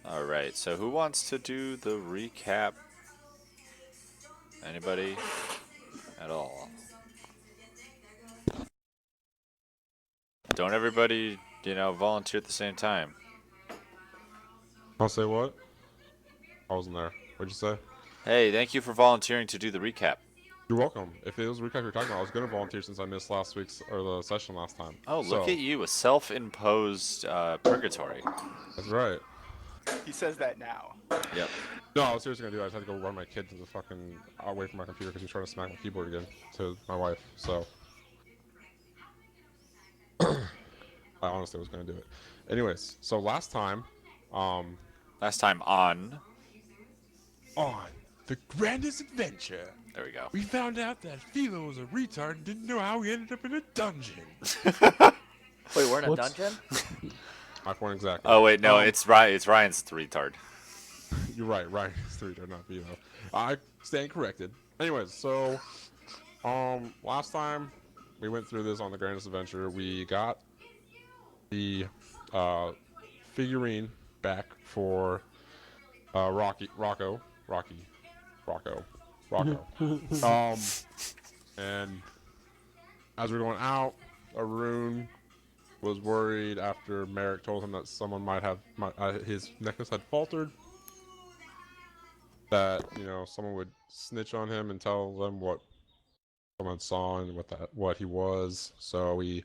All right. So who wants to do the recap? Anybody at all? Don't everybody, volunteer at the same time. I'll say what? I wasn't there. What'd you say? Hey, thank you for volunteering to do the recap. You're welcome. If it was recap you're talking about, I was gonna volunteer since I missed last week's or the session last time. Oh, look So at you, a self-imposed purgatory. that's right. He says that now. Yep. No, I was seriously gonna do it. I just had to go run my kid to the fucking away from my computer because he was trying to smack my keyboard again to my wife. So I honestly was gonna do it. Anyways, so last time, um, Last time on. on the grandest adventure, There we go. we found out that Philo was a retard and didn't know how we ended up in a dungeon. Wait, we're in a Whoops. dungeon? My point exactly. Oh wait, no, it's Ryan. It's Ryan's the retard. You're right. Ryan is the retard, not Philo. I stand corrected. Anyways, so last time we went through this on the grandest adventure, we got the figurine back for Rocco. um, and as we're going out, Arun was worried after Merrick told him that someone might have his necklace had faltered. That someone would snitch on him and tell them what someone saw and what he was. So we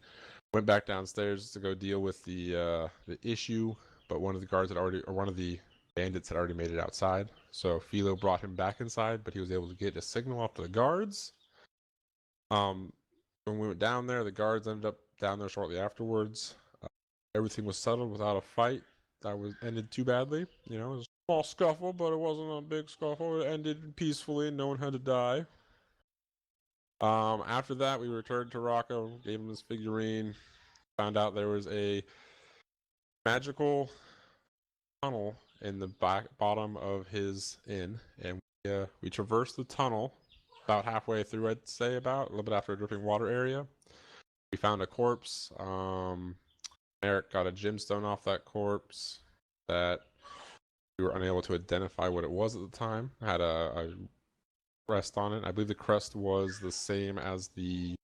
went back downstairs to go deal with the issue, but one of the bandits had already made it outside. So Philo brought him back inside, but he was able to get a signal off to the guards. When we went down there, the guards ended up down there shortly afterwards. Everything was settled without a fight that was ended too badly. It was a small scuffle, but it wasn't a big scuffle. It ended peacefully. No one had to die. After that, we returned to Rocco, gave him his figurine, found out there was a magical tunnel in the bottom of his inn, and we traversed the tunnel about halfway through, I'd say, about a little bit after a dripping water area. We found a corpse. Eric got a gemstone off that corpse that we were unable to identify what it was at the time. It had a crest on it. I believe the crest was the same as the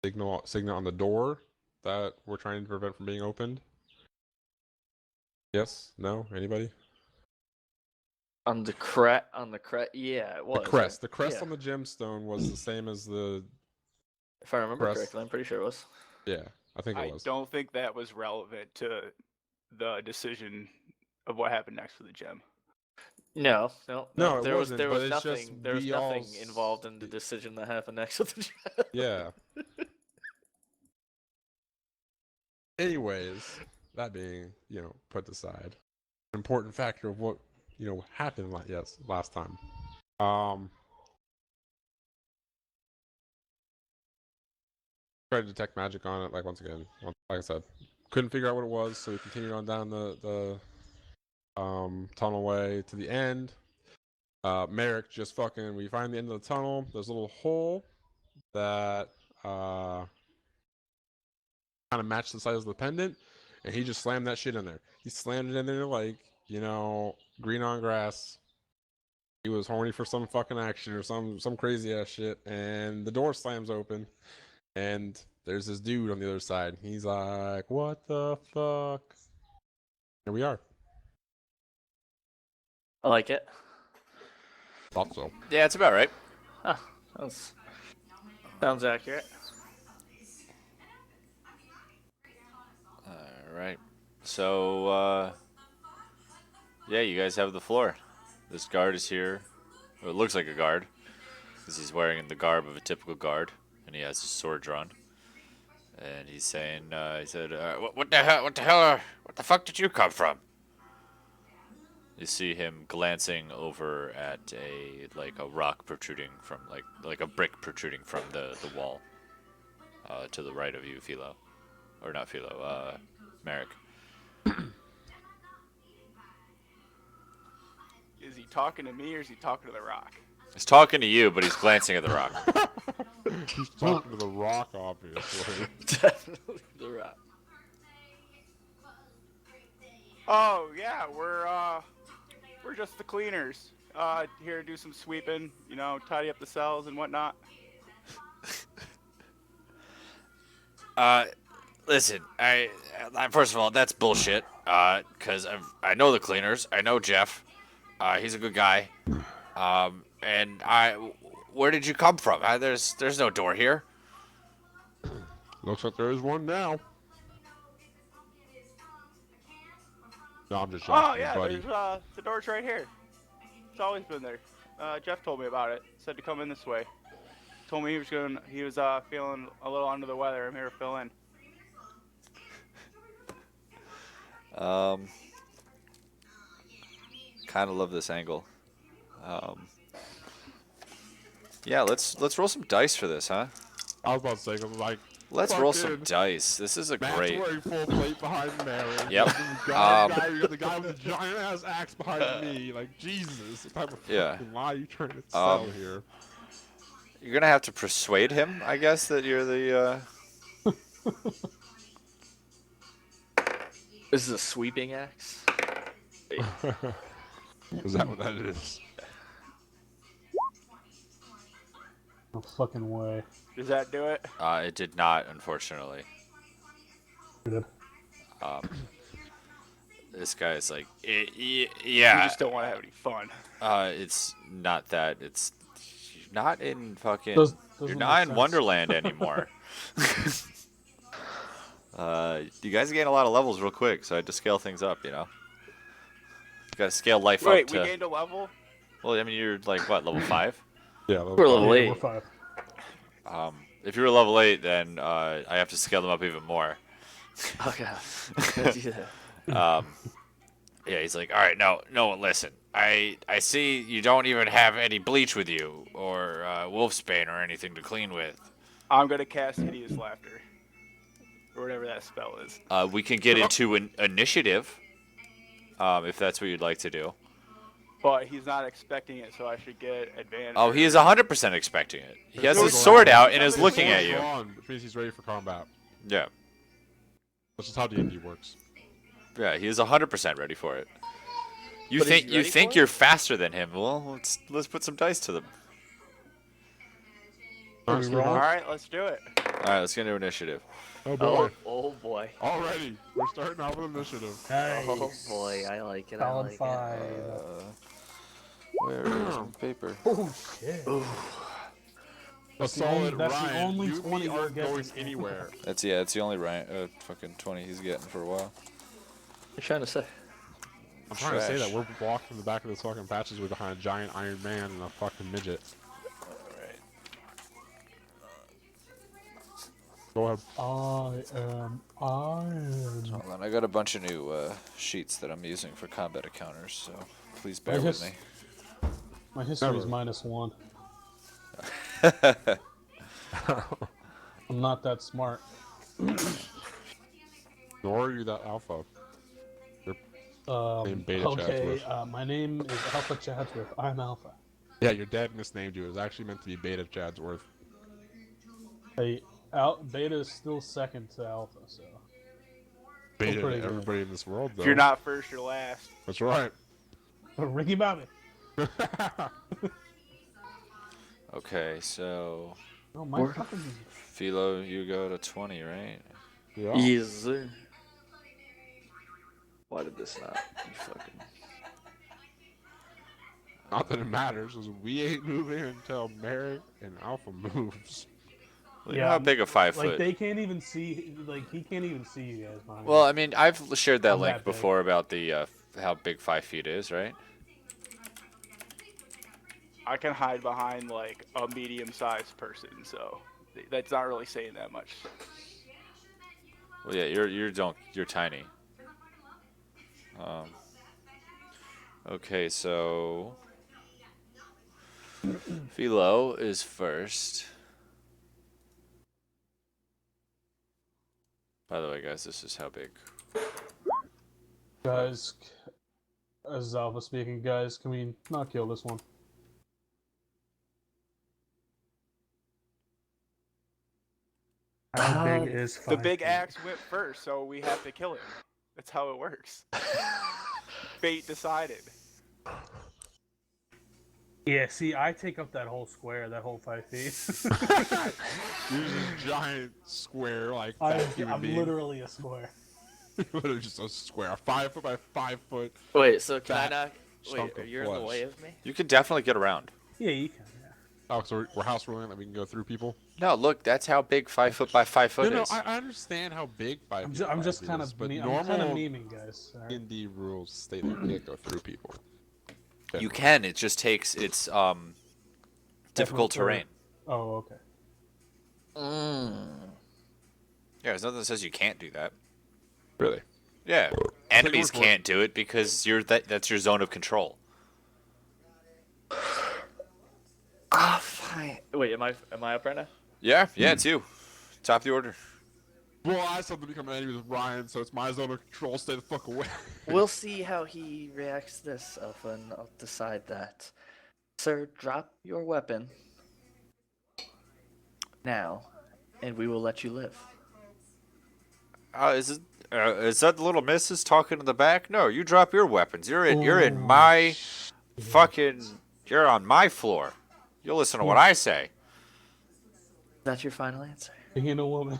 signal on the door that we're trying to prevent from being opened. Yes? No? Anybody? On the yeah, it was. The crest Yeah. on the gemstone was the same as the. If I remember crest. correctly, I'm pretty sure it was. Yeah, I think it was. I don't think that was relevant to the decision of what happened next with the gem. No. No, there it was wasn't, there but was it's nothing. just There was we nothing all involved in the decision that happened next with the chat. Yeah. Anyways, that being put aside, an important factor of what happened last time. Tried to detect magic on it, like once again, like I said, couldn't figure out what it was, so we continued on down the tunnel way to the end. Merrick just we find the end of the tunnel. There's a little hole that kind of matched the size of the pendant, and he just slammed that shit in there. He slammed it in there like green on grass. He was horny for some fucking action or some crazy ass shit, and the door slams open, and there's this dude on the other side. He's like, "What the fuck?" Here we are. I like it. Thought so. Yeah, it's about right. Sounds accurate. All right. So, yeah, you guys have the floor. This guard is here. Well, it looks like a guard because he's wearing the garb of a typical guard, and he has his sword drawn. And he's saying, he said, "What the hell? What the hell? What the fuck did you come from?" You see him glancing over at a rock protruding from like a brick protruding from the wall, to the right of you, Philo, or not Philo, Merrick. Is he talking to me or is he talking to the rock? He's talking to you, but he's glancing at the rock. He's talking to the rock, obviously. Definitely the rock. Oh yeah, we're just the cleaners. Here to do some sweeping, you know, tidy up the cells and whatnot. Listen, first of all, that's bullshit. Cause I know the cleaners. I know Jeff. He's a good guy. And where did you come from? There's no door here. Looks like there is one now. No, I'm just Oh joking, yeah, buddy. there's the door's right here. It's always been there. Jeff told me about it. Said to come in this way. Told me he was feeling a little under the weather. I'm here to fill in. Kind of love this angle. Yeah, let's roll some dice for this, huh? I was about to say, 'cause like, Let's roll some fucking dice. This is a Matt's great. wearing full plate behind Mary. Yep. You got the guy with the giant ass axe behind me. Like, Jesus, what type of Yeah. fucking lie are you trying to sell here? You're gonna have to persuade him, I guess, that you're the. This is a sweeping axe. Is that what that is? No fucking way. Does that do it? It did not, unfortunately. Good. This guy is like, You yeah. just don't want to have any fun. It's not that. It's you're not in fucking. Doesn't You're make not in sense. Wonderland anymore. You guys gain a lot of levels real quick, so I had to scale things up. You know, you got to scale life Wait, up we to. gained a level? Well, I mean, you're like what, level 5? Yeah, We're a little Yeah, late. we're 5. If you were level 8, then I have to scale them up even more. Okay. Can't do that. Yeah, he's like, all right, no, listen. I see you don't even have any bleach with you, or wolfsbane or anything to clean with. I'm gonna cast Hideous Laughter. Or whatever that spell is. We can get into an initiative, if that's what you'd like to do. But he's not expecting it, so I should get advantage. Oh, he is 100% expecting it. He has his Sword's sword drawn. out and is looking at you. Drawn, which means he's ready for combat. Yeah, That's just how D&D works. yeah, he is 100% ready for it. You But is think he you ready think for it? you're faster than him? Well, let's put some dice to them. Honestly, roll? Alright, let's do it. All right, let's get into initiative. Oh boy. Oh boy. Already, we're starting off with initiative. Nice. Oh boy, I like it. I Solid like 5. Where is my paper? Oh shit. A That's the solid only- that's the Ryan. only You and 20 me you're aren't going getting. anywhere. That's the only fucking 20 he's getting for a while. What you trying to say? I'm trying to say Trash. that we're blocked from the back of this fucking patches. We're behind a giant Iron Man and a fucking midget. Go ahead. I am Iron. Hold on, I got a bunch of new sheets that I'm using for combat encounters, so please bear I with guess- me. My history is Never. -1. I'm not that smart. Nor are you that alpha. Named Beta Okay, Chadsworth. my name is Alpha Chadsworth. I'm Alpha. Yeah, your dad misnamed you. It was actually meant to be Beta Chadsworth. Hey, Beta is still second to Alpha, so. Beta pretty to good. everybody in this world, though. If you're not first, you're last. That's right. Ricky Bobby. Okay, so No, my fucking. Philo, you go to 20, right? Yeah. Yes, sir. Why did this not? You fucking. Not that it matters, because we ain't moving until Mary and Alpha moves. Well, you know how big a 5 Like foot. they can't even see. Like he can't even see you guys behind Well, me. I mean, I've shared that I'm link that big. before about the how big 5 feet is, right? I can hide behind like a medium-sized person, so that's not really saying that much. Well, yeah, you're tiny. Okay, so Philo is first. By the way, guys, this is how big. Guys, as is Alpha speaking, guys, can we not kill this one? How big is The 5 big feet? axe went first, so we have to kill him. That's how it works. Fate decided. Yeah, see, I take up that whole square, that whole 5 feet. You're just a giant square, like I'm, fat human I'm being. literally a square. Literally just a square, 5 foot by 5 foot. Wait, so can I Fat not? chunk Wait, of you're in the flesh. way of me? You can definitely get around. Yeah, you can. Yeah. Oh, so we're house ruling that we can go through people? No, look, that's how big 5 foot by 5 foot No, is. I understand how big 5 I'm, feet ju- I'm five just is, kind of, but I'm normal kind of memeing, guys. All right. D&D rules state that you can't go through people. You can. It just takes it's difficult terrain. Oh, okay. Mm. Yeah, there's nothing that says you can't do that. Really? Yeah, enemies word for it. can't do it because that's your zone of control. Ah, fine. Wait, am I up right now? Yeah, it's you. Top of the order. Well, I still have to become an enemy with Ryan, so it's my zone of control. Stay the fuck away. We'll see how he reacts to this, Alpha, and I'll decide that. Sir, drop your weapon now, and we will let you live. Is that the little missus talking in the back? No, you drop your weapons. You're in my fucking. You're on my floor. You'll listen to what I say. Is that your final answer? Being a woman.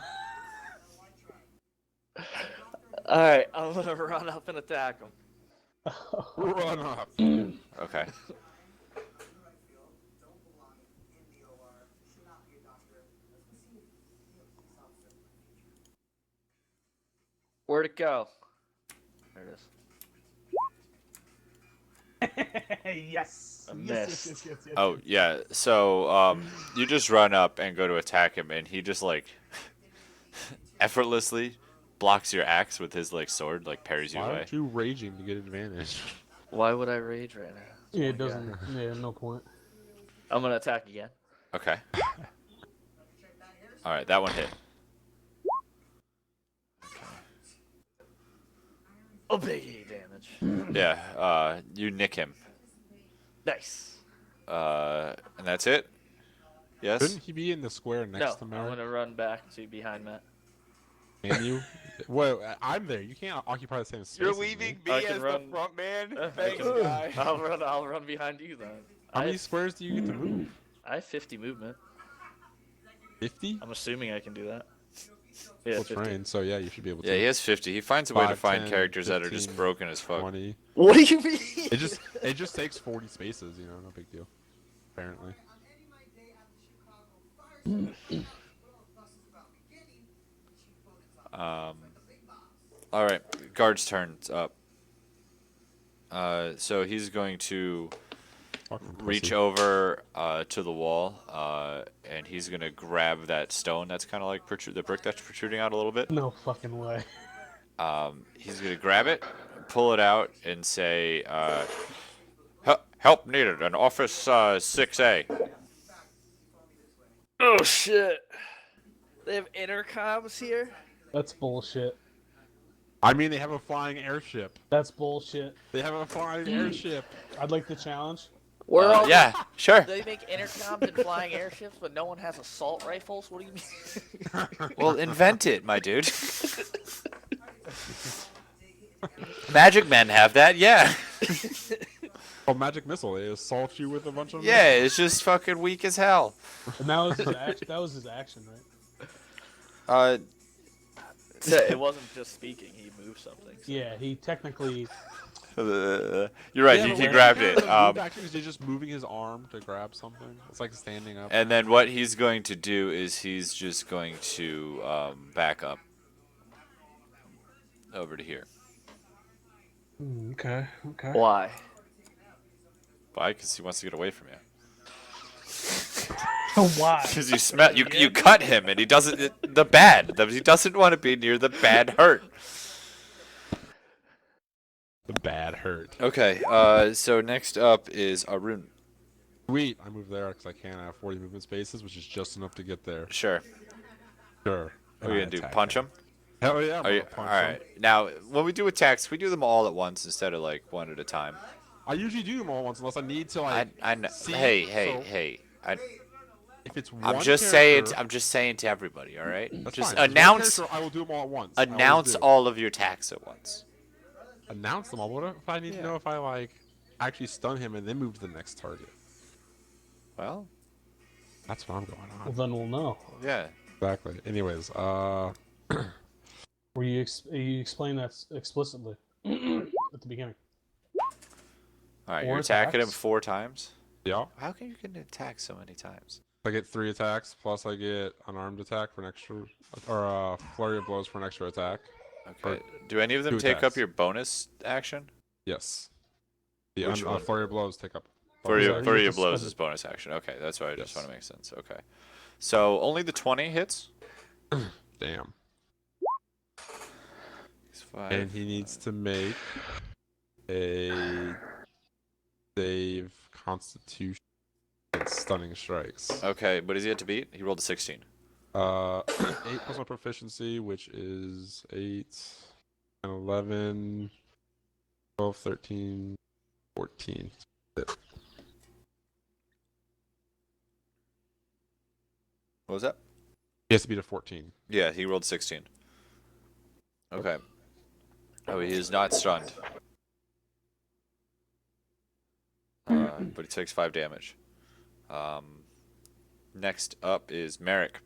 Alright, I'm gonna run up and attack him. Run up. Okay. Where'd it go? There it is. Yes. I Yes, missed. yes. Oh yeah. So you just run up and go to attack him, and he just like effortlessly blocks your axe with his like sword, like parries you Why away. aren't you raging to get advantage? Why would I rage right now? Yeah, Oh it my doesn't. God. Yeah, no point. I'm gonna attack again. Okay. All right, that one hit. Oh, big E damage. Yeah. You nick him. Nice. And that's it. Yes. Shouldn't he be in the square next No, to I'm Merrick? gonna run back to behind Matt. Can you? Well, I'm there. You can't occupy the same space. You're as me. leaving me I can as run- the front man? I Thanks, can- guy. I'll run behind you then. How I many have, squares do you get to move? I have 50 movement. 50? I'm assuming I can do that. Yeah, Well, 50. train, so yeah, you should be able to. Yeah, he has 50. He finds a way to 5, find 10, characters that are just 15, broken as fuck. 20. What do you mean? It just takes 40 spaces, you know, no big deal. Apparently. All right, guard's turn's up. So he's going to Fucking reach pussy. over to the wall, and he's gonna grab that stone that's kind of like the brick that's protruding out a little bit. No fucking way. He's gonna grab it, pull it out, and say, "Help needed in office 6A." Oh shit! They have intercoms here. That's bullshit. I mean, they have a flying airship. That's bullshit. They have a flying airship. I'd like the challenge. We're all Yeah, sure. They make intercoms and flying airships, but no one has assault rifles. What do you mean? Well, invent it, my dude. Magic men have that, yeah. Oh, magic missile. They assault you with a bunch of. Yeah, it's just fucking weak as hell. And that was his action. That was his action, right? It wasn't just speaking; he moved something. So. Yeah, he technically. You're right. Yeah, he but what grabbed kind it. of move action is he just moving his arm to grab something? It's like standing up. And then what he's going to do is he's just going to back up over to here. Okay. Okay. Why? Why? Because he wants to get away from you. Why? Because you cut him, and he doesn't. He doesn't want to be near the bad hurt. The bad hurt. Okay. So next up is Arun. Sweet. I moved there because I can. I have 40 movement spaces, which is just enough to get there. Sure. Sure. What are you gonna do? Punch him? Hell yeah. I'm Are you, gonna all punch him. right. Now, when we do attacks, we do them all at once instead of like one at a time. I usually do them all at once unless I need to like. I know. see, Hey. so- If it's one I'm just character, saying. I'm just saying to everybody. All right. that's Just fine. If it's one announce. character, I will do them all at once. I always Announce do. all of your attacks at once. Announce them all. What if I need to know if I like actually stun him and then move to the next target? Well, That's what I'm going Well, on. then we'll know. yeah. Exactly. Anyways, Where you explain that explicitly at the beginning. All right, Four you're attacking him attacks. 4 times. yeah. How can you get an attack so many times? I get 3 attacks, plus I get unarmed attack for an extra, or flurry of blows for an extra attack. Okay. Do any of them 2 take up attacks. your bonus action? Yes. The Which one? flurry of blows take up. Flurry Yeah, of you flurry have of to blows spend is it. bonus action. Okay, that's why I just Yes. want to make sense. Okay. So only the 20 hits? Damn. 5. And he needs to make a save Constitution against stunning strikes. Okay, what does he have to beat? He rolled a 16. 8 plus my proficiency, which is 8, 10, 11, 12, 13, 14. What was that? He has to beat a 14. Yeah, he rolled 16. Okay. Oh, he is not stunned. But he takes 5 damage. Next up is Merrick.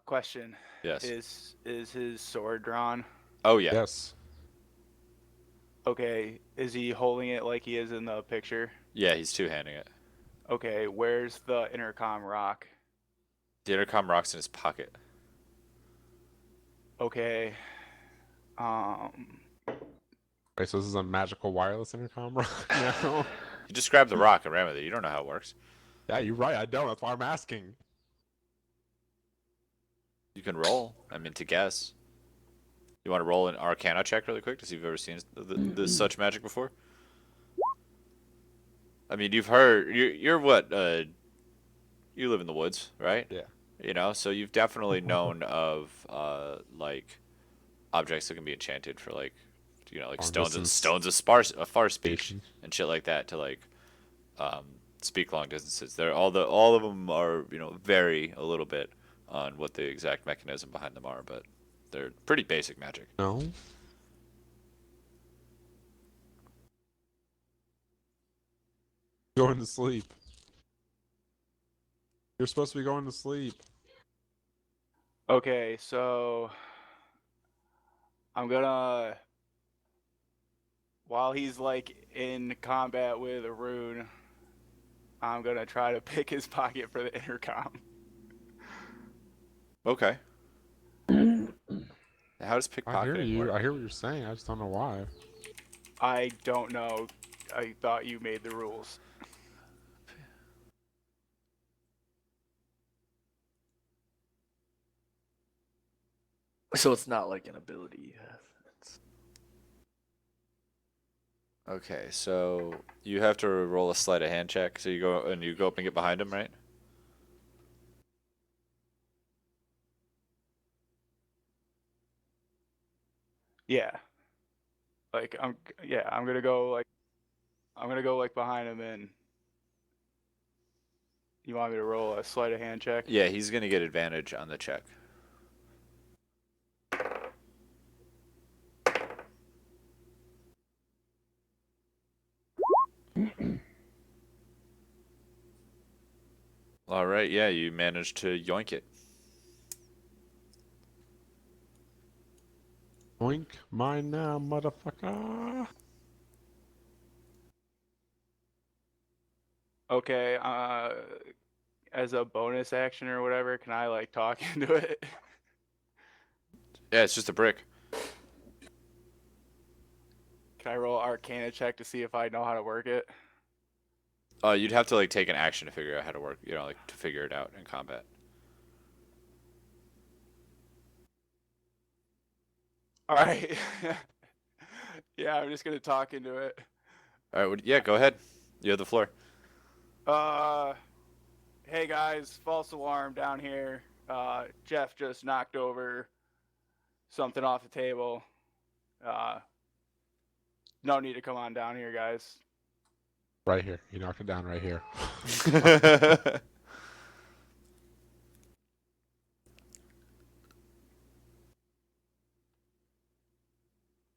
Question. Yes. Is his sword drawn? Oh, yeah. Yes. Okay. Is he holding it like he is in the picture? Yeah, he's two-handing it. Okay. Where's the intercom rock? The intercom rock's in his pocket. Okay. Wait, so this is a magical wireless intercom right now? You just grab the rock and ran with it. You don't know how it works. Yeah, you're right. I don't. That's why I'm asking. You can roll. I mean, to guess. You want to roll an Arcana check really quick to see if you've ever seen this such magic before? I mean, you've heard. You're what? You live in the woods, right? Yeah. You know, so you've definitely known of like objects that can be enchanted for like, you know, like Long stones distance. of far speech and shit like that to like speak long distances. They're all of them are, you know, vary a little bit on what the exact mechanism behind them are, but they're pretty basic magic. No. Going to sleep. You're supposed to be going to sleep. Okay. So I'm gonna, while he's like in combat with a rune, I'm gonna try to pick his pocket for the intercom. Okay. How does I pickpocketing hear you. work? I hear what you're saying. I just don't know why. I don't know. I thought you made the rules. So it's not like an ability you have. It's... Okay, so you have to roll a sleight of hand check. So you go up and get behind him, right? Yeah. Like I'm gonna go like behind him and you want me to roll a sleight of hand check? Yeah, he's gonna get advantage on the check. All right, yeah, you managed to yoink it. Oink, mine now, motherfucker. Okay, as a bonus action or whatever, can I like talk into it? Yeah, it's just a brick. Can I roll Arcana check to see if I know how to work it? You'd have to like take an action to figure out how to work, you know, like to figure it out in combat. All right. Yeah, I'm just gonna talk into it. All right, yeah, go ahead. You have the floor. Hey guys, false alarm down here. Jeff just knocked over something off the table. No need to come on down here, guys. Right here. You knocked it down right here.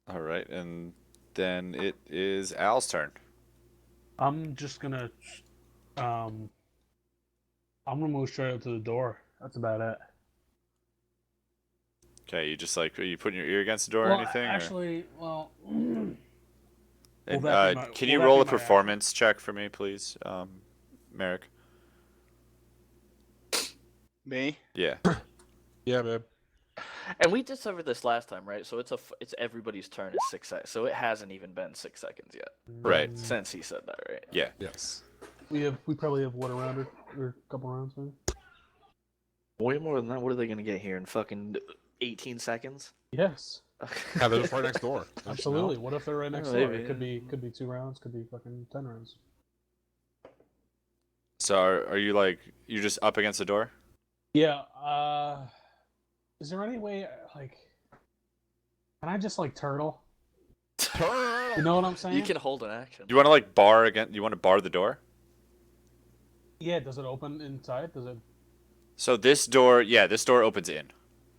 All right, and then it is Al's turn. I'm just gonna, I'm gonna move straight up to the door. That's about it. Okay, you just like, are you putting your ear against the door or Well, anything? actually, well, And, will that be my- can will you that roll be a my performance check for me, please, Merrick? Me? Yeah. Yeah, babe. And we discovered this last time, right? So it's everybody's turn is 6 seconds. So it hasn't even been 6 seconds yet Right. since he said that, right? Yeah. Yes. we probably have what, a round or a couple rounds, maybe. Way more than that. What are they gonna get here in fucking 18 seconds? Yes, Yeah, they're just right next door. Don't you know? absolutely. What if they're right next door? maybe, It could be 2 rounds, could be fucking 10 rounds. So are you like, you're just up against the door? Yeah. Is there any way, like, can I just like turtle? You know what I'm saying? You can hold an action. You want to like bar again? You want to bar the door? Yeah. Does it open inside? Does it? So this door, yeah, this door opens in,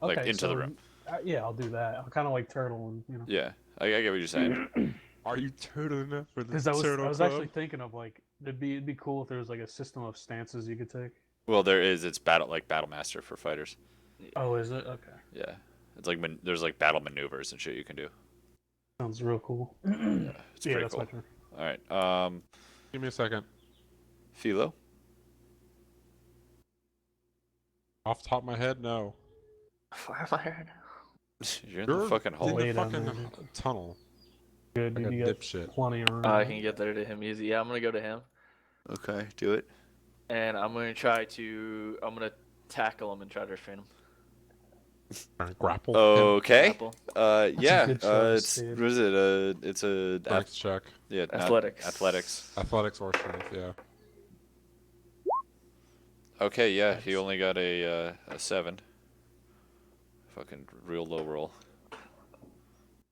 like Okay, into the so, room. Yeah, I'll do that. I'll kind of like turtle and Yeah, I get what you're saying. Are you turtle enough for the Because I turtle was club? actually thinking of like it'd be cool if there was like a system of stances you could take. Well, there is. It's battle master for fighters. Oh, is it? Okay. Yeah, it's like there's like battle maneuvers and shit you can do. Sounds real cool. Yeah, it's Yeah, pretty that's cool. my turn. All right, Give me a second. Philo. Off the top of my head, no. Why am I here now? You're in the fucking hole. in Way the down fucking there, dude. tunnel. Good, Like dude. a You got dipshit. plenty of room. I can get there to him easy. Yeah, I'm gonna go to him, Okay, do it. and I'm gonna tackle him and try to restrain him. Trying to grapple. him. Okay. Grapple. Yeah. good choice, It's dude. what is it? It's a Strength check. yeah, not- Athletics. athletics. Athletics or strength, yeah. Okay, yeah, he only got a 7. Fucking real low roll.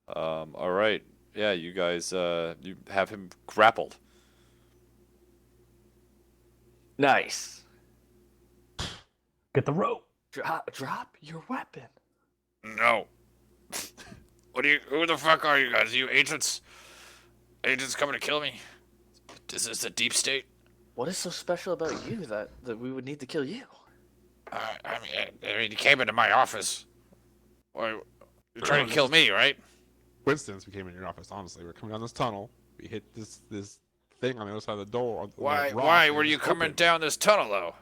All right. Yeah, you guys, you have him grappled. Nice. Get the rope. Drop your weapon. No. Who the fuck are you guys? Are you agents? Agents coming to kill me? Is this the deep state? What is so special about you that we would need to kill you? I mean, you came into my office. Or you're trying to kill me, right? Coincidence we came in your office, honestly. We're coming down this tunnel. We hit this thing on the other side of the door. Why were you coming down this tunnel,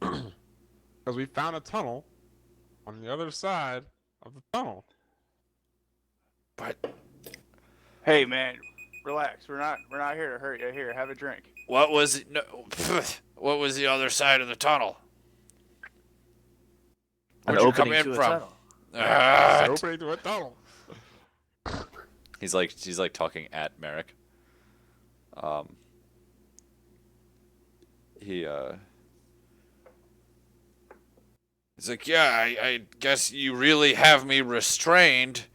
though? Because we found a tunnel on the other side of the tunnel. But Hey man, relax. We're not here to hurt you. Here, have a drink. what was what was the other side of the tunnel? An Where'd you come opening in to a from? tunnel. It's opening to a tunnel. He's like talking at Merrick. He's like, yeah, I guess you really have me restrained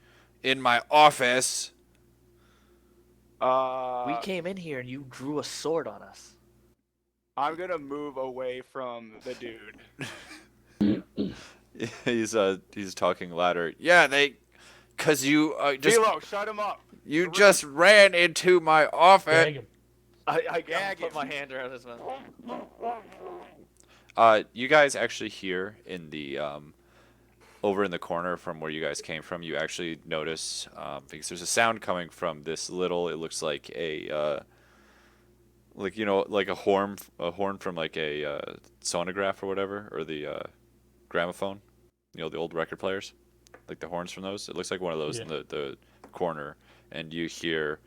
in my office. We came in here and you drew a sword on us. I'm gonna move away from the dude. He's talking louder. Yeah, cause you just Philo, shut him up. you just ran into my office. Gag him. I Gag gag put him. my hand around his mouth. You guys actually hear in the over in the corner from where you guys came from, you actually notice because there's a sound coming from this little. It looks like a like like a horn from like a sonograph or whatever, or the gramophone. The old record players, like the horns from those. It looks like one of those in the corner, and you hear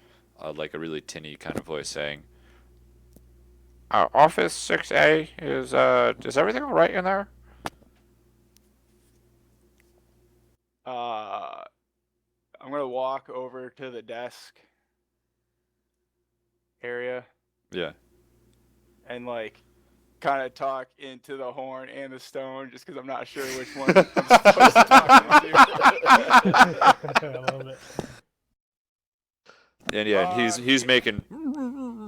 like a really tinny kind of voice saying, Office 6A is everything all right in there? I'm gonna walk over to the desk area Yeah. and like kind of talk into the horn and the stone, just because I'm not sure which one I'm supposed to talk into. I love it. And yeah, he's making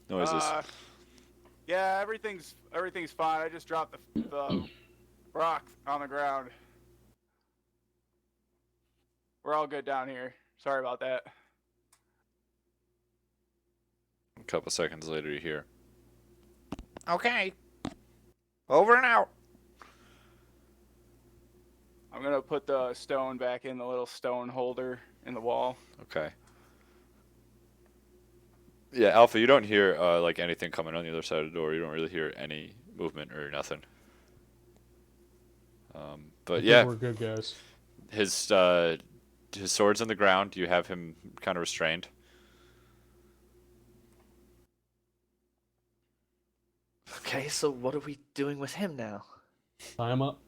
noises. Yeah, everything's fine. I just dropped the rock on the ground. We're all good down here. Sorry about that. A couple seconds later, you hear. Okay. Over and out. I'm gonna put the stone back in the little stone holder in the wall. Okay. Yeah, Alpha, you don't hear like anything coming on the other side of the door. You don't really hear any movement or nothing. I But think yeah, we're good guys. his sword's on the ground. You have him kind of restrained. Okay, so what are we doing with him now? Tie him up.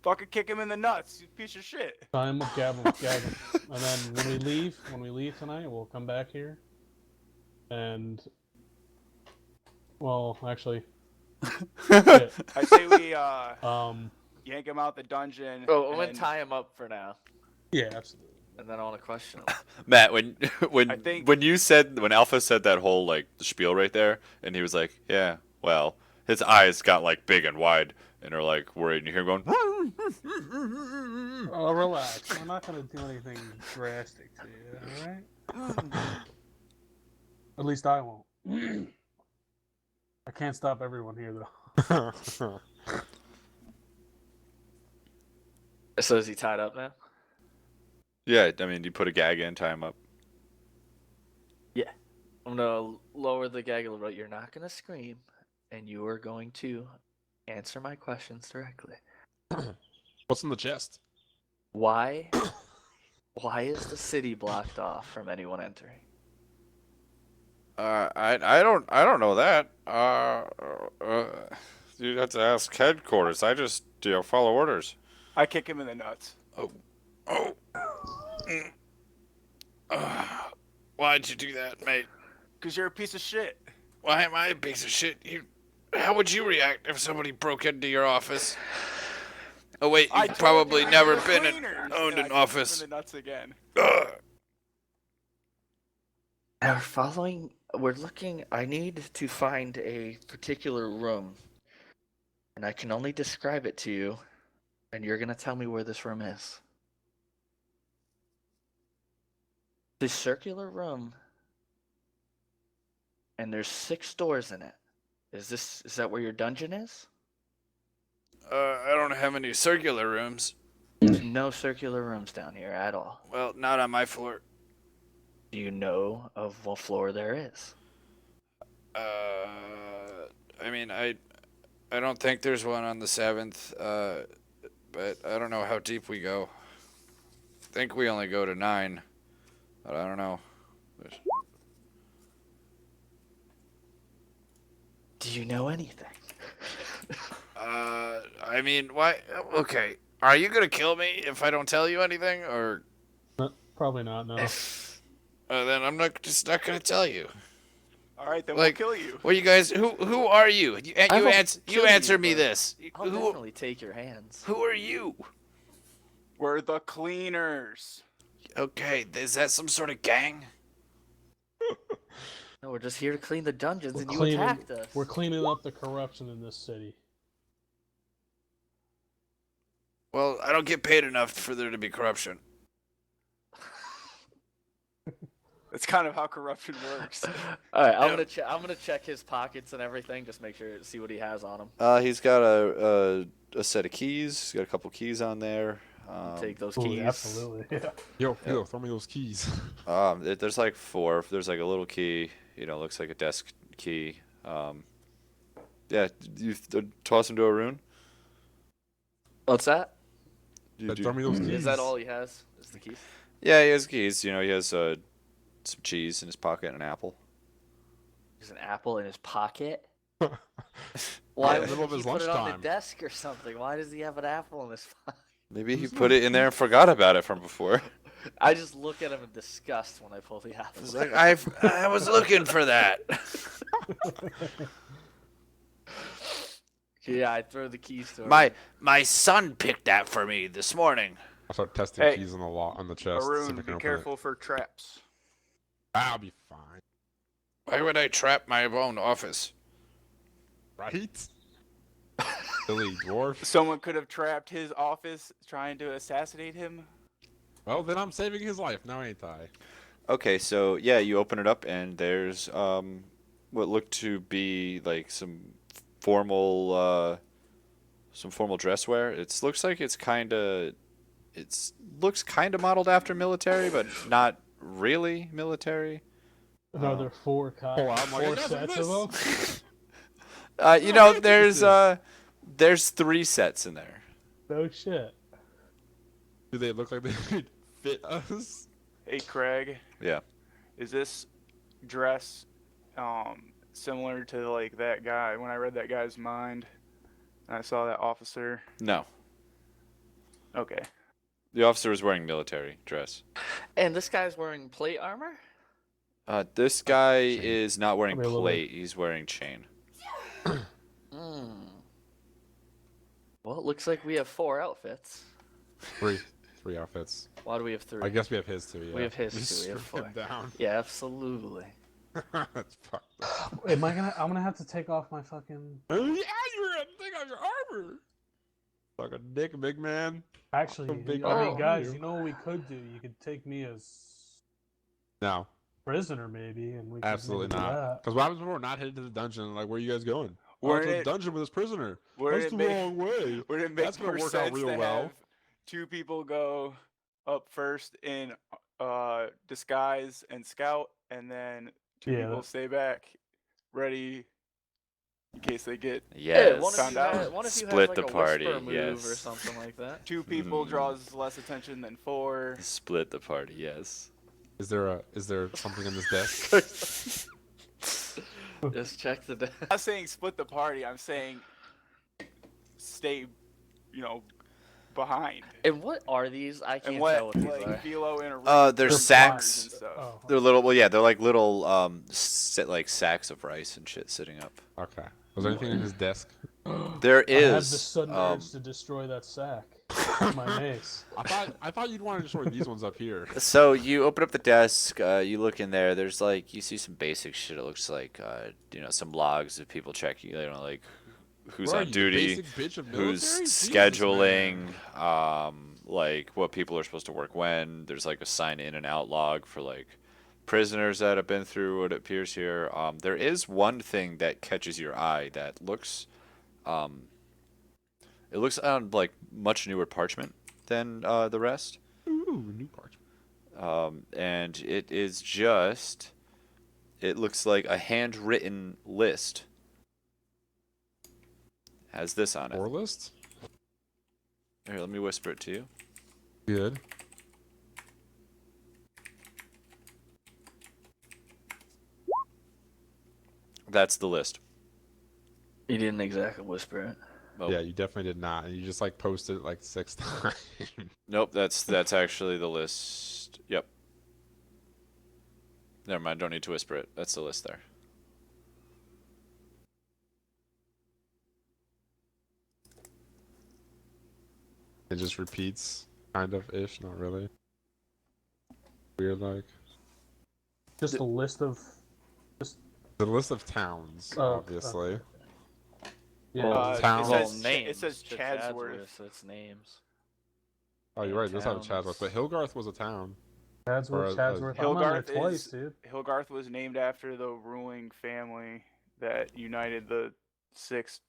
Fucking kick him in the nuts, you piece of shit. Tie him up, gag him. And then when we leave tonight, we'll come back here. And, well, actually, shit. I say we yank him out the dungeon. Oh, I'm and gonna then- tie him up for now, Yeah, absolutely. and then I want to question him. Matt, when I think- when Alpha said that whole like spiel right there, and he was like, "Yeah, well," his eyes got like big and wide, and are like worried, and you hear him going. Oh, relax. We're not gonna do anything drastic to you, alright? At least I won't. I can't stop everyone here, though. So is he tied up now? Yeah, I mean, you put a gag in, tie him up. I'm gonna lower the gag a little bit. You're not gonna scream, and you are going to answer my questions directly. What's in the chest? Why is the city blocked off from anyone entering? I don't know that. You'd have to ask headquarters. I just follow orders. I kick him in the nuts. Why'd you do that, mate? Cause you're a piece of shit. Why am I a piece of shit? How would you react if somebody broke into your office? Oh wait, I you've told probably you I never was been cleaners, owned and an I office. kicked him in the nuts again. Ugh. Now we're looking, I need to find a particular room. And I can only describe it to you, and you're gonna tell me where this room is. The circular room, and there's 6 doors in it. Is that where your dungeon is? I don't have any circular rooms. There's no circular rooms down here at all. Well, not on my floor. Do you know of what floor there is? I mean, I don't think there's one on the 7th, but I don't know how deep we go. I think we only go to 9, but I don't know. Do you know anything? I mean, why? Okay, are you gonna kill me if I don't tell you anything, or Probably not, no. then I'm just not gonna tell you. All right, then Like, we'll kill you. Well, you guys, who are you? You I won't answer kill you, answer me but this. I'll Who definitely take your hands. who are you? We're the cleaners. Okay, is that some sort of gang? No, we're just here to clean the dungeons, We're and you cleaning- attacked us. We're cleaning up the corruption in this city. Well, I don't get paid enough for there to be corruption. That's kind of how corruption works. All right, Yeah. I'm gonna check his pockets and everything, just make sure see what he has on him. He's got a set of keys. He's got a couple keys on there. Take those Ooh, keys. absolutely. Yeah. Yo, throw me those keys. There's like 4. There's like a little key. Looks like a desk key. Yeah, you toss him to Arun. What's that? Throw me those keys. Is that all he has? Is the keys? Yeah, he has keys. He has some cheese in his pocket and an apple. There's an apple in his pocket. Why In the would middle of he his put it on the lunchtime. desk or something? Why does he have an apple in his pocket? Maybe he put it in there and forgot about it from before. I just look at him in disgust when I pull the apple. It's like I was looking for that. Yeah, I throw the keys to him. My son picked that for me this morning. I start testing Hey, keys on the chest. see if I Arun, can be open it. careful for traps. I'll be fine. Why would I trap my own office? Right? Silly dwarf. Someone could have trapped his office trying to assassinate him. Well, then I'm saving his life now, ain't I? Okay, so yeah, you open it up and there's what looked to be like formal formal dress wear. It looks like looks kind of modeled after military, but not really military. Another four I'm like, four "Yes, sets this." of them. You No, know, fancy this is. there's 3 sets in there. No shit. Do they look like they could fit us? Hey, Craig, Yeah. is this dress similar to like that guy? When I read that guy's mind, and I saw that officer. No. Okay. The officer was wearing military dress. And this guy's wearing plate armor? This guy Chain. is not wearing I mean, a little- plate. He's wearing chain. Hmm. Well, it looks like we have 4 outfits. 3 outfits. Why do we have 3? I guess we have his too. Yeah. We have his Just too, we have strip 4. him down. Yeah, absolutely. That's fucked up. I'm gonna have to take off my fucking. Yeah, you're gonna take off your armor. Like a dick, big man. Actually, So big I mean, arm, guys, you. you know what we could do? You could take me as No, prisoner, maybe, and we could absolutely maybe do not. that. Because what happens when we're not headed to the dungeon? Like, where are you guys going? Wouldn't to the it- dungeon with this prisoner. Wouldn't That's it the make- wrong way. Would it make That's gonna more work out sense real to well. have 2 people go up first in disguise and scout, and then 2 Yeah, people that- stay back, ready in case they get. Yeah, Yes. one of Found you, out. one of you Split has like the a party, whisper move or yes. something like that. 2 people Hmm. draws less attention than 4. Split the party. Yes. Is there something on this desk? Just check the desk. I'm not saying split the party. I'm saying stay, behind. And what are these? I can't And tell what what these like are. Philo and They're They're sacks. and stuff. Oh, They're little. Well, yeah, they're like little like sacks of rice and shit sitting up. Okay. Was there anything in his desk? There I have the is. sudden urge to destroy that sack. with my mace. I thought you'd want to destroy these ones up here. So you open up the desk, you look in there. There's like you see some basic shit. It looks like some logs of people checking. Like who's Where are on you, the duty, basic bitch of who's military? Jesus, scheduling, man. like what people are supposed to work when. There's like a sign in and out log for like prisoners that have been through what appears here. There is one thing that catches your eye that looks, it looks on like much newer parchment than the rest. Ooh, new parchment. And it is just, it looks like a handwritten list. Has this on it. Or list? Here, let me whisper it to you. Good. That's the list. You didn't exactly whisper it. Oh, Yeah, you definitely did not. And you just like posted it like 6 times. Nope, that's actually the list. Yep. Never mind, don't need to whisper it. That's the list there. It just repeats, kind of ish, not really. Weird, like. Just a list of. The list of towns, Oh, obviously. okay. Yeah. Well, Towns. It Well, says, names. it says to Chadsworth. so it's names. Oh, you're right. It does have a Towns. Chadsworth, but Hillgarth was a town. Chadsworth, or a- Chadsworth. I'm on there Hilgarth twice, is- dude. Hilgarth was named after the ruling family that united the 6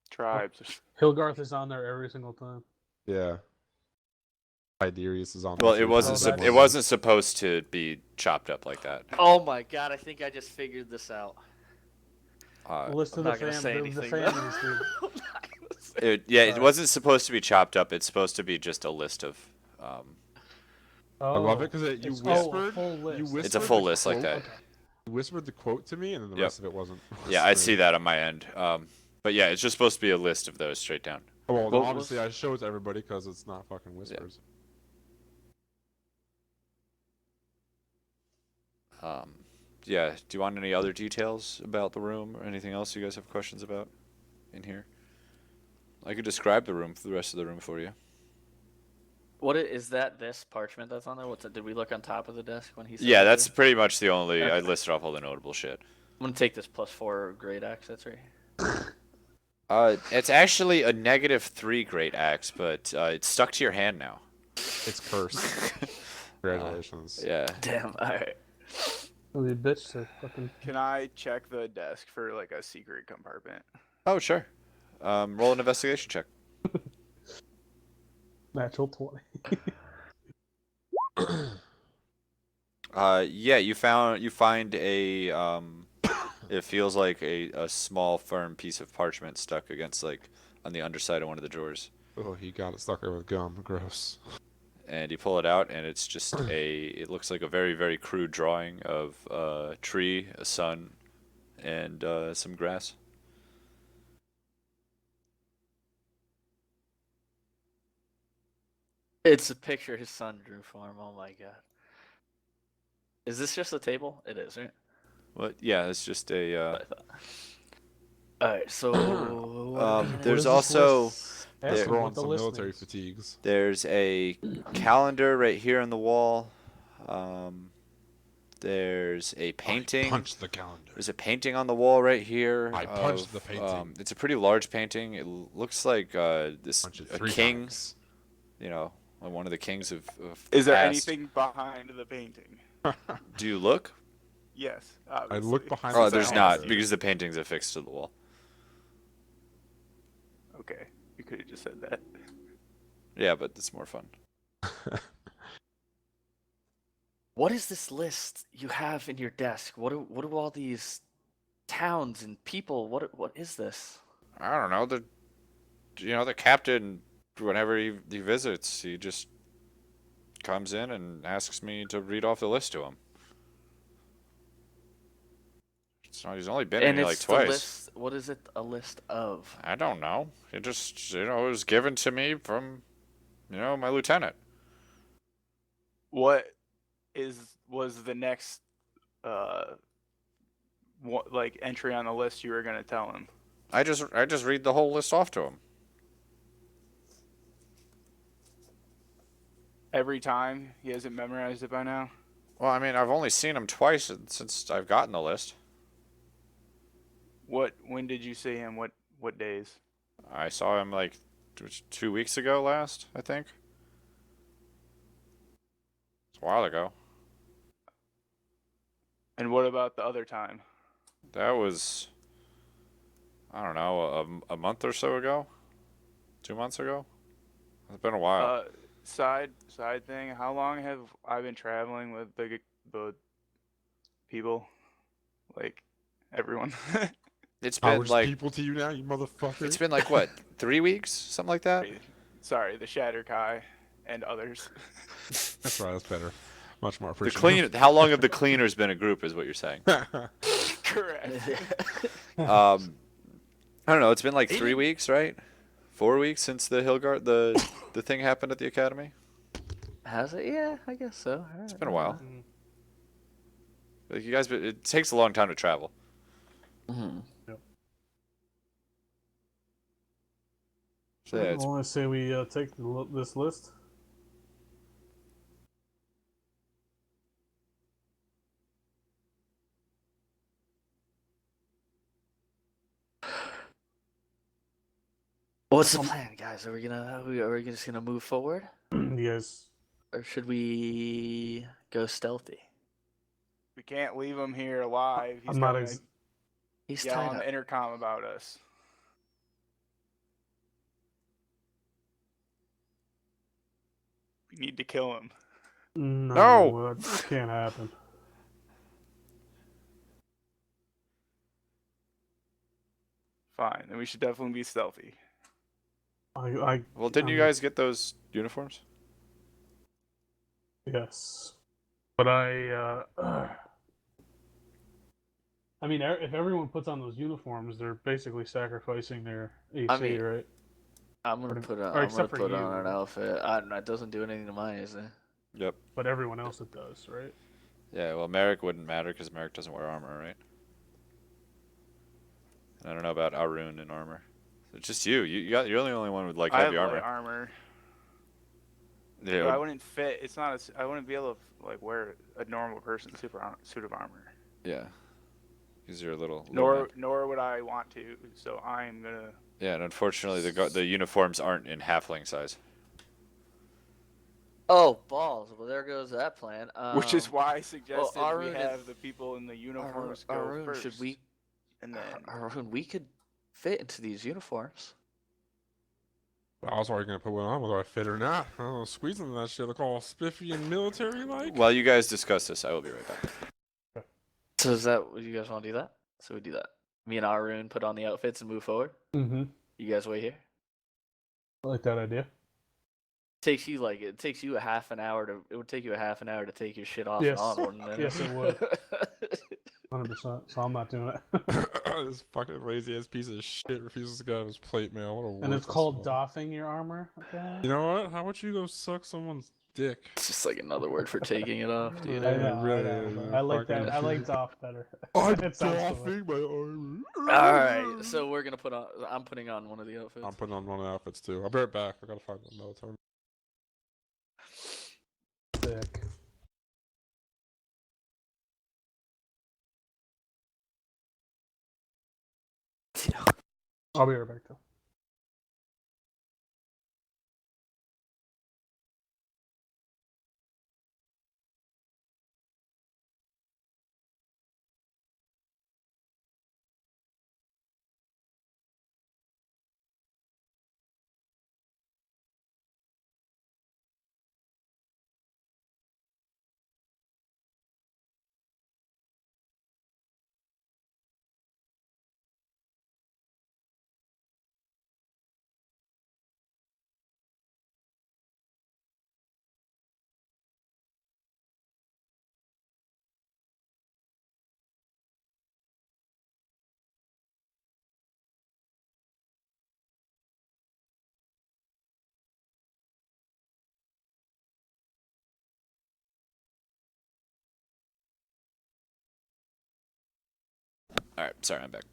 tribes. Hilgarth is on there every single time. Yeah. Tiberius is on. Well, there it too, wasn't. Oh, that's- It wasn't supposed to be chopped up like that. Oh my god, I think I just figured this out. The list I'm of not gonna say the anything. families, dude. I'm not gonna say It Sorry. wasn't supposed to be chopped up. It's supposed to be just a list of. Oh, I love it because you it's- whispered. a full list. You whispered It's a full the list like quote- that. Okay. You whispered the quote to me, and then the Yep. rest of it wasn't. Yeah, I see whispered. that on my end. But yeah, it's just supposed to be a list of those straight down. Oh, well, What then was- obviously I show it to everybody because it's not fucking whispers. Yeah. Do you want any other details about the room or anything else you guys have questions about in here? I could describe the room for the rest of the room for you. Is that? This parchment that's on there? What's it? Did we look on top of the desk when he said? Yeah, it that's here? pretty much the only. I Okay. listed off all the notable shit. I'm gonna take this +4 great axe. That's right. It's actually a -3 great axe, but it's stuck to your hand now. It's cursed. Congratulations. Yeah. Damn. All right. It'll be a bitch to fucking. Can I check the desk for like a secret compartment? Oh, sure. Roll an investigation check. Natural 20. Yeah, you find a it feels like a small firm piece of parchment stuck against like on the underside of one of the drawers. Oh, he got it stuck there with gum. Gross. And you pull it out and it's just it looks like a very, very crude drawing of a tree, a sun, and some grass. It's a picture his son drew for him. Oh my god. Is this just a table? It is, right? What? Yeah, it's just a What I thought. All right. So. what are we gonna there's do? also Ask There- him Throw what on the some list military means. fatigues. there's a calendar right here on the wall. There's a painting. I punched the calendar. There's a painting on the wall right here. I punched of, the painting. It's a pretty large painting. It looks like this Punch it a 3 king. times. You know, one of the kings of Is there past. anything behind the painting? Do you look? Yes. I Obviously. look behind. Oh, the there's calendar. not because the painting's affixed to the wall. Okay, you could have just said that. Yeah, but it's more fun. What is this list you have in your desk? What do all these towns and people? What is this? I don't know. The captain, whenever he visits, he just comes in and asks me to read off the list to him. He's only been in And here like it's the twice. list. What is it a list of? I don't know. It just, it was given to me from, my lieutenant. What was the next entry on the list you were gonna tell him? I just read the whole list off to him. Every time he hasn't memorized it by now. Well, I mean, I've only seen him twice since I've gotten the list. When did you see him? What days? I saw him like 2 weeks ago last, I think. It's a while ago. And what about the other time? That was, I don't know, a month or so ago? 2 months ago? It's been a while. Side thing. How long have I been traveling with the people? Like everyone. It's I been was like people to you now, you motherfucker. it's been like what, 3 weeks, something like that. Sorry, the Shatter Kai and others. That's right. That's better. Much more The appreciative. How long have the cleaners been a group? Is what you're saying? Correct. I don't know. It's been like 3 weeks, right? 4 weeks since the Hillguard the thing happened at the academy. Has it? Yeah, I guess so. It's been a while. Mm. Like you guys, it takes a long time to travel. Mm-hmm. So yeah, it's, Well, I say we take this list. What's the plan, guys? Are we just gonna move forward, You guys. or should we go stealthy? We can't leave him here alive. He's I'm not. gonna He's yell tied on up. the intercom about us. We need to kill him. No! That can't happen. Fine, then we should definitely be stealthy. well, didn't you guys get those uniforms? Yes, but I mean, if everyone puts on those uniforms, they're basically sacrificing their AC, I mean, right? I'm gonna put on. Or I'm gonna except for put you. on an outfit. I don't know. It doesn't do anything to mine, is it? Yep. But everyone else it does, right? Yeah. Well, Merrick wouldn't matter because Merrick doesn't wear armor, right? And I don't know about Arun in armor. It's just you. You're the only one with like I have heavy light armor. armor. Yeah, But I wouldn't fit. It's not. I wouldn't be able to like wear a normal person's suit of armor. yeah. Because you're a little man. Nor would I want to. So I'm gonna. Yeah, and unfortunately, the uniforms aren't in halfling size. Oh, balls. Well, there goes that plan. Which is why I suggested we Arun, have the people in the uniforms go Arun, first. should we? And then Arun, we could fit into these uniforms. I was already gonna put one on whether I fit or not. I don't know, squeezing that shit look all spiffy and military like. While you guys discuss this, I will be right back. So is that you guys want to do that? So we do that. Me and Arun put on the outfits and move forward. Mm-hmm. You guys wait here. I like that idea. It takes you a half an hour to. It would take you a half an hour to take your shit off Yes. and on, wouldn't it? Yes, it would. 100%. So I'm not doing it. This fucking lazy ass piece of shit refuses to get out of his plate mail. What a And it's worthless called fuck. doffing your armor. Okay. You know what? How about you go suck someone's dick? It's just like another word for taking it off, dude. I Yeah, know. really I is, know. man. I like Fucking that. I like shit. doff better. I'm It sounds cooler. doffing my armor. All right, so we're gonna put on. I'm putting on one of the outfits. I'm putting on one of the outfits too. I'll be right back. I gotta find the military. Sick. I'll be right back too. All right, sorry, I'm back.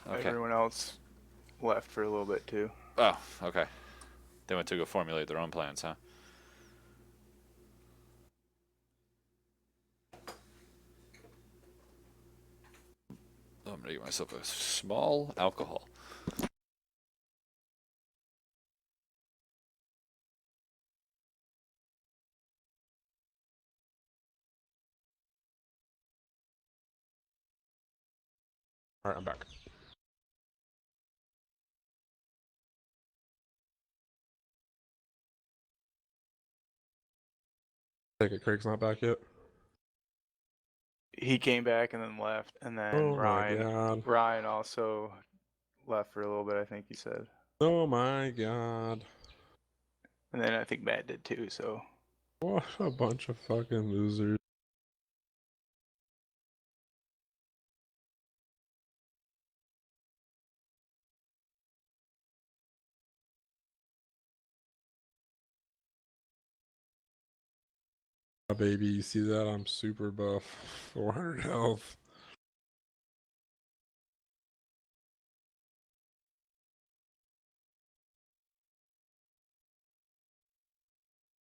Okay. everyone else left for a little bit too. Oh, okay. They went to go formulate their own plans, huh? Oh, I'm gonna get myself a small alcohol. All right, I'm back. Take it. Craig's not back yet. He came back and then left, and then Oh my god. Ryan also left for a little bit. I think he said, Oh my god. and then I think Matt did too. So What a bunch of fucking losers. Baby, you see that? I'm super buff. 400 health.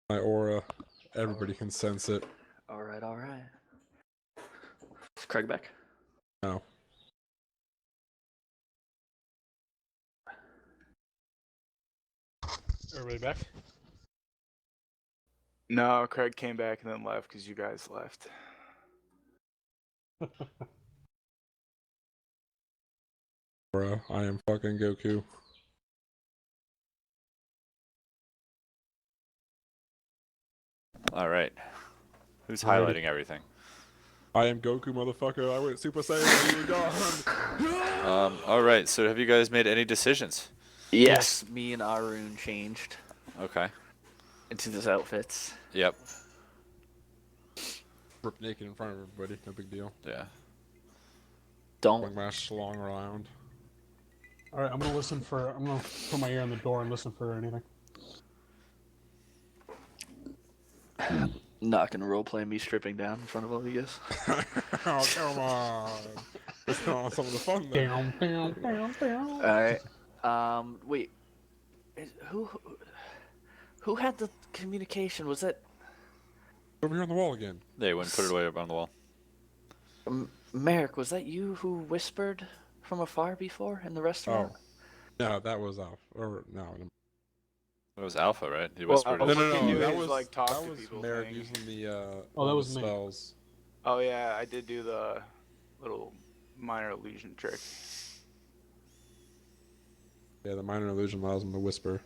My aura. Everybody can sense it. All right, all right. Is Craig back? No. Everybody back? no, Craig came back and then left because you guys left. Bro, I am fucking Goku. All right. Who's Alrighty. highlighting everything? I am Goku, motherfucker. I went Super Saiyan when you were gone. All right. So have you guys made any decisions? Yes. Me and Arun changed Okay. into these outfits. Yep. Rip naked in front of everybody. No big deal. Yeah. Don't. Swing my schlong around. All right, I'm gonna put my ear on the door and listen for anything. Not gonna roleplay me stripping down in front of all you guys. Oh, come on. Let's put on some of the fun then. All right. Wait. Who had the communication? Was it Over here on the wall again. They went and put it away up on the wall. Merrick? Was that you who whispered from afar before in the restaurant? Oh. No, that was off. Or no. It was Alpha, right? He Well, whispered. I No, it. was no, looking no. to That his, was like, talk that to was people Merrick thing. using the Oh, all that the was me. spells. Oh yeah, I did do the little minor illusion trick. Yeah, the minor illusion allows him to whisper.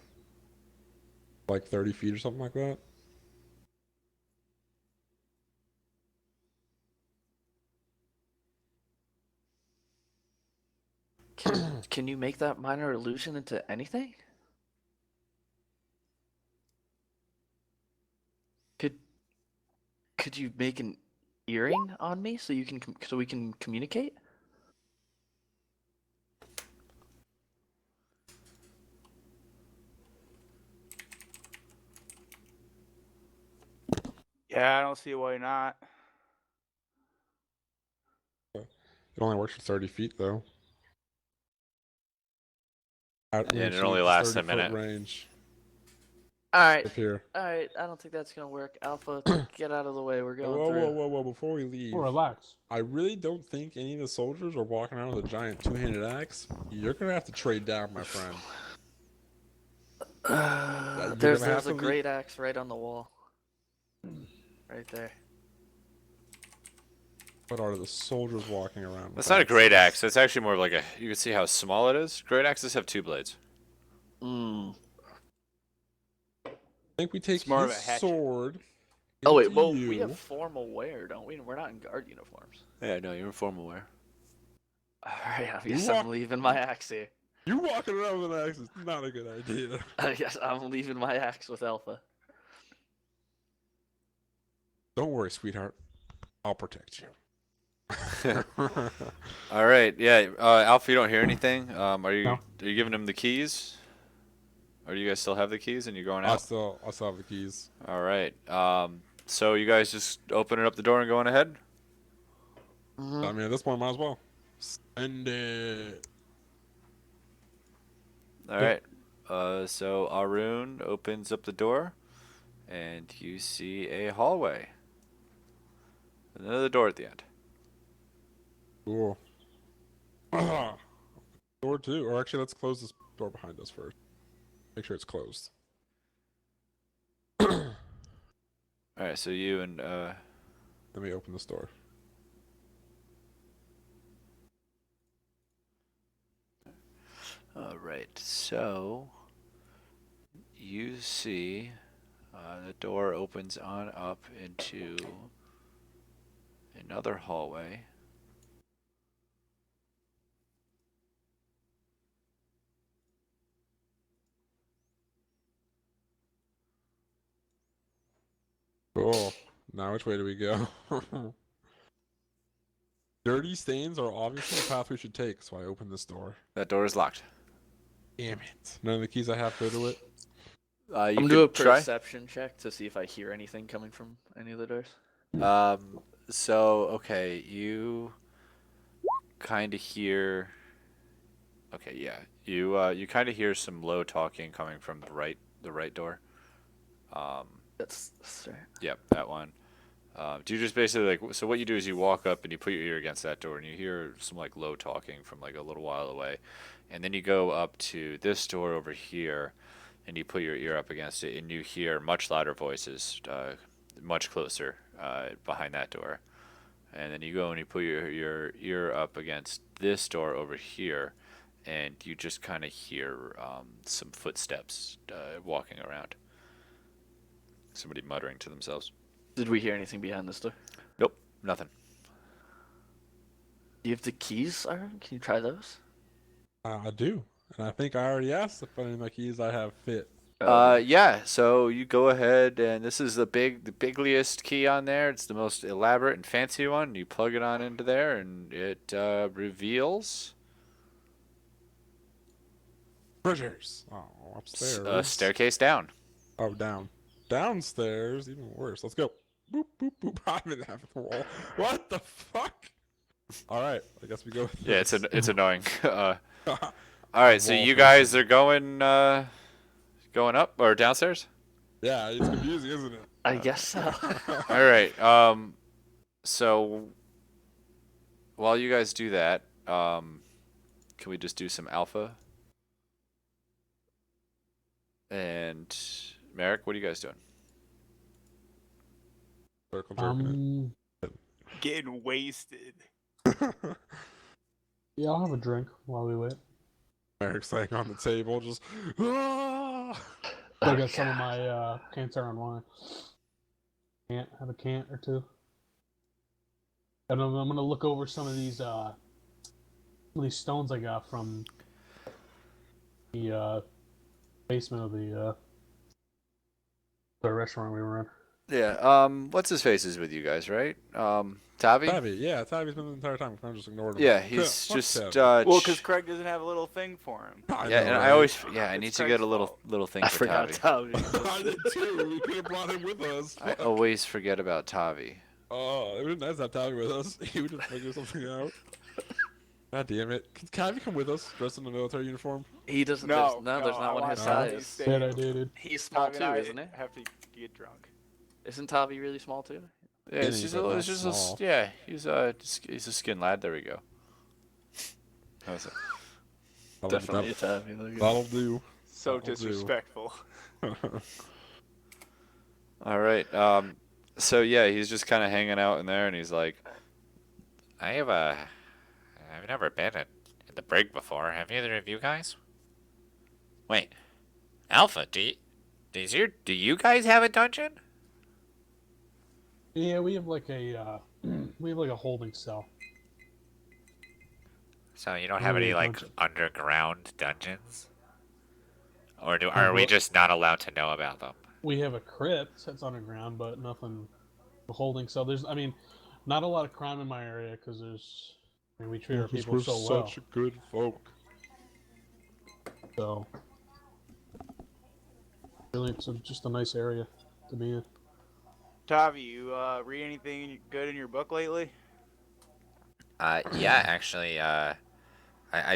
Like 30 feet or something like that. Can you make that minor illusion into anything? Could you make an earring on me so you can so we can communicate? Yeah, I don't see why not. It only works for 30 feet though. Out Yeah, and it reach, only it's lasts a 30-foot minute. range. All right, Up here. all right. I don't think that's gonna work. Alpha, get out of the way. We're going Whoa, through. whoa, whoa, whoa! Before we leave, Oh, relax. I really don't think any of the soldiers are walking around with a giant two-handed axe. You're gonna have to trade down, my friend. You're There's gonna have a to great axe right on the wall. Right there. What are the soldiers walking around with? That's not a great axes? axe. That's actually more of like a. You can see how small it is. Great axes have 2 blades. Mm. I think we take It's more of his a hatchet. sword. Oh wait, into well you. we have formal wear, don't we? We're not in guard uniforms. Yeah, no, you're in formal wear. All right, I You guess walk- I'm leaving my axe here. You walking around with an axe is not a good idea. I guess I'm leaving my axe with Alpha. Don't worry, sweetheart. I'll protect you. All right, yeah. Alpha, you don't hear anything. Are you No. are you giving him the keys? Or do you guys still have the keys and you're going I out? still have the keys. All right. So you guys just opening up the door and going ahead? Mhm. I mean, at this point, might as well. Send it. All right. So Arun opens up the door, and you see a hallway. Another door at the end. Cool. Door 2. Or actually, let's close this door behind us first. Make sure it's closed. All right. So you and Let me open this door. all right. So you see the door opens on up into another hallway. Cool. Now which way do we go? Dirty stains are obviously the path we should take, so I open this door. That door is locked. Damn it. None of the keys I have go to it. You I'm could do a try. perception check to see if I hear anything coming from any of the doors. So okay, you kind of hear. Okay, yeah, you kind of hear some low talking coming from the right door. That's right. Yep, that one. Do you just basically like? So what you do is you walk up and you put your ear against that door and you hear some like low talking from like a little while away, and then you go up to this door over here, and you put your ear up against it and you hear much louder voices, much closer behind that door, and then you go and you put your ear up against this door over here, and you just kind of hear some footsteps walking around. Somebody muttering to themselves. Did we hear anything behind this door? Nope, nothing. Do you have the keys, Aaron? Can you try those? I do. And I think I already asked if any of my keys I have fit. Yeah, so you go ahead and this is the bigliest key on there. It's the most elaborate and fancy one. You plug it on into there and it reveals Treasures. Oh, upstairs. a staircase down. Oh, down. Downstairs, even worse. Let's go. Boop, boop, boop. I'm in half the wall. What the fuck? All right, I guess we go. With Yeah, this. it's annoying. All right, so you guys are going up or downstairs? Yeah, it's confusing, isn't it? I guess so. All right. So while you guys do that, can we just do some alpha? And Merrick, what are you guys doing? Circle jerking Getting wasted. it. Yeah, I'll have a drink while we wait. Eric's laying on the table, just. Ah! I got some of my cancer on wine. Can't have a cant or two. And I'm gonna look over some of these stones I got from the basement of the restaurant we were in. Yeah. What's his face is with you guys, right? Tavi? Tavi, yeah, Tavi's been the entire time. I just ignored him. Yeah, he's Fuck just Tavi. Well, because Craig doesn't have a little thing for him. yeah, and I always I need It's to get a Craig's little fault. thing I for forgot Tavi. Tavi. I did too. We could have brought him with us. I always forget about Tavi. Oh, it would be nice to have Tavi with us. He would just figure something out. God damn it. Can Tavi come with us, dressed in a military uniform? He doesn't. No, there's I not one want his Tavi to size. stay. That I did. He's small Tavi too, and I isn't he? have to get drunk. Isn't Tavi really small too? Yeah, it's Skinny, just but not it's just small. yeah, he's a skin lad. There we go. How's it? Definitely a Tavi. There you go. That'll do. So That'll do. disrespectful. All right. So yeah, he's just kind of hanging out in there, and he's like, I've never been in the brig before. Have either of you guys? Wait, Alpha, do you guys have a dungeon? Yeah, we have like a holding cell. So you don't Oh, have any yeah, like dungeon. underground dungeons, or are we just not allowed to know about them? We have a crypt that's underground, but nothing. A holding cell. Not a lot of crime in my area because we treat our Because people we're so well. such good folk. So really, it's just a nice area to be in. Tavi, you read anything good in your book lately? Yeah, actually, I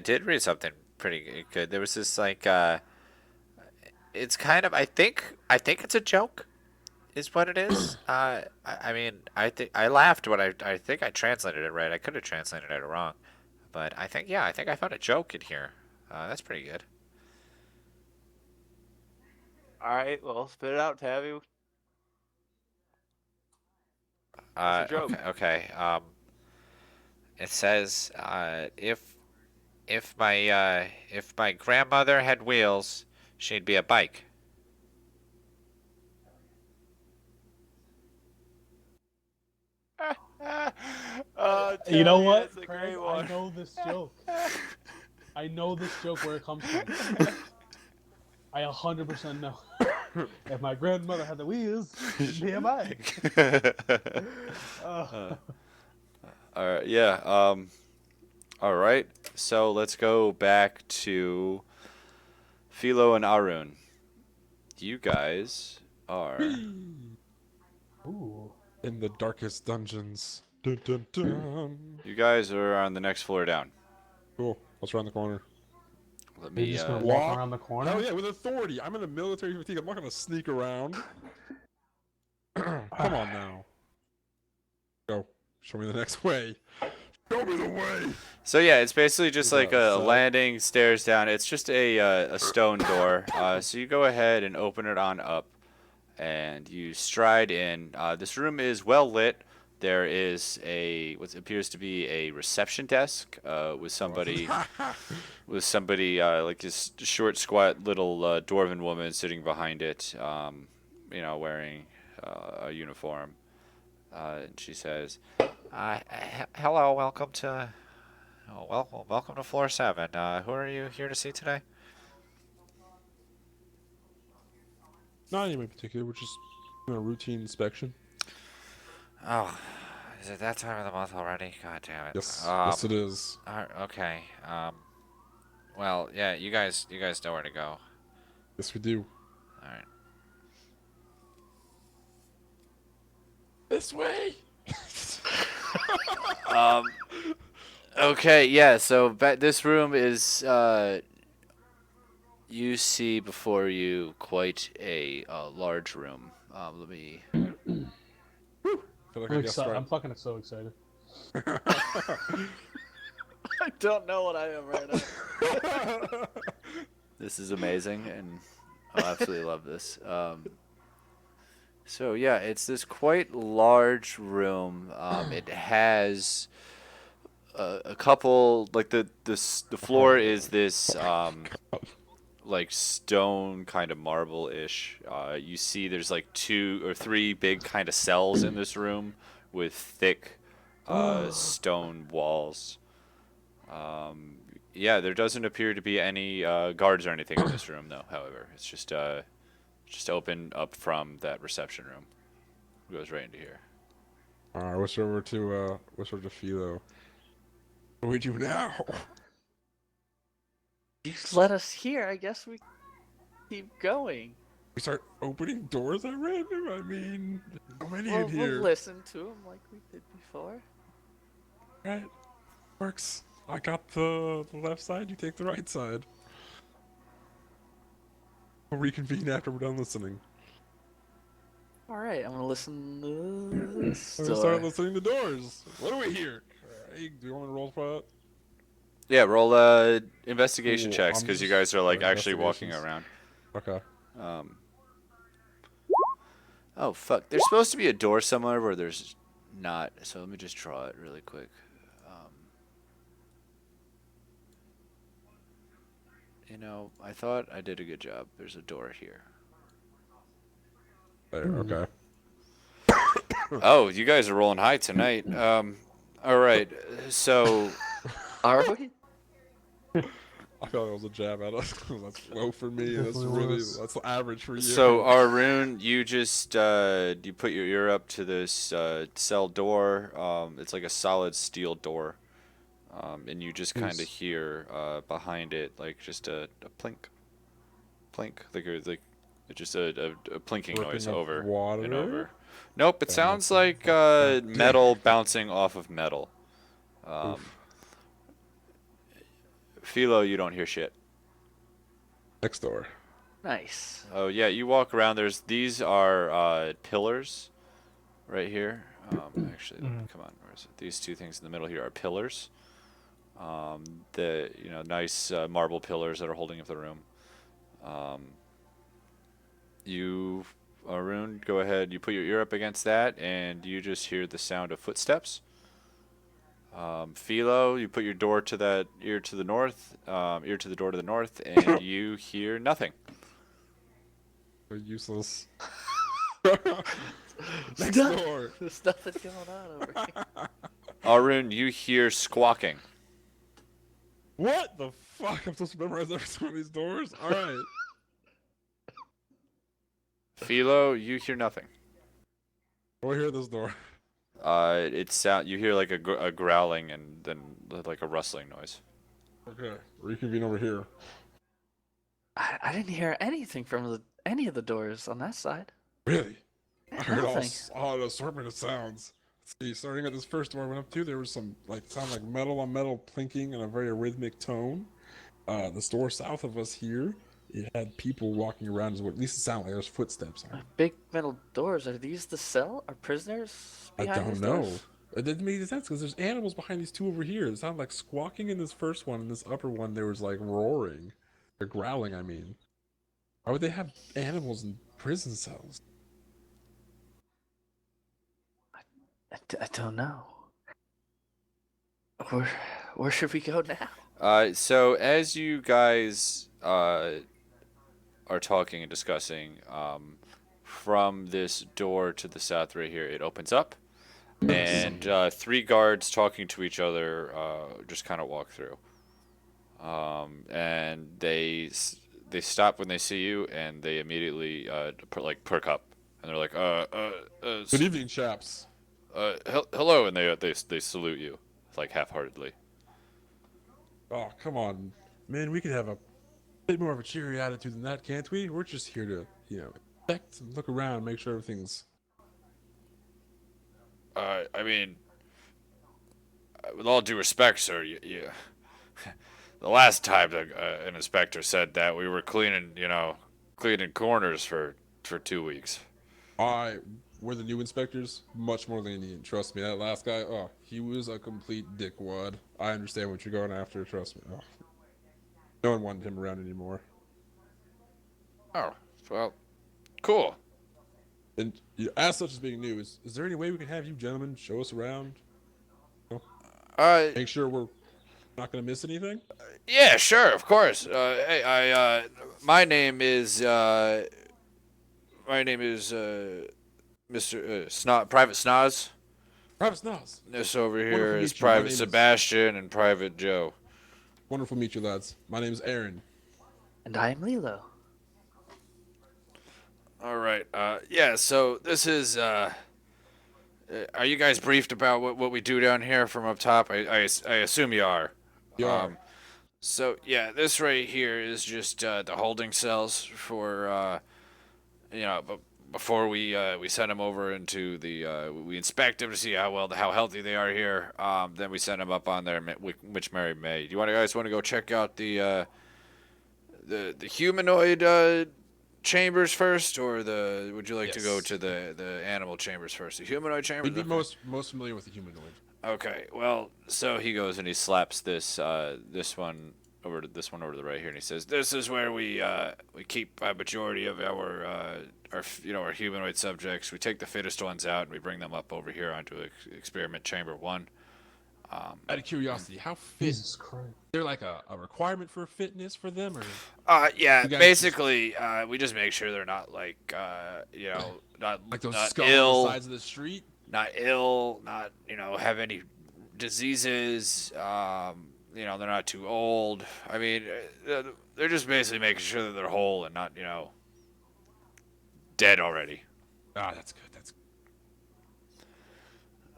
did read something pretty good. There was this like, it's kind of I think it's a joke, is what it is. I mean, I think I laughed when I think I translated it right. I could have translated it wrong, but I think I found a joke in here. That's pretty good. All right, well, spit it out, Tavi. What's the joke? Okay. It says, if my grandmother had wheels, she'd be a bike. You know Tavi, what, That's a Craig? great one. I know this joke. I know this joke where it comes from. I 100% know. If my grandmother had the wheels, she'd be a bike. All right. Yeah. All right. So let's go back to Philo and Arun. You guys are. Ooh. In the darkest dungeons. Dun, dun, dun. You guys are on the next floor down. Cool. What's around the corner? Let You're me. just gonna Walk? walk around the corner? Hell yeah, with authority. I'm in a military fatigue. I'm not gonna sneak around. Come on now. Go. Show me the next way. Show me the way. So yeah, it's basically just Is like that a so? landing stairs down. It's just a stone door. So you go ahead and open it on up, and you stride in. This room is well lit. There is what appears to be a reception desk with somebody like this short, squat little dwarven woman sitting behind it. Wearing a uniform. And she says, Hello, welcome to floor 7. Who are you here to see today? Not anyone in particular. We're just doing a routine inspection. Oh, is it that time of the month already? God damn it. Yes, yes it is. Okay. Well, yeah, you guys know where to go. Yes, we do. All right. This way. Okay, yeah. So this room is You see before you quite a large room. Let me. Feel like I'm I guessed excited. right. I'm fucking so excited. I don't know what I am right now. This is amazing, and I absolutely love this. So yeah, it's this quite large room. It has a couple like the floor is this like stone kind of marble-ish. You see there's like 2 or 3 big kind of cells in this room with thick stone walls. Yeah, there doesn't appear to be any guards or anything in this room though. However, it's just open up from that reception room. It goes right into here. Alright, what's over to Philo? What do we do now? You let us here. I guess we keep going. We start opening doors at random? I mean, there's so many in We'll here. listen to him like we did before. Right? Works. I got the left side, you take the right side. We'll reconvene after we're done listening. All right, I'm gonna listen to this We're gonna start door. listening to doors. What do we hear? Alright, do you want to roll for that? Yeah, roll investigation Cool, checks I'm because you just- guys are like or actually walking investigations. around. Okay. Oh fuck! There's supposed to be a door somewhere where there's not. So let me just draw it really quick. You know, I thought I did a good job. There's a door here. There, okay. Oh, you guys are rolling high tonight. All right. So Are we? I felt like it was a jab at us. That's low for me. That's Definitely really was. that's average for you. So Arun, you just you put your ear up to this cell door. It's like a solid steel door, and you just kind of Nice. hear behind it like just a plink, plink, like it's just a plinking Dripping noise of over water? and over. Nope, it Damn, sounds that's- like God damn. metal bouncing off of metal. Oof. Philo, you don't hear shit. Next door. Nice. Oh yeah, you walk around. These are pillars, right here. Actually, come on, where is it? These 2 things in the middle here are pillars. The nice marble pillars that are holding up the room. You, Arun, go ahead. You put your ear up against that, and you just hear the sound of footsteps. Philo, you put your door to that ear to the north, ear to the door to the north, and you hear nothing. They're useless. Next door. There's nothing going on over here. Arun, you hear squawking. What the fuck? I'm supposed to memorize every one of these doors? Alright. Philo, you hear nothing. What do I hear at this door? You hear like a growling and then like a rustling noise. Okay. Reconvene over here. I didn't hear anything from any of the doors on that side. Really? I heard Nothing. all an assortment of sounds. Let's see, starting at this first door I went up to, there was some sound like metal on metal plinking in a very rhythmic tone. This door south of us here, it had people walking around as well. At least it sounded like there's footsteps on it. Big metal doors. Are these the cell? Are prisoners I behind don't these know. doors? It didn't make any sense because there's animals behind these 2 over here. It sounded like squawking in this first one, and this upper one there was like roaring. Or growling, I mean. Why would they have animals in prison cells? I don't know. Where should we go now? So as you guys are talking and discussing, from this door to the south right here, it opens up, and 3 guards talking to each other just kind of walk through. And they stop when they see you, and they immediately perk up, and they're like, Good evening, chaps. hello, and they salute you, like half-heartedly. Oh, come on. Man, we could have a bit more of a cheery attitude than that, can't we? We're just here to, inspect and look around, make sure everything's... I mean, with all due respect, sir, you the last time an inspector said that we were cleaning corners for 2 weeks. We're the new inspectors, much more lenient. Trust me, that last guy, oh, he was a complete dickwad. I understand what you're going after, trust me. Oh, no one wanted him around anymore. Oh, well, cool. And as such as being new, is there any way we can have you gentlemen show us around? Make sure we're not going to miss anything? Yeah, sure, of course. Hey, my name is Mr. Private Snoz. Private Snoz. This over Wonderful here to is meet you. My Private name is- Sebastian and Private Joe. Wonderful to meet you, lads. My name is Aaron. And I am Lilo. All right. Yeah. So this is. Are you guys briefed about what we do down here from up top? I assume you are. You are. So yeah, this right here is just the holding cells for but before we send them over into the we inspect them to see how healthy they are here. Then we send them up on their which Mary May. Do you guys want to go check out the humanoid chambers first, or would you like to go Yes. to the animal chambers first? The humanoid chambers. We'd be Okay. most familiar with the humanoid. Okay. Well, So he goes and he slaps this one over to the right here, and he says, this is where we keep a majority of our humanoid subjects. We take the fittest ones out and we bring them up over here onto experiment chamber 1. Out of curiosity, how fit? Jesus Christ. Is there like a requirement for fitness for them, or? Yeah, You guys basically, we just make sure they're not not Like those not skulls ill, on the sides of the street? not have any diseases. They're not too old. I mean, they're just basically making sure that they're whole and not dead already. Ah, that's good. That's good.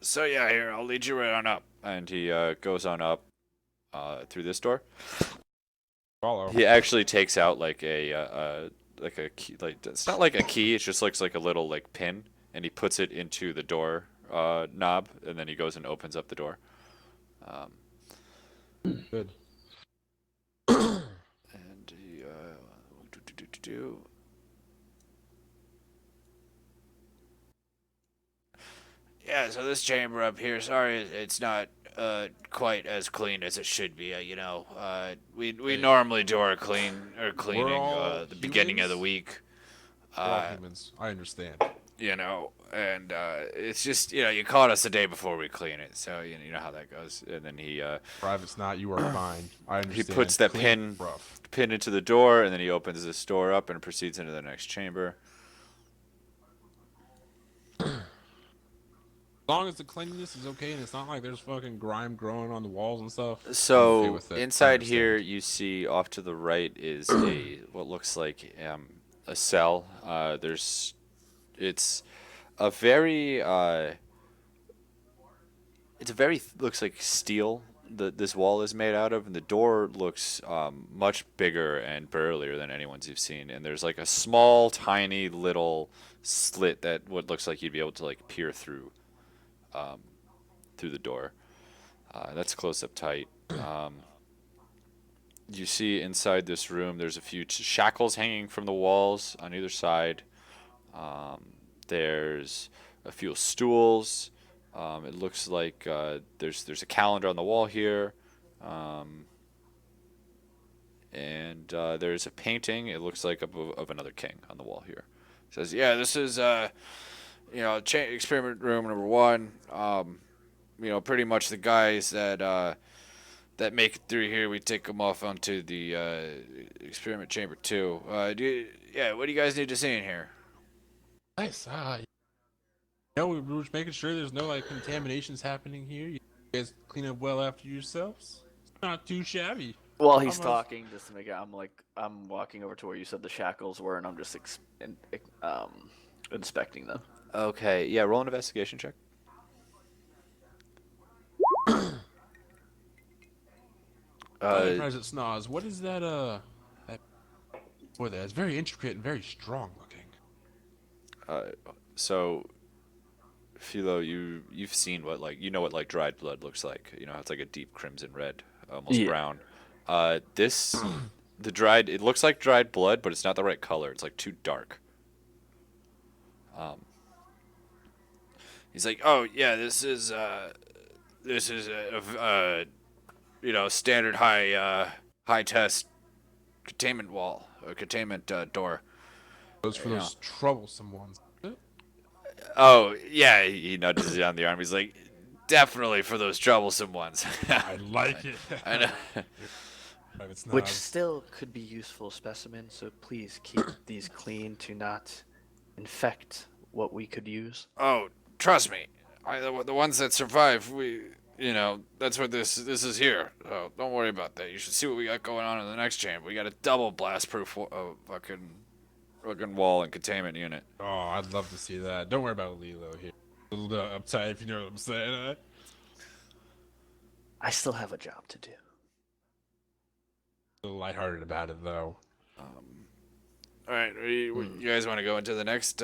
So yeah, here I'll lead you right on up. and he goes on up through this door. Follow. He actually takes out like a key, like it's not like a key. It just looks like a little like pin, and he puts it into the door knob, and then he goes and opens up the door. Good. And he Yeah, so this chamber up here, sorry, it's not quite as clean as it should be. We normally do our cleaning all the beginning of the humans? week. We're all humans. I understand. And it's just you caught us the day before we clean it, so you know how that goes. And then he Private's not. You are fine. I understand. he puts that Clean, rough. pin into the door, and then he opens this door up and proceeds into the next chamber. As long as the cleanliness is okay and it's not like there's fucking grime growing on the walls and stuff. I'm okay So with it. I inside understand. here, you see off to the right is what looks like a cell. It's a very looks like steel that this wall is made out of, and the door looks much bigger and burlier than anyone's you've seen. And there's like a small, tiny little slit that what looks like you'd be able to like peer through the door. That's close up tight. You see inside this room, there's a few shackles hanging from the walls on either side. There's a few stools. It looks like there's a calendar on the wall here, and there's a painting. It looks like of another king on the wall here. It says, "Yeah, this is experiment room number 1. Pretty much the guys that make it through here, we take them off onto the experiment chamber 2. What do you guys need to see in here?" Nice. We were just making sure there's no like contaminations happening here. You guys clean up well after yourselves. It's not too shabby. While he's Almost. talking, just to make it, I'm walking over to where you said the shackles were, and I'm just inspecting them. Okay, yeah, roll an investigation check. Private Snoz, what is that? That boy, that's very intricate and very strong looking. So, Philo, you've seen what like dried blood looks like. It's like a deep crimson red, almost Yeah. brown. It looks like dried blood, but it's not the right color. It's like too dark. He's like, oh yeah, this is a standard high test containment wall or containment door. Those for those troublesome ones. Oh yeah, he nudges you on the arm. He's like, definitely for those troublesome ones. I like it. I know. Private Which snobs. still could be useful specimens, so please keep these clean to not infect what we could use. Oh, trust me, the ones that survive, that's what this is here. Oh, don't worry about that. You should see what we got going on in the next chamber. We got a double blast-proof fucking wall and containment unit. Oh, I'd love to see that. Don't worry about Lilo here. A little uptight, if you know what I'm saying. I still have a job to do. A little lighthearted about it, though. All right, you guys want to go into the next?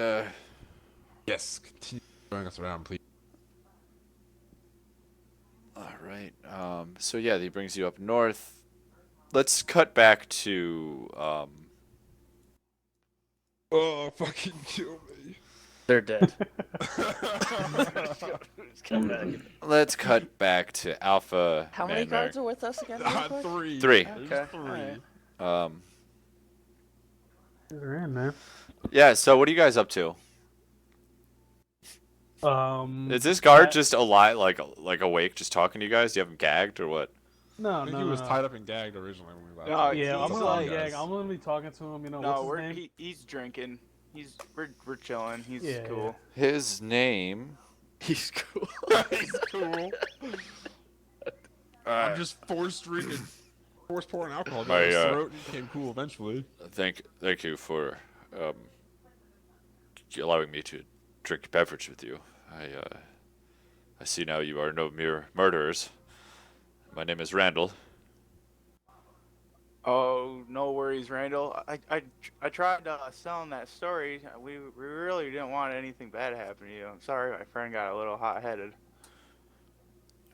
Yes, continue showing us around, please. All right. So yeah, he brings you up north. Let's cut back to Oh, fucking kill me. They're dead. let's cut back to Alpha. How many Manor. guards are with us again? real quick? 3. Three. There's Okay, 3. alright. They're in, man. Yeah. So what are you guys up to? Is this guard just alive, like awake, just talking to you guys? Do you have him gagged or what? No, I think no, he was no. tied up and gagged originally when we left. No, Yeah, I'm He's gonna alive. gag. I'm gonna be talking to him. No, what's his name? he's drinking. We're chilling. He's Yeah, cool. His name. He's cool. He's cool. I'm just force pouring alcohol down his throat and he became cool eventually. Thank you for allowing me to drink beverage with you. I see now you are no mere murderers. My name is Randall. Oh, no worries, Randall. I tried selling that story. We really didn't want anything bad to happen to you. I'm sorry, my friend got a little hot-headed.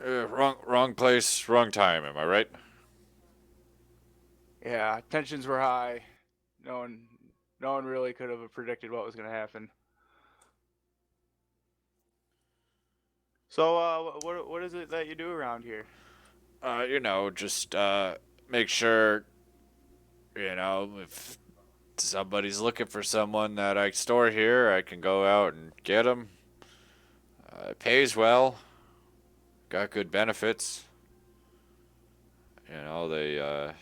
Wrong place, wrong time. Am I right? Yeah, tensions were high. No one really could have predicted what was gonna happen. So, what is it that you do around here? Just make sure, if somebody's looking for someone that I store here, I can go out and get them. It pays well. Got good benefits. I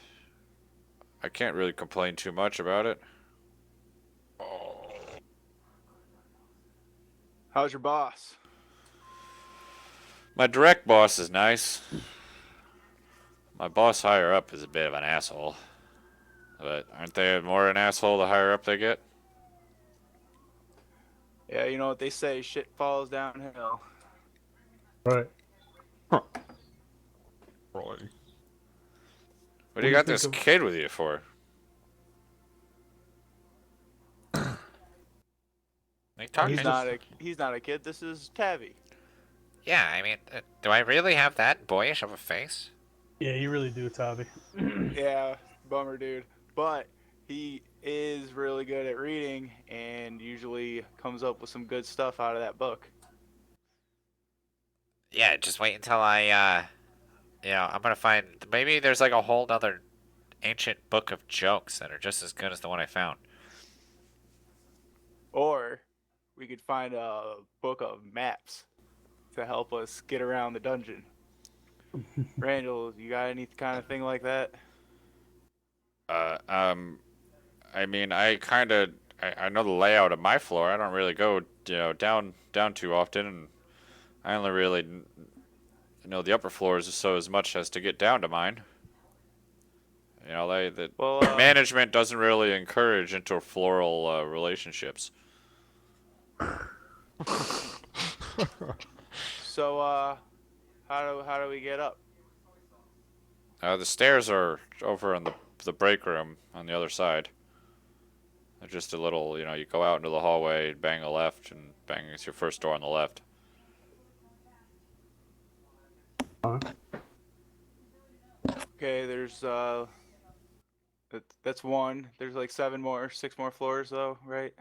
can't really complain too much about it. How's your boss? My direct boss is nice. My boss higher up is a bit of an asshole. But aren't they more an asshole the higher up they get? Yeah, you know what they say, shit falls downhill. Right. Rolling. What do you got this kid with you for? Talking. He's not a kid. This is Tavi. Yeah, I mean, do I really have that boyish of a face? Yeah, you really do, Tavi. Yeah, bummer, dude. But he is really good at reading and usually comes up with some good stuff out of that book. Yeah, just wait until I'm gonna find, maybe there's like a whole other ancient book of jokes that are just as good as the one I found. Or we could find a book of maps to help us get around the dungeon. Randall, you got any kind of thing like that? I mean, I know the layout of my floor. I don't really go, down too often, and I only really know the upper floors so as much as to get down to mine. Management doesn't really encourage interfloral relationships. So, how do we get up? The stairs are over in the break room on the other side. They're just a little, you go out into the hallway, bang a left, and bang, it's your first door on the left. Okay, there's that's one. There's like 6 more floors though, right?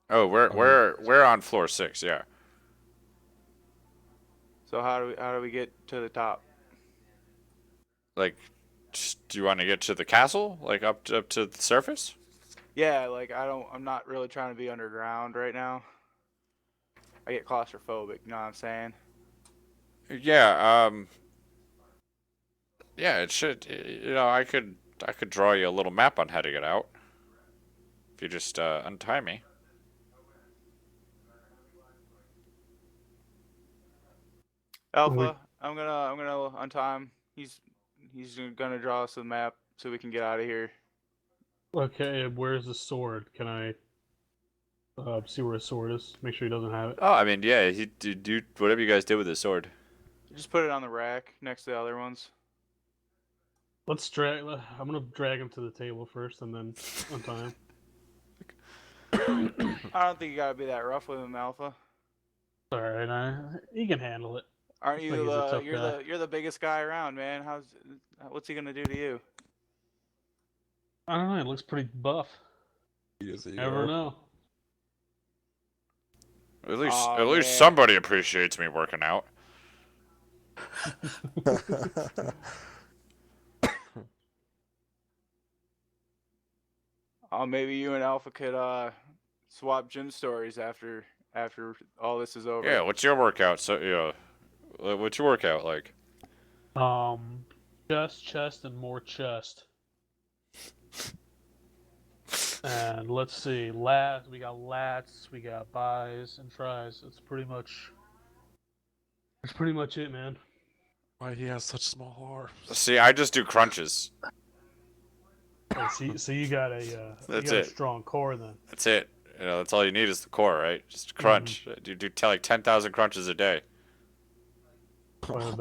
Oh, we're on floor 6. Yeah. So how do we get to the top? Like, do you want to get to the castle? Like up to the surface? Yeah, like I'm not really trying to be underground right now. I get claustrophobic, you know what I'm saying? Yeah. Yeah. It should. I could draw you a little map on how to get out. If you just untie me. Alpha, I'm gonna untie him. He's gonna draw us a map so we can get out of here. Okay, where's the sword? Can I see where his sword is? Make sure he doesn't have it. Oh, I mean, yeah. He do whatever you guys did with the sword. Just put it on the rack next to the other ones. Let's drag. I'm gonna drag him to the table first, and then untie him. I don't think you gotta be that rough with him, Alpha. All right, he can handle it. Aren't Looks you like he's a tough guy. you're the biggest guy around, man? What's he gonna do to you? I don't know. He looks pretty buff. Yes, you Never are. know. At least Aw, at least man. somebody appreciates me working out. Maybe you and Alpha could swap gym stories after all this is over. Yeah. What's your workout? So what's your workout like? Chest, and more chest. And let's see, we got lats, we got buys and tries. That's pretty much it, man. Why he has such small arms? See, I just do crunches. Oh, so you got a That's a it. strong core then. That's it. That's all you need is the core, right? Just crunch. You do like 10,000 crunches a day. Quite a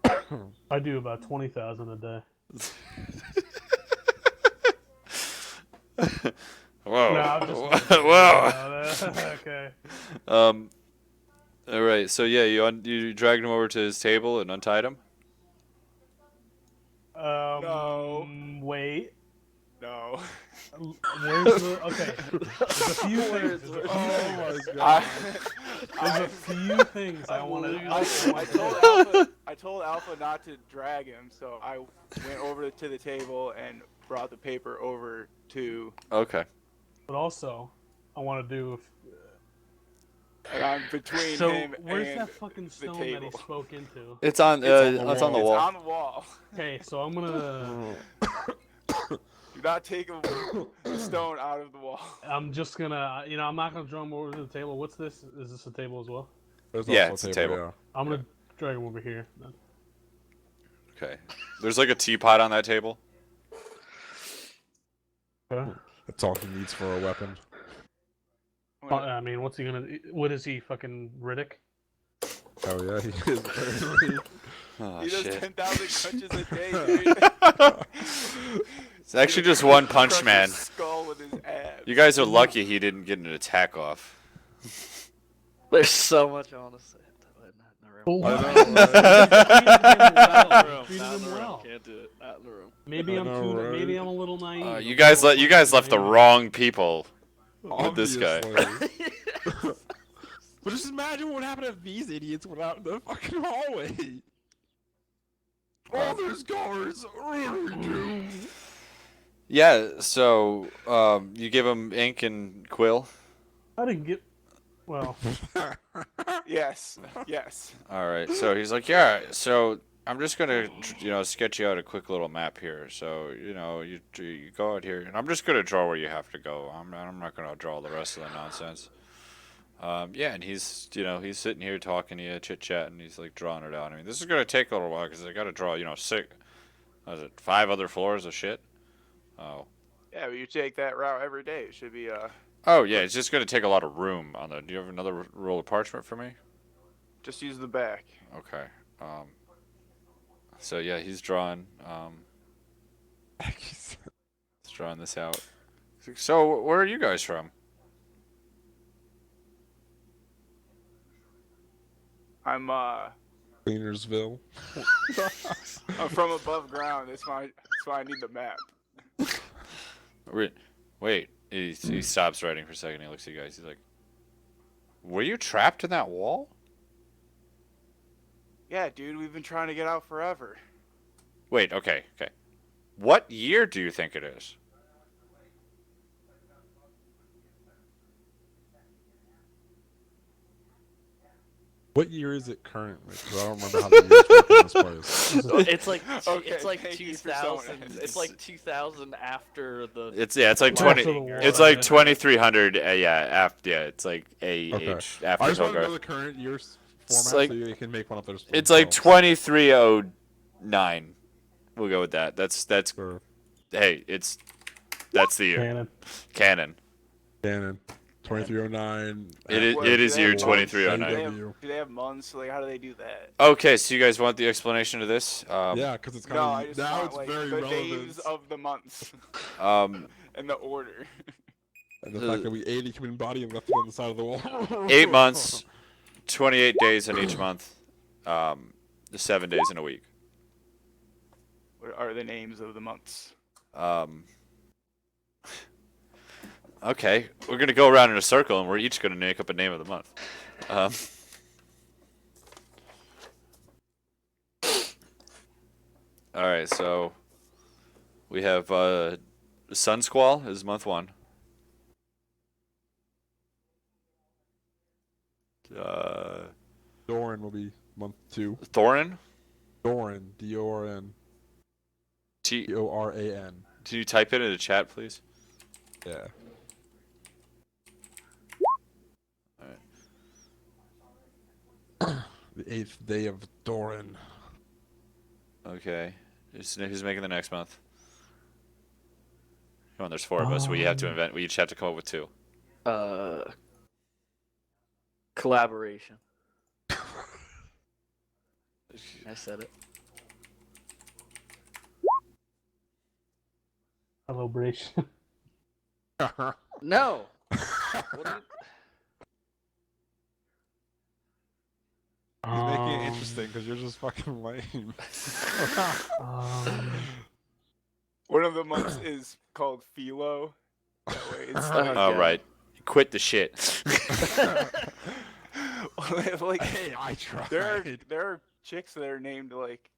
bit. I do about 20,000 a day. Whoa. No, I'm just Whoa. Okay. All right. So yeah, you dragged him over to his table and untied him. No. Wait. No. Where's the? Okay. There's a few things. Oh my god. There's a few things I want to. I told Alpha not to drag him, so I went over to the table and brought the paper over to. Okay. But also, I want to do. And I'm between So him where's and that fucking stone that he table. spoke into? It's on. It's on the It's wall. on the wall. Okay, so I'm gonna. Do not take the stone out of the wall. I'm just gonna. I'm not gonna draw him over to the table. What's this? Is this a table as well? There's Yeah, also it's a table. Yeah. I'm gonna drag him over here. Then. Okay. There's like a teapot on that table. Okay. That's all he needs for a weapon. I mean, what's he gonna? What is he? Fucking Riddick? Oh yeah, he is apparently. Oh He does shit. 10,000 crunches a day, dude. It's actually just one punch Crush his man. skull with his abs. You guys are lucky he didn't get an attack off. There's so much I want to say. Treated him well. Can't do it. Not in the room. Maybe I I'm know, right? maybe I'm a little naive. You guys left the wrong people with this guy. Obviously. But just imagine what happened if these idiots went out in the fucking hallway. Oh, there's guards. Yeah. So you give him ink and quill. I didn't get. Well, Yes. Yes. All right. So he's like, yeah. So I'm just gonna, sketch you out a quick little map here. So you go out here, and I'm just gonna draw where you have to go. I'm not gonna draw the rest of the nonsense. Yeah, and he's sitting here talking to you, chit chatting. He's like drawing it out. I mean, this is gonna take a little while because I gotta draw 5 other floors of shit. Oh. Yeah, but you take that route every day. It should be Oh yeah, it's just gonna take a lot of room on the. Do you have another roll of parchment for me? just use the back. Okay. So yeah, he's drawing. He's drawing this out. So where are you guys from? I'm Cleanersville. I'm from above ground. That's why I need the map. Wait. He stops writing for a second. He looks at you guys. He's like, "Were you trapped in that wall?" Yeah, dude, we've been trying to get out forever. Wait. Okay. What year do you think it is? What year is it currently? Because I don't remember how the years work in this place. It's like Okay, it's like thank you for 2000. showing us. It's like 2000 after the. It's like After 20. the war, It's like yeah. 2300. It's like Okay. age I after just want to know Hogarth. the current year's It's format like- so you can make one up there. It's like 2309. We'll go with that. That's Sure. hey, that's the year. Canon. Canon. 2309. It is year What? 2309. Do they have months? Like, how do they do that? Okay, so you guys want the explanation of this? Yeah, because it's kind No, of I just now want it's like very the relevant. names of the months Um, and the order. And the fact that we ate a human body and left it on the side of the wall. 8 months, 28 days in each month, 7 days in a week. What are the names of the months? Okay, we're gonna go around in a circle and we're each gonna make up a name of the month. All right, so we have Sun Squall is month 1. Doran will be month 2. Thorin. Doran. D-O-R-N. T. D-O-R-A-N. Can you type it in the chat, please? Yeah. The 8th day of Doran. Okay. Who's making the next month? Come on, there's 4 of us. We have to invent. We each have to come up with 2. Collaboration. I said it. Celebration. No. What are He's making it interesting because you're just fucking lame. One of the months is called Philo. That way it's like, All right. Quit the shit. like Hey, I tried. there are chicks that are named like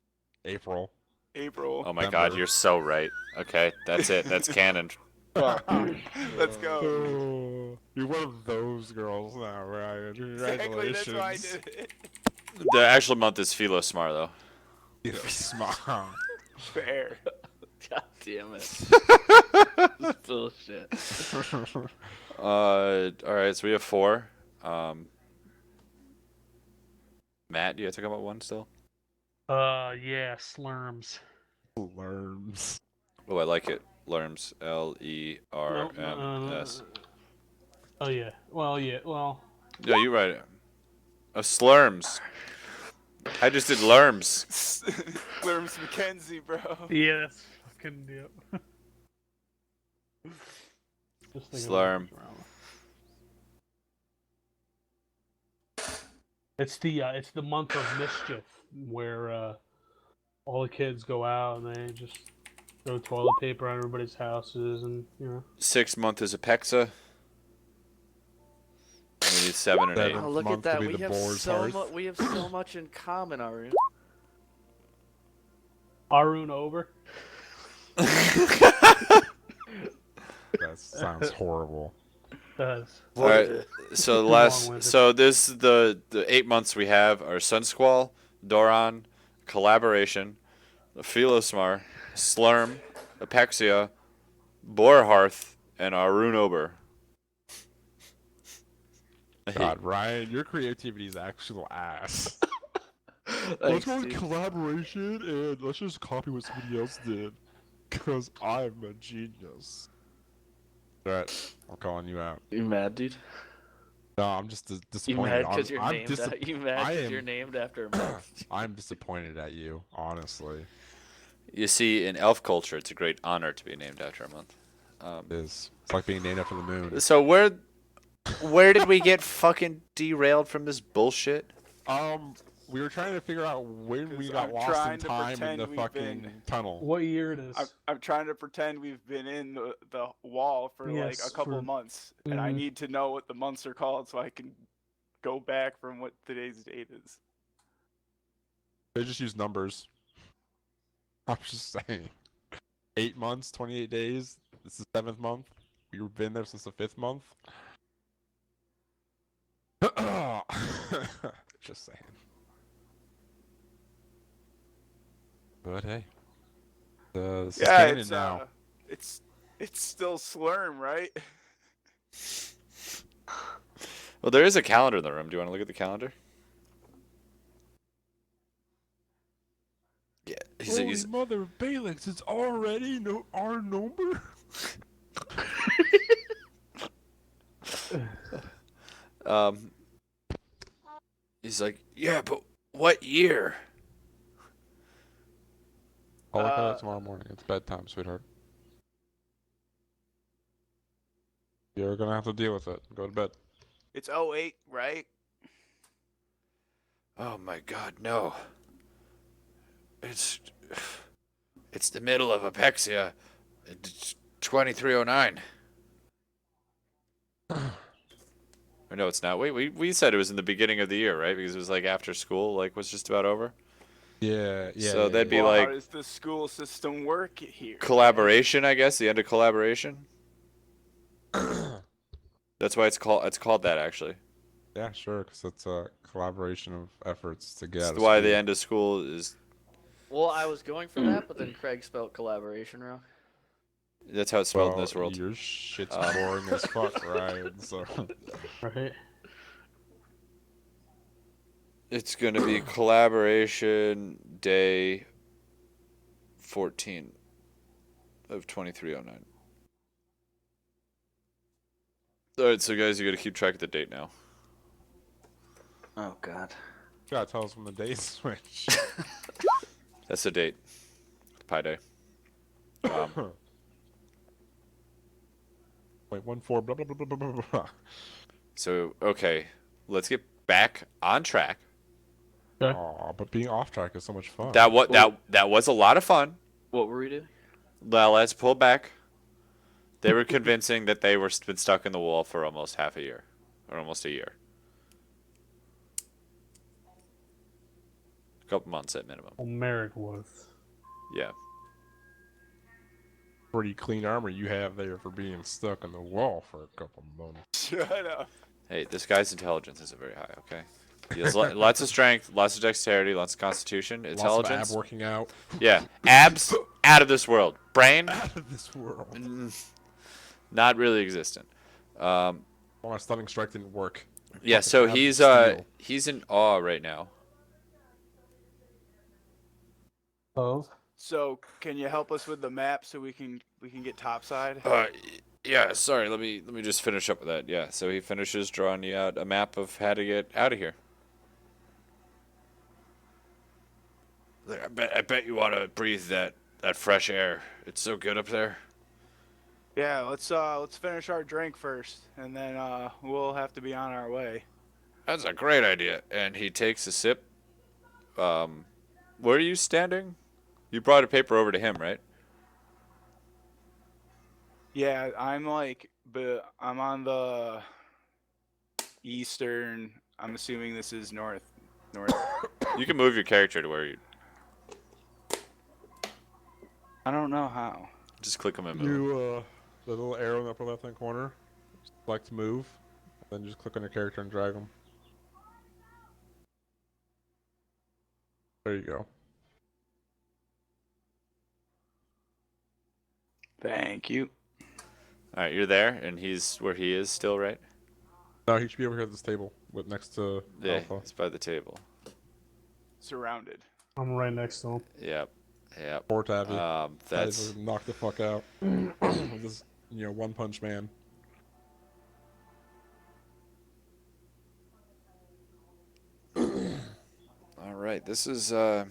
April. April. Oh my Remember. god, you're so right. Okay, that's it. That's canon. Let's go. Oh, you're one of those girls now, Ryan. Exactly, Congratulations. that's why I did it. The actual month is Philosmar, though. You're smart. Fair. God damn it. This is bullshit. All right, so we have 4. Matt, do you have to come up 1 still? Yeah, slurms. Worms. Oh, I like it. Lerms. L-E-R-M-S. Oh yeah. Well, yeah. Well. No, you write it. Slurms. I just did Lerms. Lerms McKenzie, bro. Yeah, that's fucking yep. Just think Slurm. about it. It's the month of mischief where all the kids go out and they just throw toilet paper on everybody's houses and 6th month is Apexa. And we need 7 and 8. Seven. Oh, look at Month to that. be We the have boar's so hearth. much. We have so much in common, Arun. Arun over. That sounds horrible. Does. All right. So Too last, long-winded. so this the 8 months we have are Sun Squall, Doran, Collaboration, Philosmar, Slurm, Apexia, Borharth, and Arun Ober. God, Ryan, your creativity is actual ass. Let's Thanks, go with dude. collaboration and let's just copy what somebody else did. Because I'm a genius. Alright, I'm calling you out. You mad, dude? No, I'm just You disappointed. mad because you're I'm named? disap- You mad I because am- you're named after a month? I'm disappointed at you, honestly. You see, in elf culture, it's a great honor to be named after a month. It's like being named after the moon. So where did we get fucking derailed from this bullshit? We were trying to figure out when we 'Cause got I'm lost trying in to time in pretend the we've fucking been- tunnel. What year it is? I'm trying to pretend we've been in the wall for like Yes, a couple for- of months, and I need to know what the months are called so I can go back from what today's date is. They just use numbers. I'm just saying. 8 months, 28 days. This is the 7th month. We've been there since the 5th month. Just saying. But hey. This is canon it's now. it's still Slurm, right? Well, there is a calendar in the room. Do you want to look at the calendar? Yeah, Holy mother of Balix, it's already our number? He's like, yeah, but what year? I'll look at it tomorrow morning. It's bedtime, sweetheart. You're gonna have to deal with it. Go to bed. It's 08, right? Oh my God, no. It's the middle of Apexia. It's 2309. Or no, it's not. Wait, we said it was in the beginning of the year, right? Because it was like after school, like was just about over. Yeah. So that'd be Well, like how does the school system work here? collaboration, I guess. The end of collaboration. That's why it's called that actually. Yeah, sure, because it's a collaboration of efforts to get out That's of why school. the end of school is. Well, I was going for that, but then Craig spelled collaboration wrong. That's how it's spelled in Well, this world. your shit's boring as fuck, right? So. Right. It's gonna be collaboration day 14 of 2309. All right, so guys, you got to keep track of the date now. Oh God. You gotta tell us when the days switch. That's the date. Pi Day. Wait, 1-4, blah, blah, blah, blah, blah, blah, blah. So okay, let's get back on track. Okay. Aw, but being off track is so much fun. That was a lot of fun. What were we doing? Well, let's pull back. They were convincing that they were been stuck in the wall for almost half a year, or almost a year. A couple months at minimum. Well, Merrick was. Yeah. Pretty clean armor you have there for being stuck in the wall for a couple months. Shut up. Hey, this guy's intelligence isn't very high. Okay. He has lots of strength, lots of dexterity, lots of constitution, intelligence. Lots of ab working out. Yeah, abs out of this world. Brain Out of this world. not really existent. Well, my stunning strike didn't work. Yeah, so abs he's of steel. he's in awe right now. Of? So, can you help us with the map so we can get topside? Yeah, sorry, let me just finish up with that. Yeah, so he finishes drawing you out a map of how to get out of here. I bet you want to breathe that fresh air. It's so good up there. Yeah, let's finish our drink first, and then we'll have to be on our way. That's a great idea. And he takes a sip. Where are you standing? You brought a paper over to him, right? Yeah, I'm on the eastern. I'm assuming this is north. You can move your character to where you. I don't know how. Just click him and move. You, the little arrow in the upper left-hand corner, select move, and then just click on your character and drag them. There you go. Thank you. All right, you're there, and he's where he is still, right? No, he should be over here at this table, with next to Yeah, Alpha. it's by the table. Surrounded. I'm right next to him. Yep, yep. Poor Tavi. That's knock the fuck out. This, one punch man. all right. This is Oof,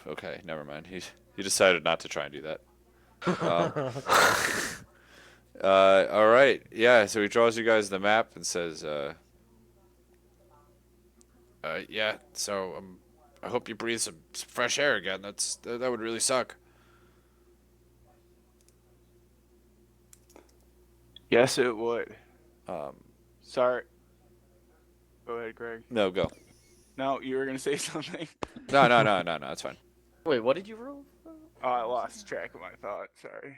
okay, never mind. He decided not to try and do that. All right. Yeah, so he draws you guys the map and says, Yeah. So I hope you breathe some fresh air again. That would really suck. Yes, it would. Um, Sorry. Go ahead, Greg. no, go. No, you were gonna say something. No. That's fine. Wait, what did you roll? Oh, I lost track of my thought. Sorry.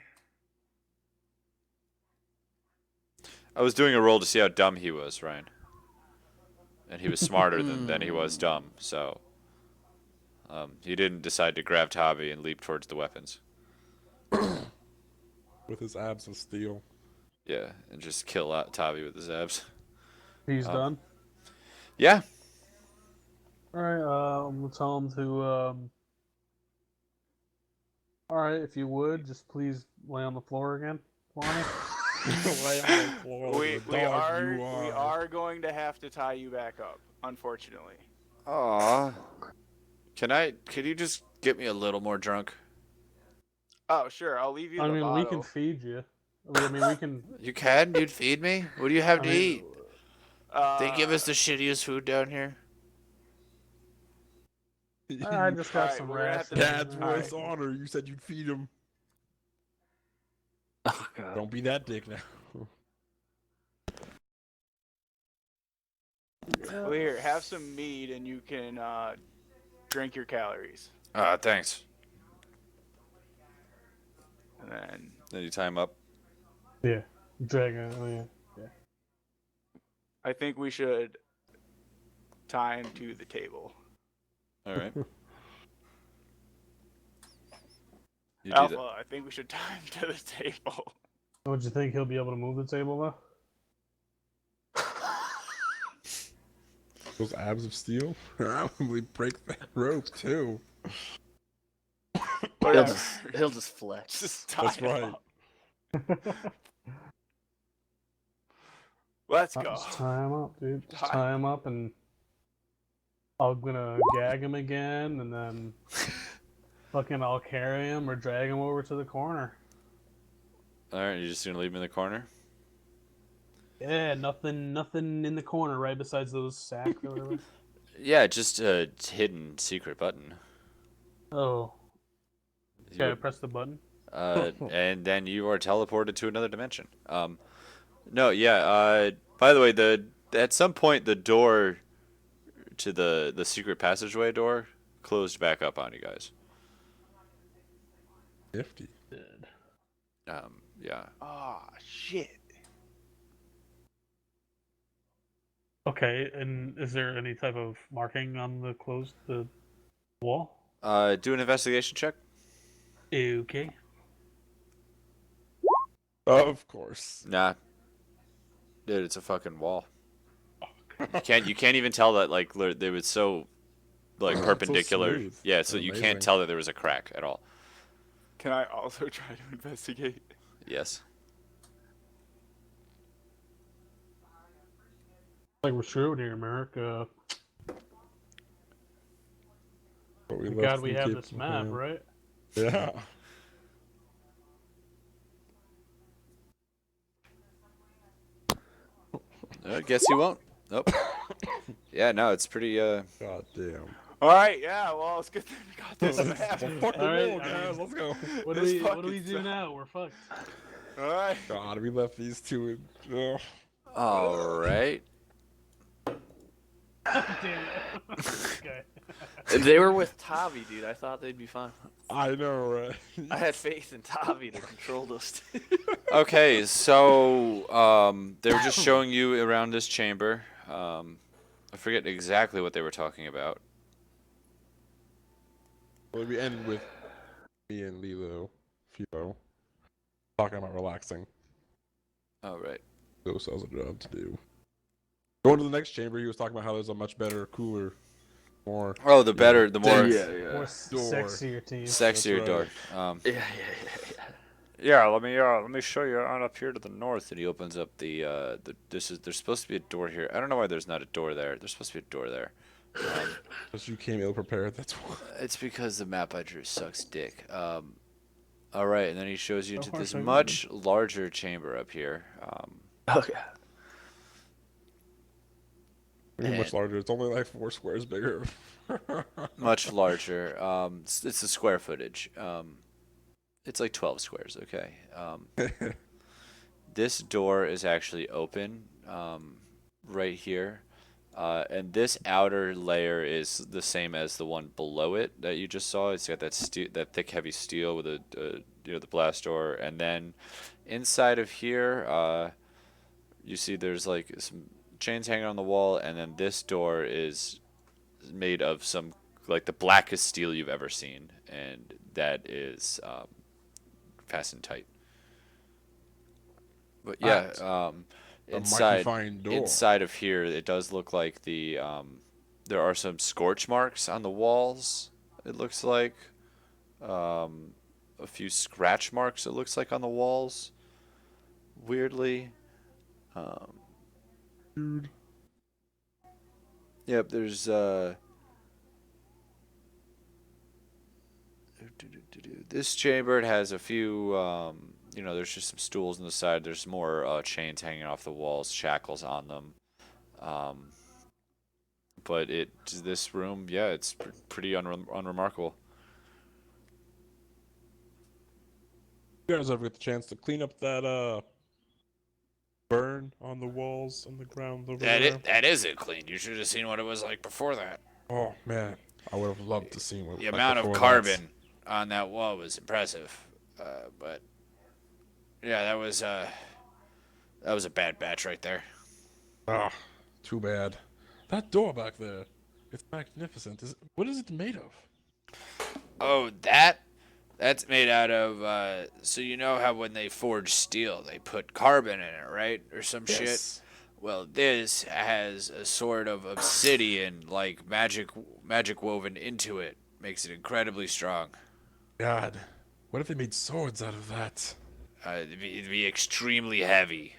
I was doing a roll to see how dumb he was, Ryan. And he was smarter than he was dumb, so he didn't decide to grab Tavi and leap towards the weapons. With his abs of steel. Yeah, and just kill out Tavi with his abs. He's done. Yeah. All right. I'm gonna tell him to. All right, if you would, just please lay on the floor again for me. Lay on the floor, We the dog you are going to have to tie you back up, unfortunately. Aw. Can you just get me a little more drunk? Oh, sure. I'll leave you I the mean, bottle. we can feed you. I mean, we can. You can? You'd feed me? What do you have I to mean, eat? They give us the shittiest food down here. I just got Alright, some we're gonna have rats. to- Dad's All right. voice honor. You said you'd feed him. Oh god. Don't be that dick now. Well, here, have some mead and you can drink your calories. Thanks. And then Then you tie him up. Yeah, dragon. Oh yeah. I think we should tie him to the table. All right. You do Alpha, that. I think we should tie him to the table. Would you think he'll be able to move the table though? Those abs of steel? I'll probably break that rope too. Whatever. He'll just flex. Just tie That's him right. up. Let's go. Just tie him up, dude. Just Tie- tie him up, and I'm gonna gag him again, and then fucking I'll carry him or drag him over to the corner. All right, you're just gonna leave him in the corner. Yeah, nothing in the corner, right besides those sacks or whatever. Yeah, just a hidden secret button. Oh, You- okay. Press the button. and then you are teleported to another dimension. No, yeah. By the way, at some point the door to the secret passageway door closed back up on you guys. Nifty. Yeah. Oh, shit. Okay, and is there any type of marking on the wall? Do an investigation check. Okay. Of course. Nah. Dude, it's a fucking wall. You can't even tell that they was so perpendicular. smooth. Yeah, so you Amazing. can't tell that there was a crack at all. Can I also try to investigate? Yes. Like we're screwed here, Merrick. But we Thank left God we some have kids this map, behind. right? Yeah. I guess you won't. Nope. Yeah, no, it's pretty. God damn. All right, yeah. Well, it's good that we got this map. Fuck the All right, wall, I guys. mean- Let's go. What do This we fucking do sucks. now? We're fucked. All right. God, we left these two in. Ugh. All right. Damn it. Okay. They were with Tavi, dude. I thought they'd be fine. I know, right? I had faith in Tavi to control those two. Okay, so they were just showing you around this chamber. I forget exactly what they were talking about. Well, we ended with me and Philo, talking about relaxing. Oh, right. Those has a job to do. Going to the next chamber, he was talking about how there's a much better, cooler, more. Oh, the better, the more More Door. sexier team. sexier That's door. right. Yeah. Yeah, let me show you on up here to the north. And he opens up there's supposed to be a door here. I don't know why there's not a door there. There's supposed to be a door there. Because you came ill prepared, that's why. It's because the map I drew sucks dick. All right, and then he shows you So into far, this so good. much larger chamber up here. Okay. Pretty much larger. It's only like 4 squares bigger. Much larger. It's the square footage. It's like 12 squares. Okay. This door is actually open. Right here. And this outer layer is the same as the one below it that you just saw. It's got that thick, heavy steel with the blast door, and then inside of here, you see there's like some chains hanging on the wall, and then this door is made of some like the blackest steel you've ever seen, and that is fastened tight. But yeah, That's a mighty inside fine door. inside of here, it does look like there are some scorch marks on the walls. It looks like a few scratch marks. It looks like on the walls. Weirdly, Dude. yep. There's this chamber. It has a few. There's just some stools on the side. There's more chains hanging off the walls, shackles on them. But this room, yeah, it's pretty unremarkable. You guys ever get the chance to clean up that burn on the walls on the ground over there? That isn't clean. You should have seen what it was like before that. Oh man, I would have loved to see what The like amount of before carbon on that wall was impressive. But yeah, that was a bad batch right there. Ah, too bad. That door back there, it's magnificent. What is it made of? Oh, that's made out of. So you know how when they forge steel, they put carbon in it, right, or some shit. Well, this has a sort of obsidian, like magic woven into it. Makes it incredibly strong. God, what if they made swords out of that? It'd be extremely heavy.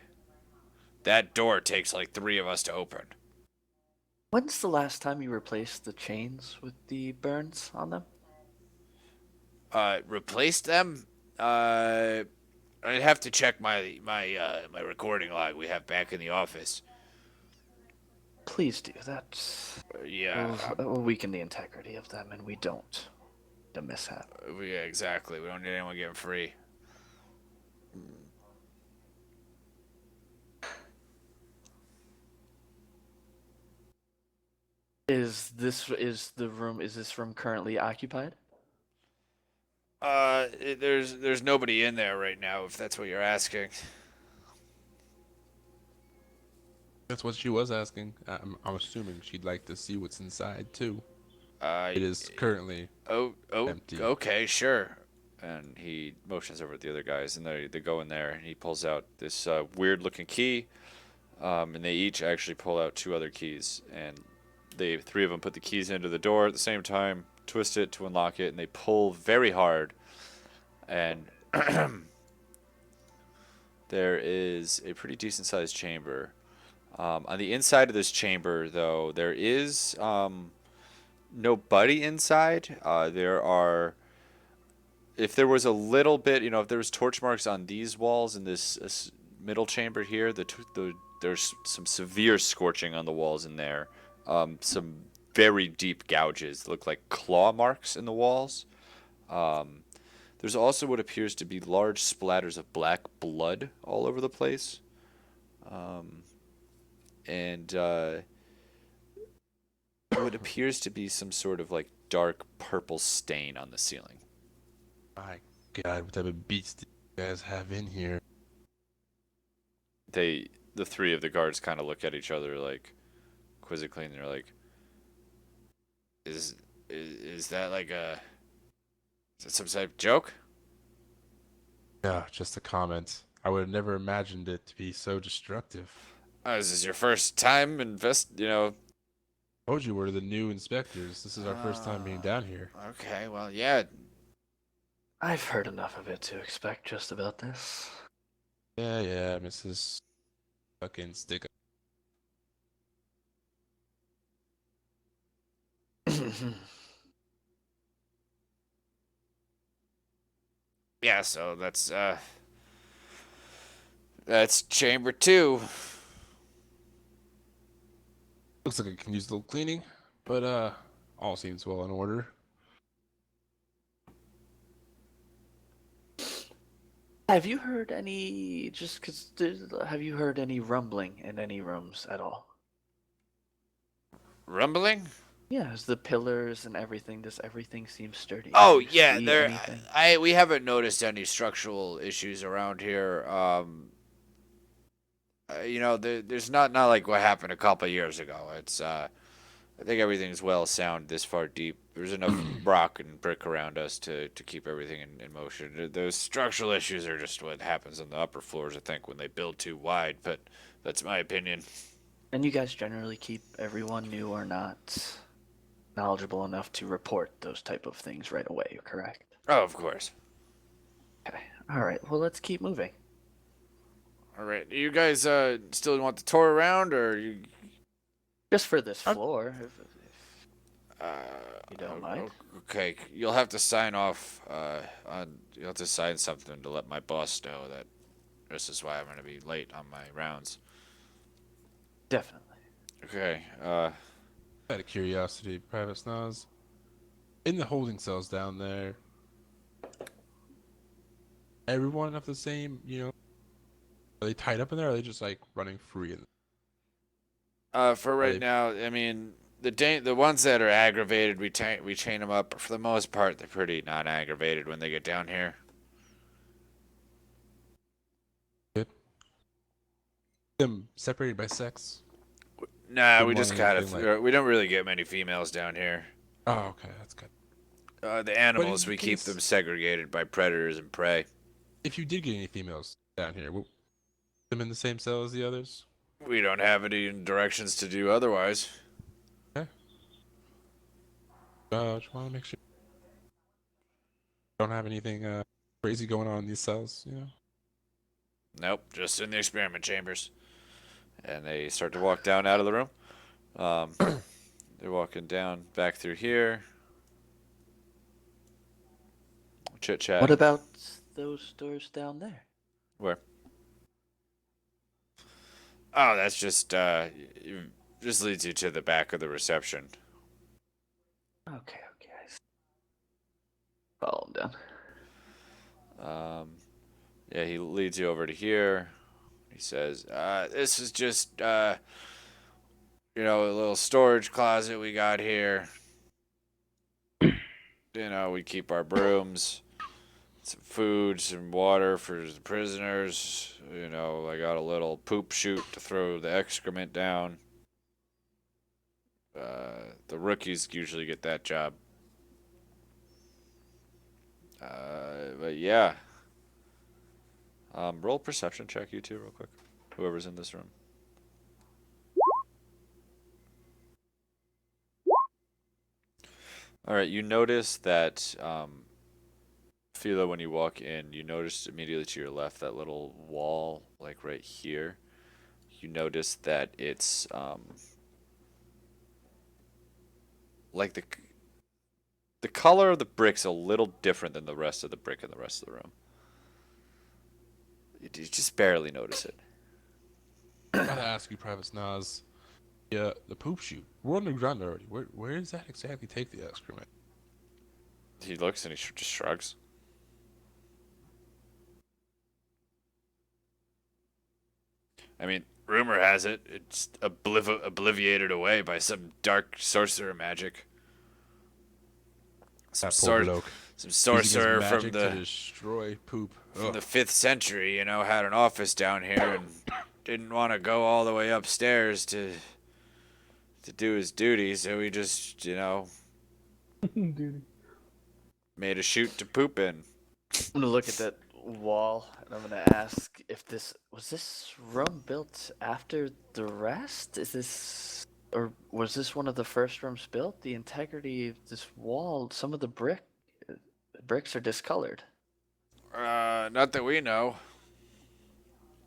That door takes like 3 of us to open. When's the last time you replaced the chains with the burns on them? Replaced them? I'd have to check my recording log we have back in the office. Please do. That's Yeah. will weaken the integrity of them, and we don't. A mishap. Yeah, exactly. We don't need anyone getting free. Is this room currently occupied? There's nobody in there right now, if that's what you're asking. That's what she was asking. I'm assuming she'd like to see what's inside too. It is currently empty. Okay, sure. And he motions over at the other guys, and they go in there, and he pulls out this weird-looking key, and they each actually pull out 2 other keys, and 3 of them put the keys into the door at the same time, twist it to unlock it, and they pull very hard, and there is a pretty decent-sized chamber. On the inside of this chamber, though, there is nobody inside. If there was a little bit, if there was torch marks on these walls in this middle chamber here, there's some severe scorching on the walls in there. Some very deep gouges look like claw marks in the walls. There's also what appears to be large splatters of black blood all over the place. And what appears to be some sort of like dark purple stain on the ceiling. My God, what type of beats do you guys have in here? The 3 of the guards kind of look at each other like quizzically, and they're like, Is that like is that some type of joke? Yeah, just a comment. I would have never imagined it to be so destructive. Is this your first time Told you we're the new inspectors. This is our first time being down here. Okay, well, yeah. I've heard enough of it to expect just about this. Yeah, Mrs. Fucking stick. Yeah, so that's chamber 2. Looks like it can use a little cleaning, but all seems well in order. Have you heard any? Have you heard any rumbling in any rooms at all? Rumbling? Yeah, as the pillars and everything, does everything seem sturdy? Oh Do you yeah, see there. anything? We haven't noticed any structural issues around here. You know, there's not like what happened a couple of years ago. It's I think everything's well sound this far deep. There's enough rock and brick around us to keep everything in motion. Those structural issues are just what happens on the upper floors, I think, when they build too wide, but that's my opinion. And you guys generally keep everyone new or not knowledgeable enough to report those type of things right away, correct? Oh, of course. Okay. All right. Well, let's keep moving. All right. You guys still want the tour around, or you? Just for this floor, if Uh, you don't mind. Okay, you'll have to sign off. You'll have to sign something to let my boss know that this is why I'm gonna be late on my rounds. Definitely. Okay. Out of curiosity, Private Snaz, in the holding cells down there, everyone of the same, are they tied up in there, or are they just like running free? For right now, I mean, the ones that are aggravated, we chain them up. But for the most part, they're pretty non-aggravated when they get down here. Good. Them separated by sex? Nah, we Wouldn't just want kind anything of we don't really get many females down here. Oh, okay, that's good. The animals, in we keep case- them segregated by predators and prey. If you did get any females down here, will them in the same cell as the others? We don't have any directions to do otherwise. Just want to make sure. Don't have anything crazy going on in these cells, Nope, just in the experiment chambers. And they start to walk down out of the room. They're walking down back through here. Chit chat. What about those doors down there? Where? Oh, that's just just leads you to the back of the reception. Okay. I see. Follow him down. Yeah, he leads you over to here. He says, "This is just a little storage closet we got here. We keep our brooms, some food, some water for the prisoners. I got a little poop chute to throw the excrement down. The rookies usually get that job. But yeah. Roll perception check, you two, real quick. Whoever's in this room. All right, you notice that, Philo, when you walk in, you notice immediately to your left that little wall, like right here. You notice that it's, like the color of the brick's a little different than the rest of the brick in the rest of the room. You just barely notice it. I gotta ask you, Private Snaz. Yeah, the poop chute. We're underground already. Where does that exactly take the excrement? He looks and he just shrugs. I mean, rumor has it it's obliviated away by some dark sorcerer magic. Some That poor sort, bloke. some Using his sorcerer magic from to the destroy poop. from the Ugh. 5th century, had an office down here and didn't want to go all the way upstairs to do his duty, so he just, Dude. made a chute to poop in. I'm gonna look at that wall and I'm gonna ask if this room built after the rest? Or was this one of the first rooms built? The integrity of this wall, some of the bricks are discolored. Not that we know.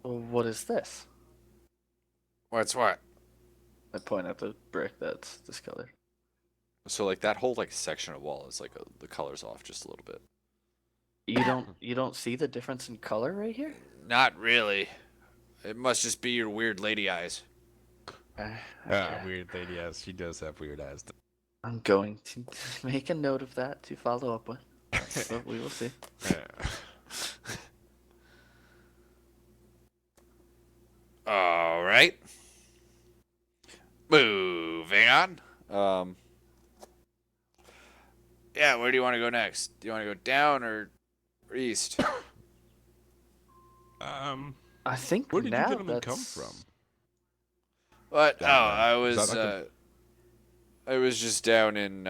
Well, what is this? What's what? I point at the brick that's discolored. So like that whole section of wall is the color's off just a little bit. You don't see the difference in color right here? Not really. It must just be your weird lady eyes. Okay. Weird lady, yes, she does have weird eyes. I'm going to make a note of that to follow up with. That's what we will see. All right. Moving on. Yeah, where do you want to go next? Do you want to go down or east? I think Where did you now gentlemen come that's from? What? Oh, Down there. I Is was that I was just down in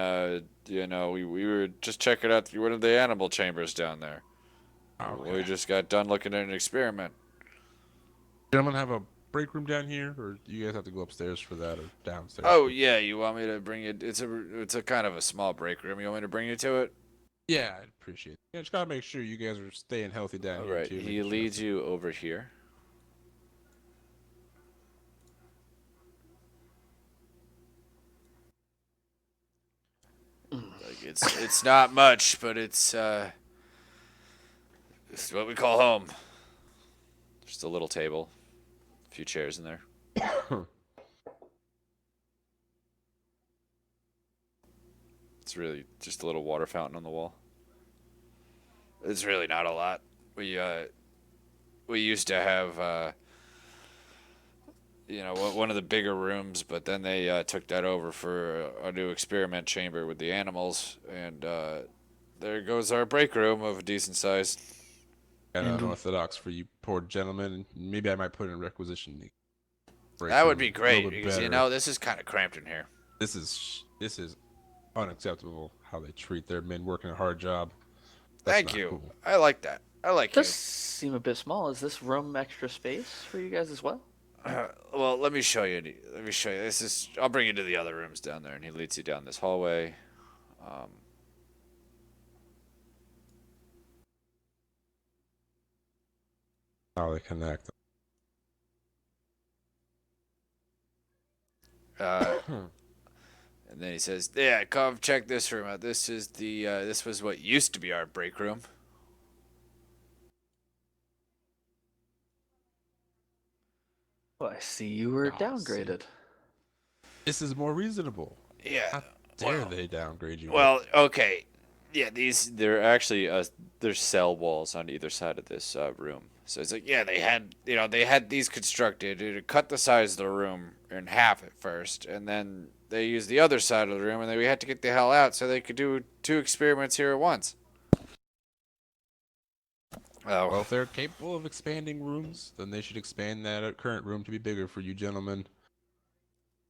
we were just checking out one of the animal chambers down there. Okay. We just got done looking at an experiment. Gentlemen have a break room down here, or do you guys have to go upstairs for that, or downstairs? Oh yeah, you want me to bring it? It's a kind of a small break room. You want me to bring you to it? Yeah, I'd appreciate it. Yeah, just gotta make sure you guys are staying healthy down All here right. too. He leads you over here. Like it's not much, but it's what we call home. Just a little table, a few chairs in there. It's really just a little water fountain on the wall. It's really not a lot. We used to have one of the bigger rooms, but then they took that over for a new experiment chamber with the animals, and there goes our break room of a decent size. And unorthodox for you poor gentlemen. Maybe I might put in requisition. That would be A great little bit because better. this is kind of cramped in here. This is unacceptable how they treat their men working a hard job. That's Thank not you. cool. I like that. I like does seem a bit small. Is this room extra space for you guys as well? Well, let me show you. Let me show you. I'll bring you to the other rooms down there, and he leads you down this hallway. How they connect. And then he says, "Yeah, come check this room out. This is this was what used to be our break room." Oh, I see you were Oh, downgraded. This is more reasonable. Yeah. How dare they downgrade you? Well, okay. Yeah, they're actually there's cell walls on either side of this room. So it's like, yeah, they had these constructed. It cut the size of the room in half at first, and then they used the other side of the room, and then we had to get the hell out so they could do 2 experiments here at once. Oh, Well, if they're capable of expanding rooms, then they should expand that current room to be bigger for you gentlemen.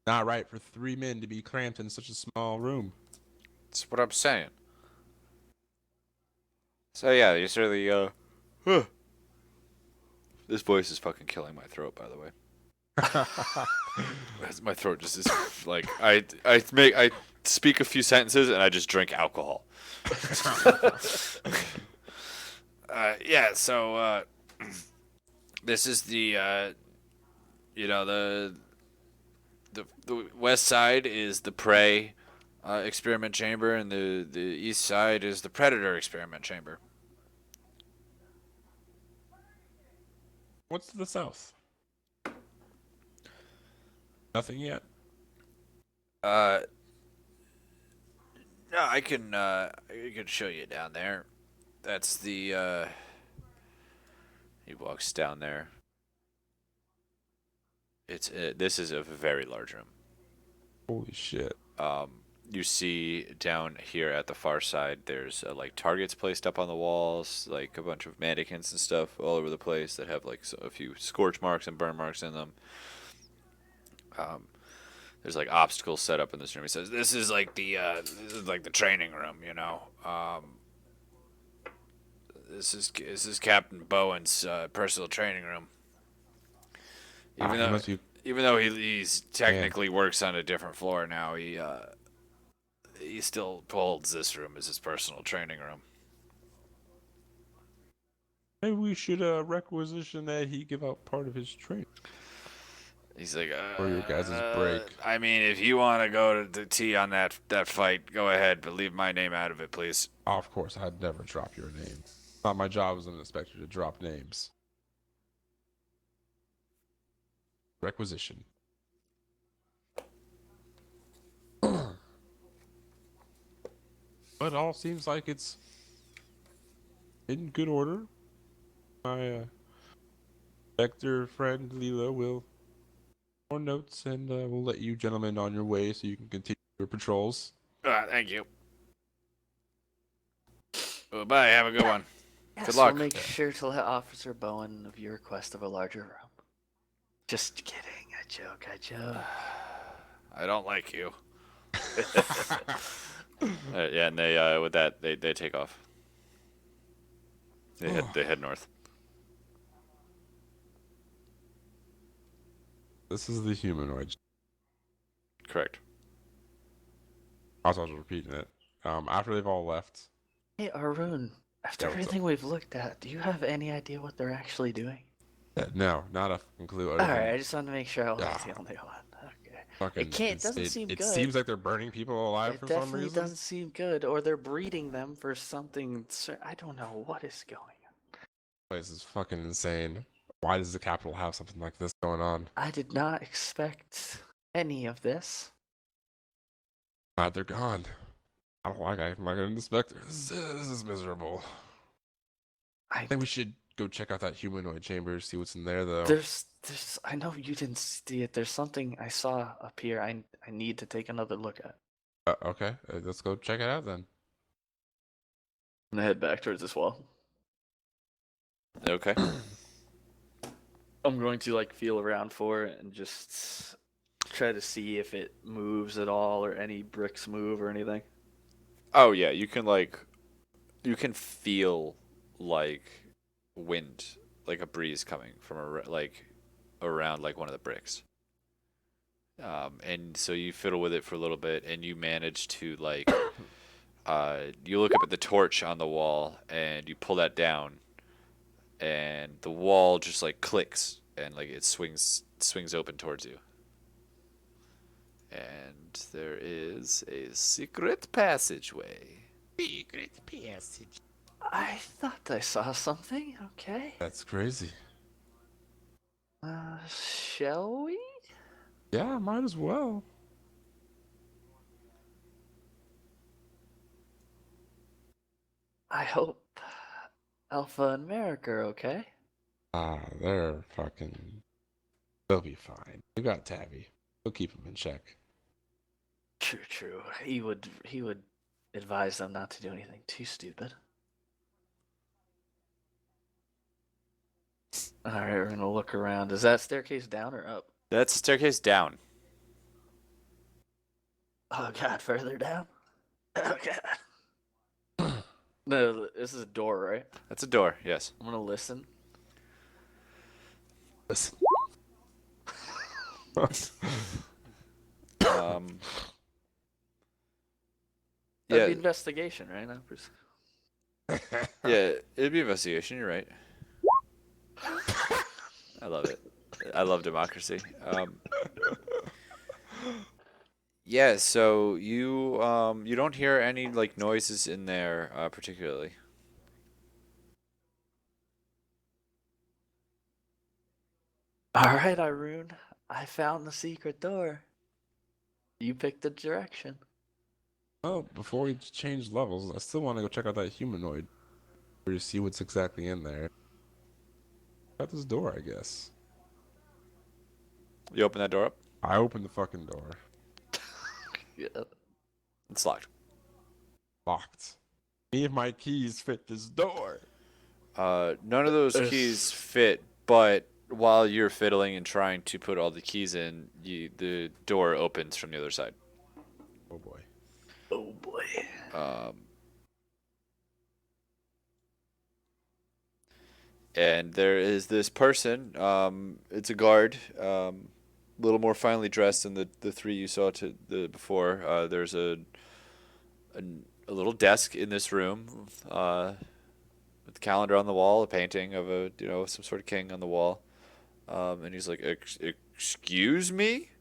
Not right for 3 men to be cramped in such a small room. that's what I'm saying. So yeah, these are the This voice is fucking killing my throat, by the way. My throat just is like I speak a few sentences and I just drink alcohol. Yeah, so this is the the west side is the prey experiment chamber, and the east side is the predator experiment chamber. What's to the south? Nothing yet. No, I can show you down there. That's the he walks down there. This is a very large room. Holy shit. You see down here at the far side, there's like targets placed up on the walls, like a bunch of mannequins and stuff all over the place that have like a few scorch marks and burn marks in them. There's like obstacles set up in this room. He says this is like the training room, you know. This is Captain Bowen's personal training room. Even though he's technically works on a different floor now, he still holds this room as his personal training room. Maybe we should requisition that he give out part of his training. He's like, For your guys' break. I mean, if you want to go to the tea on that fight, go ahead, but leave my name out of it, please. Oh, of course, I'd never drop your name. Not my job as an inspector to drop names. Requisition. But it all seems like it's in good order. My Vector friend Leela will more notes, and we'll let you gentlemen on your way so you can continue your patrols. Thank you. Well, bye. Have a good one. Yes, Good luck. we'll make sure to let Officer Bowen of your request of a larger room. Just kidding. I joke. I don't like you. Yeah, and they with that they take off. They head north. This is the humanoid. Correct. I was repeating it. After they've all left. Hey, Arun, after Yeah, what's everything we've looked at, do you have any idea what they're actually doing? No, not a fucking clue. Other Alright, than I just wanted to make sure I wasn't Ah. the only one. Okay. fucking It doesn't insane. seem It good. seems like they're burning people alive It for some definitely reason. doesn't seem good, or they're breeding them for something. I don't know what is going on. This place is fucking insane. Why does the capital have something like this going on? I did not expect any of this. God, they're gone. I don't like it. I'm not gonna inspect it. This is miserable. I think we should go check out that humanoid chamber, see what's in there, though. There's. I know you didn't see it. There's something I saw up here. I need to take another look at. Okay, let's go check it out then. I'm gonna head back towards this wall. Okay. I'm going to like feel around for it and just try to see if it moves at all or any bricks move or anything. Oh yeah, you can feel like wind, like a breeze coming from around like one of the bricks. And so you fiddle with it for a little bit, and you manage to like, you look up at the torch on the wall, and you pull that down, and the wall just like clicks, and like it swings open towards you. And there is a secret passageway. Secret passage. I thought I saw something. Okay. That's crazy. Shall we? Yeah, might as well. I hope Alpha and Merrick are okay. They're fucking. They'll be fine. We got Tabby. We'll keep them in check. True. He would advise them not to do anything too stupid. Alright, we're gonna look around. Is that staircase down or up? That's the staircase down. Oh god, further down? Oh god. No, this is a door, right? That's a door. Yes. I'm gonna listen. Listen. Um. That'd Yeah. be investigation, right? Not Yeah. It'd be investigation. You're right. I love it. I love democracy. Yeah, so you don't hear any like noises in there particularly. Alright, Arun. I found the secret door. You picked the direction. Well, before we change levels, I still want to go check out that humanoid. To see what's exactly in there. Got this door, I guess. You open that door up. I opened the fucking door. Yeah. It's locked. Locked. Me and my keys fit this door. None of those keys fit, but while you're fiddling and trying to put all the keys in, the door opens from the other side. Oh boy. Oh boy. And there is this person. It's a guard. A little more finely dressed than the three you saw before. There's a little desk in this room, with a calendar on the wall, a painting of some sort of king on the wall, and he's like, "Excuse me,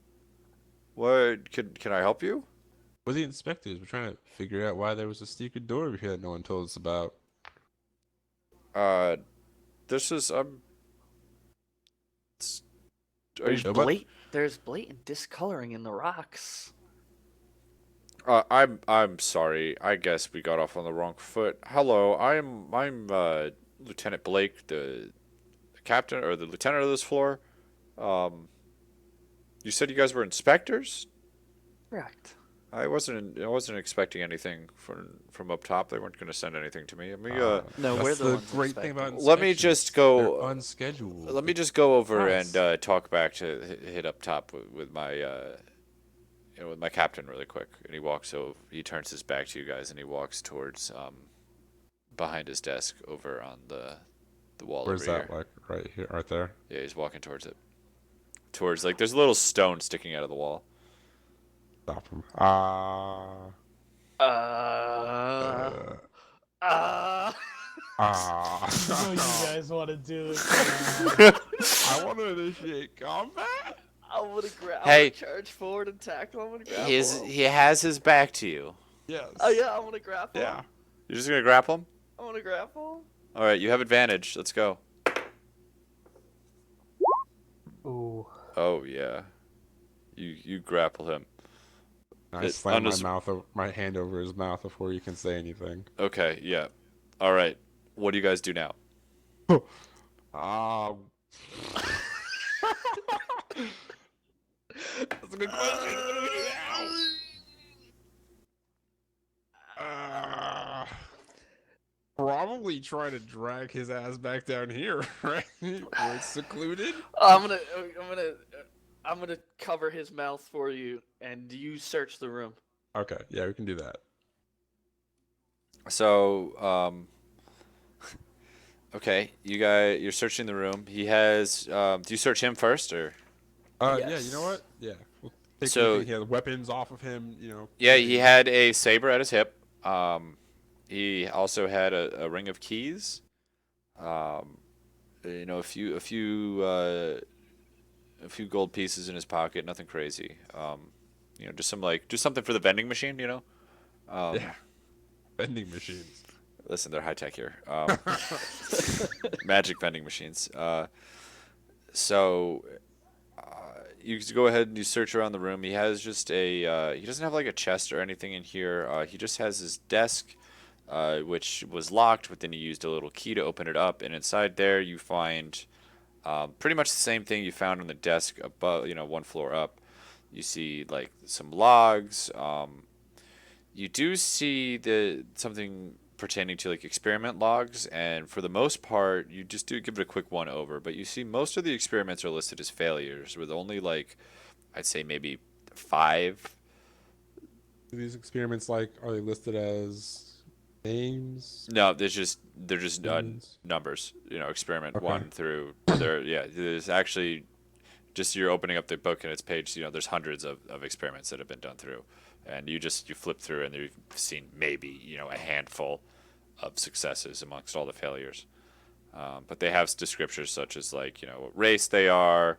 what? Can I help you?" We're the inspectors. We're trying to figure out why there was a secret door over here that no one told us about. This is There's, What? there's blatant discoloring in the rocks. I'm sorry. I guess we got off on the wrong foot. Hello, I'm Lieutenant Blake, the captain or the lieutenant of this floor. Um, you said you guys were inspectors? Correct. I wasn't expecting anything from up top. They weren't going to send anything to me. No, That's we're the the ones great thing about inspecting. Let me just inspections. go- They're unscheduled. let me just go over Nice. and talk back to hit up top with my with my captain really quick. And he walks over. He turns his back to you guys and he walks towards behind his desk over on the wall Where's over that? here. Like right here, right there. Yeah, he's walking towards it. Towards like there's a little stone sticking out of the wall. Stop him. Uh, uh, You know you I guys want to do it. Come on. want to initiate combat. I'm gonna grab. Hey. I'm gonna charge forward and tackle. I'm gonna grab. He has his back to you. Yes. Oh yeah, I'm gonna grapple. Yeah. You're just gonna grapple him? I'm gonna grapple. All right, you have advantage. Let's go. Ooh. Oh yeah, you grapple him. I It- slam on my his- my hand over his mouth before you can say anything. Okay, yeah. All right. What do you guys do now? Ah. That's a good question. What do we do now? Probably try to drag his ass back down here, right? Where it's secluded. I'm gonna cover his mouth for you, and you search the room. Okay, yeah, we can do that. So, okay, you're searching the room. He has. Do you search him first or? Yeah, you know what? Yeah. We'll take So- anything he has weapons off of him, you know. Yeah, he had a saber at his hip. He also had a ring of keys. You know, a few gold pieces in his pocket. Nothing crazy. You know, just something for the vending machine. You know. Yeah. Vending machines. Listen, they're high tech here. Magic vending machines. So you just go ahead and you search around the room. He has just a. He doesn't have like a chest or anything in here. He just has his desk, which was locked, but then he used a little key to open it up. And inside there, you find pretty much the same thing you found on the desk above. You know, one floor up. You see like some logs. You do see something pertaining to like experiment logs, and for the most part, you just do give it a quick one over. But you see most of the experiments are listed as failures, with only like I'd say maybe 5. Do these experiments are they listed as names? No, they're just Names? numbers. You know, experiment Okay. 1 through there. Yeah, there's actually just you're opening up the book and it's page. You know, there's hundreds of experiments that have been done through. And you flip through and you've seen maybe, you know, a handful of successes amongst all the failures. But they have descriptors such as like, you know, what race they are,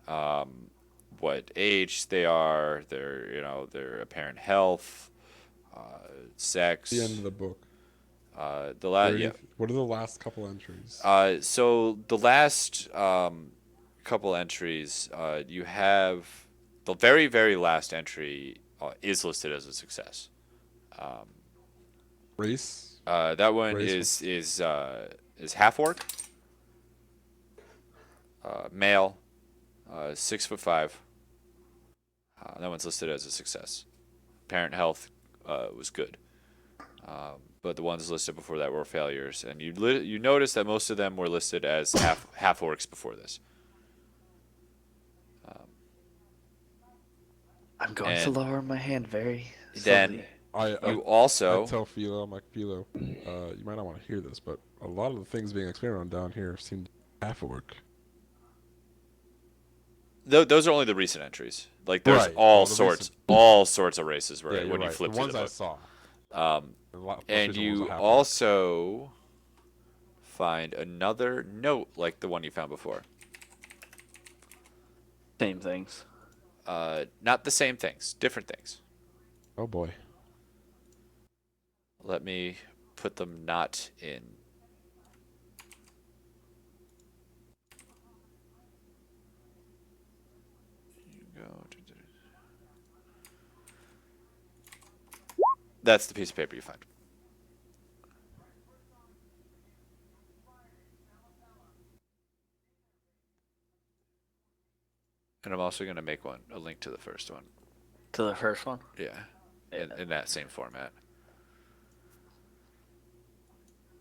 what age they are, their apparent health, sex. The end of the book. The last, 30 yeah. What are the last couple entries? So the last couple entries, you have the very, very last entry is listed as a success. Race? That one Race is half orc, male, 6'5". That one's listed as a success. Parent health was good, but the ones listed before that were failures. And you notice that most of them were listed as half orcs before this. I'm going to And lower my hand very then slowly. you also I tell Philo, I'm like, Philo, you might not want to hear this, but a lot of the things being experimented on down here seem half orc. those are only the recent entries. Like there's Right. all Oh, the sorts, recent- all sorts of races right Yeah, you're when you right. flip The through ones the I book. saw. And Most recent ones you are half orc. also find another note like the one you found before. Same things. Not the same things, different things. Oh boy. Let me put them not in. You go. That's the piece of paper you find. And I'm also going to make a link to the first one. To the first one? Yeah. In that same format.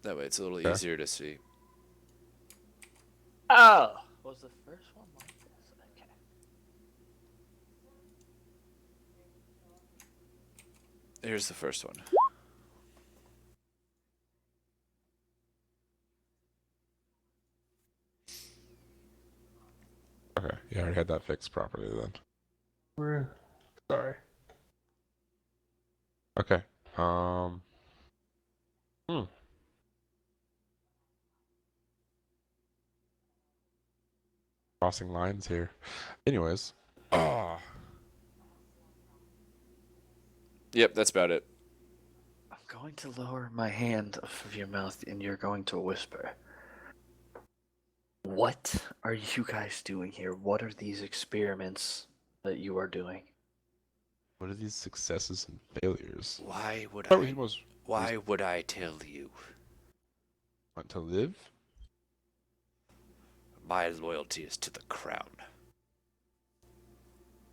That way it's a little Okay. easier to see. Oh! Was the first one like this? Okay. Here's the first one. Okay. Yeah, I already had that fixed properly then. We're sorry. Okay. Crossing lines here. Anyways. Yep, that's about it. I'm going to lower my hand off of your mouth and you're going to whisper. What are you guys doing here? What are these experiments that you are doing? What are these successes and failures? Why would Start with the most Why would I tell you? want to live? My loyalty is to the crown.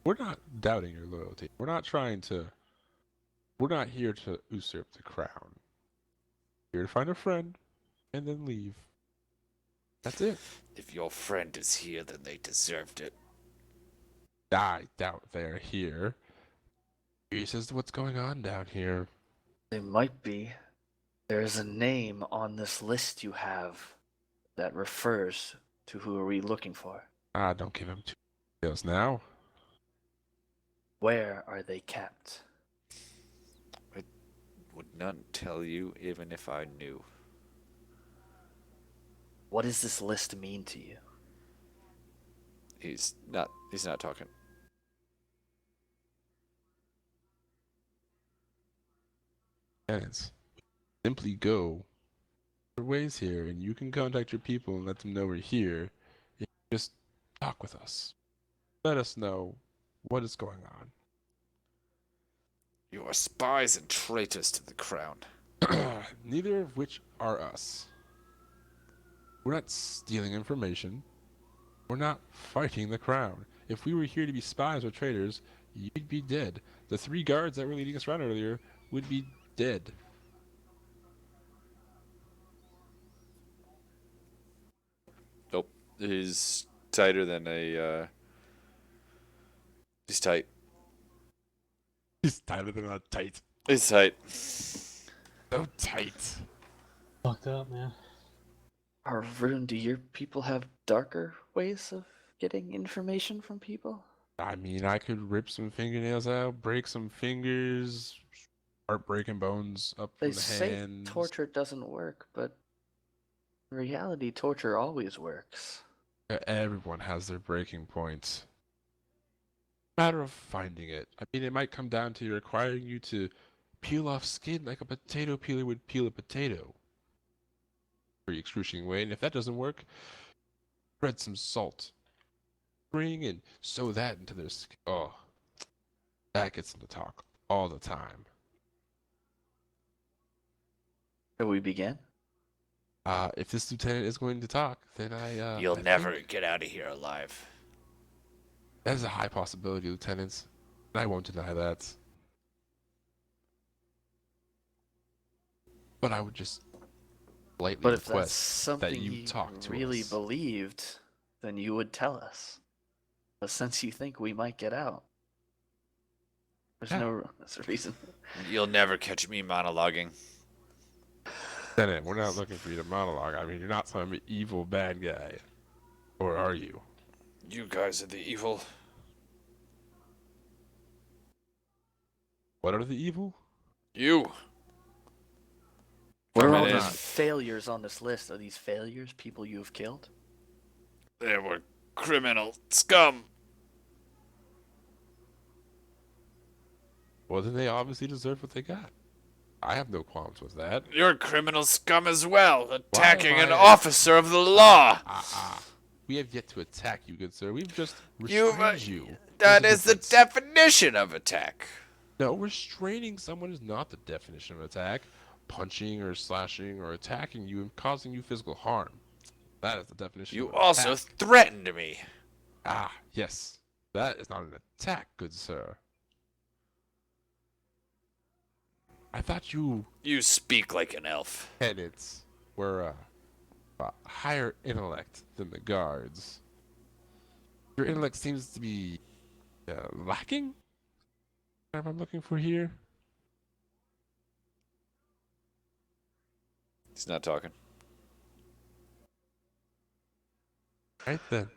We're not doubting your loyalty. We're not here to usurp the crown. We're here to find a friend and then leave. That's it. If your friend is here, then they deserved it. I doubt they're here. Curious as to what's going on down here. They might be. There is a name on this list you have that refers to who are we looking for. Don't give him too details now. Where are they kept? I would not tell you even if I knew. What does this list mean to you? He's not talking. Tenants, simply go your ways here, and you can contact your people and let them know we're here. You just talk with us. Let us know what is going on. You are spies and traitors to the crown. Neither of which are us. We're not stealing information. We're not fighting the crown. If we were here to be spies or traitors, you'd be dead. The 3 guards that were leading us around earlier would be dead. Nope. He's tighter than he's tight. He's tighter than a tight. He's tight. So tight. Fucked up, man. Rune, do your people have darker ways of getting information from people? I mean, I could rip some fingernails out, break some fingers, start breaking bones up They from the say hands. torture doesn't work, but in reality, torture always works. Everyone has their breaking points. Matter of finding it. I mean, it might come down to requiring you to peel off skin like a potato peeler would peel a potato. Very excruciating way, and if that doesn't work, spread some salt. Bring and sew that into their skin. Oh, that gets them to talk all the time. Shall we begin? If this lieutenant is going to talk, then You'll I never think get out of here alive. that is a high possibility, Lieutenant. I won't deny that. But I would just politely But if that's request something that you you talk to really us. believed, then you would tell us. But since you think we might get out, there's no reason. You'll never catch me monologuing. Lieutenant, we're not looking for you to monologue. I mean, you're not some evil bad guy. Or are you? You guys are the evil. What are the evil? You. What are all Coming these in. failures on this list? Are these failures people you have killed? They were criminal scum. Well, then they obviously deserve what they got. I have no qualms with that. You're criminal scum as well, attacking am an I- officer of the law. We have yet to attack you, good sir. We've just You, restrained you. That There's a is the difference. definition of attack. No, restraining someone is not the definition of attack. Punching or slashing or attacking you and causing you physical harm. That is the definition You of an also attack. threatened me. Ah, yes. That is not an attack, good sir. I thought you You speak like an elf. tenants were a higher intellect than the guards. Your intellect seems to be lacking? What I'm looking for here? He's not talking. Right then.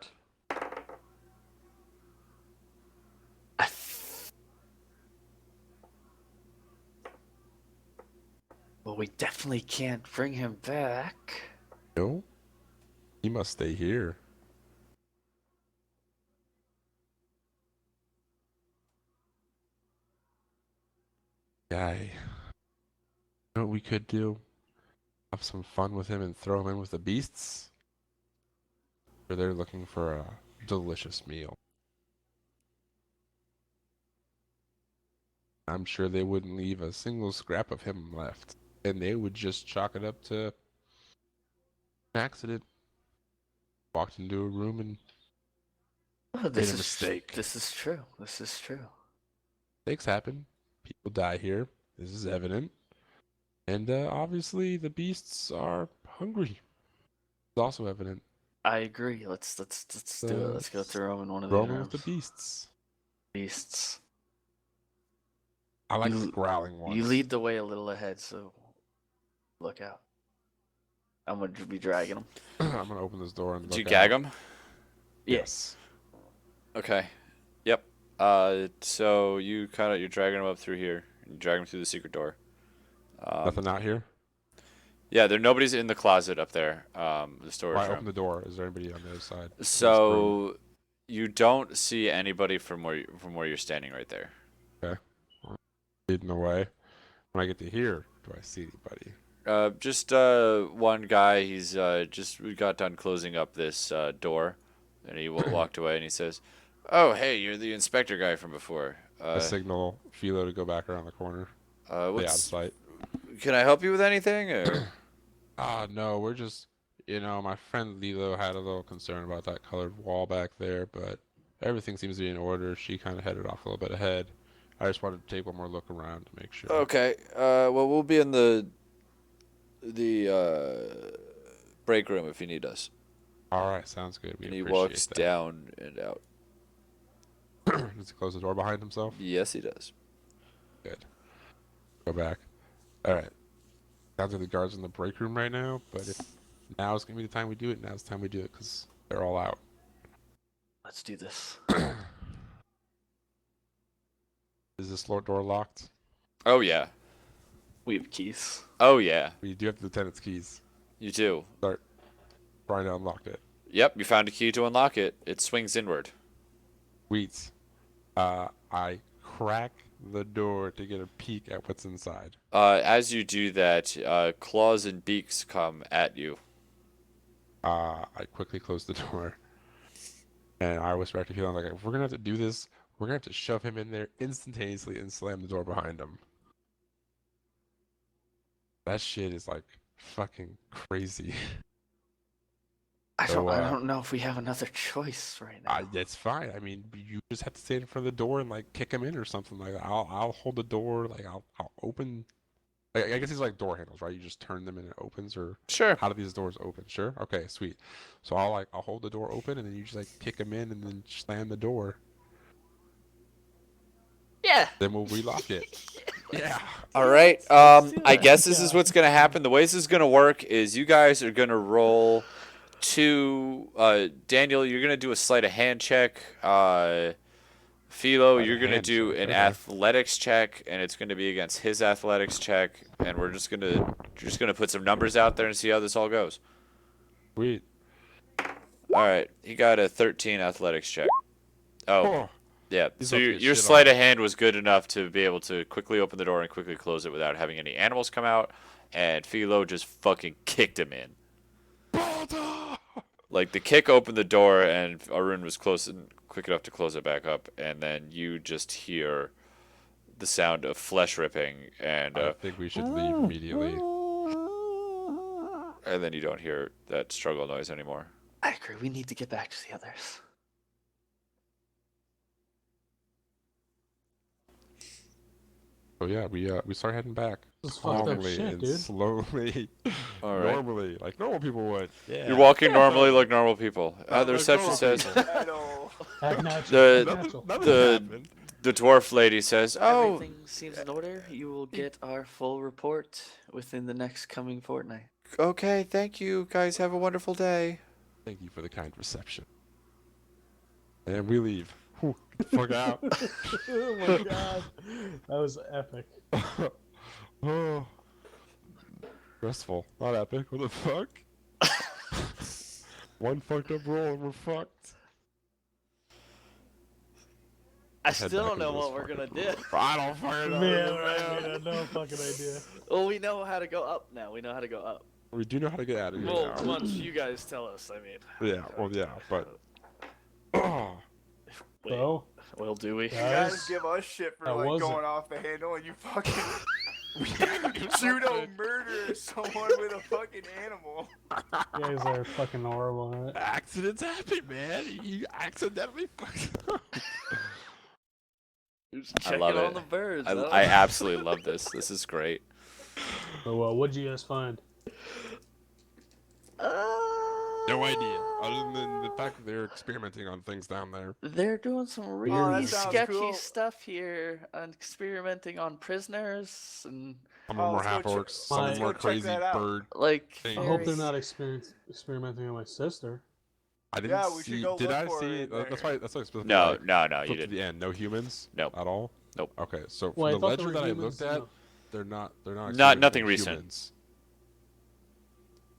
Well, we definitely can't bring him back. No? He must stay here. Guy. You know what we could do? Have some fun with him and throw him in with the beasts? Or they're looking for a delicious meal. I'm sure they wouldn't leave a single scrap of him left. And they would just chalk it up to an accident. Walked into a room and Oh, made a mistake. This is true. This is true. Mistakes happen. People die here. This is evident. And obviously the beasts are hungry. It's also evident. I agree. Let's do it. Let's go through him in one of the Roaming rooms. with the beasts. Beasts. I like the You- growling ones. You lead the way a little ahead, so look out. I'm gonna be dragging him. I'm gonna open this door and Did you look gag out. him? Yes. Okay. Yep. So you're dragging him up through here. You drag him through the secret door. Nothing out here? Yeah, nobody's in the closet up there. The storage Why room. open the door? Is there anybody on the other side? of this room? So you don't see anybody from where you're standing right there. Leading the way. When I get to here, do I see anybody? Just one guy. He's we got done closing up this door, and he walked away. And he says, "Oh, hey, you're the inspector guy from before. I signal Philo to go back around the corner. Stay out of What's? sight. Can I help you with anything?" Or No, we're just, my friend Lilo had a little concern about that colored wall back there, but everything seems to be in order. She kind of headed off a little bit ahead. I just wanted to take one more look around to make sure. okay. Well, we'll be in the break room if you need us. All right, sounds good. We And he appreciate walks that. down and out. Does he close the door behind himself? Yes, he does. Good. Go back. All right. Sounds like the guards in the break room right now, but if now is going to be the time we do it, now's the time we do it because they're all out. Let's do this. Is this door locked? Oh yeah. We have keys. Oh yeah. We do have the lieutenant's keys. You do. Trying to unlock it. Yep. You found a key to unlock it. It swings inward. Sweet. I crack the door to get a peek at what's inside. As you do that, claws and beaks come at you. I quickly close the door. And I whisper back to Phil, like, if we're going to have to do this, we're going to have to shove him in there instantaneously and slam the door behind him. That shit is, like, fucking crazy. I So, don't know if we have another choice right now. It's fine. I mean, you just have to stand in front of the door and, like, kick him in or something. Like, I'll hold the door. Like, I'll open. Like, I guess these are like door handles, right? You just turn them and it opens, or Sure. how do these doors open? Sure. Okay, sweet. So I'll hold the door open and then you just like kick him in and then slam the door. Yeah. Then we'll relock it. Yeah. All right. do I that. guess this is what's gonna happen. The way this is gonna work is you guys are gonna roll two. Daniel, you're gonna do a sleight of hand check. Philo, Sleight of you're gonna hand do check, an okay. athletics check, and it's gonna be against his athletics check, and you're just gonna put some numbers out there and see how this all goes. Sweet. All right. He got a 13 athletics check. Oh. Oh, Yeah, He's so about to your, get your shit sleight on. of hand was good enough to be able to quickly open the door and quickly close it without having any animals come out, and Philo just fucking kicked him in. Like, the kick opened the door, and Arun was quick enough to close it back up, and then you just hear the sound of flesh ripping, and I think we should leave immediately. then you don't hear that struggle noise anymore. I agree. We need to get back to the others. So yeah, we start heading back. This is fucked up Calmly shit, and dude. slowly. All right. Normally, like normal people would. Yeah. You're walking normally like normal people. Not The like reception normal says, people. I know. Act natural. The- Act natural. Nothing The- happened. the dwarf lady says, "Oh, Everything seems in order. You will get our full report within the next coming fortnight. okay, thank you. Guys, have a wonderful day." Thank you for the kind reception. And we leave. Whew, fuck out. Oh my god. That was epic. Oh. Stressful. Not epic. What the fuck? One fucked up roll and we're fucked. I Head still back don't know into what this we're gonna fucking do. I don't fucking know. Man, I had no fucking idea. Well, we know how to go up now. We know how to go up. We do know how to get out of here Well, now. once you guys tell us, I mean. Yeah, well, yeah, but... Oh, Wait, So, well, do we? You guys guys, give us shit for That like wasn't- going off the handle, and you fucking pseudo murder someone with a fucking animal. you guys are fucking horrible, right? accidents happen, man. You accidentally fucked up. Just I checking love on it. the birds. I, though. I absolutely love this. This is great. So, what'd you guys find? No idea, other than the fact that they're experimenting on things down there. They're doing some that really sounds sketchy cool. stuff here, and experimenting on prisoners and Some of them are let's go half check- orcs, some of let's them are go check crazy that out. bird. like. I I hope they're very- not experimenting on my sister. I didn't Yeah, we should see. go Did look I for see? it in That's there. why. That's why I specifically No, like, no, you flipped to didn't. the end. No humans. Nope. At all. Nope. Okay, so Well, I from the thought there ledger were that I humans looked in at, they're not. They're not. Not- experimenting nothing with recent. humans.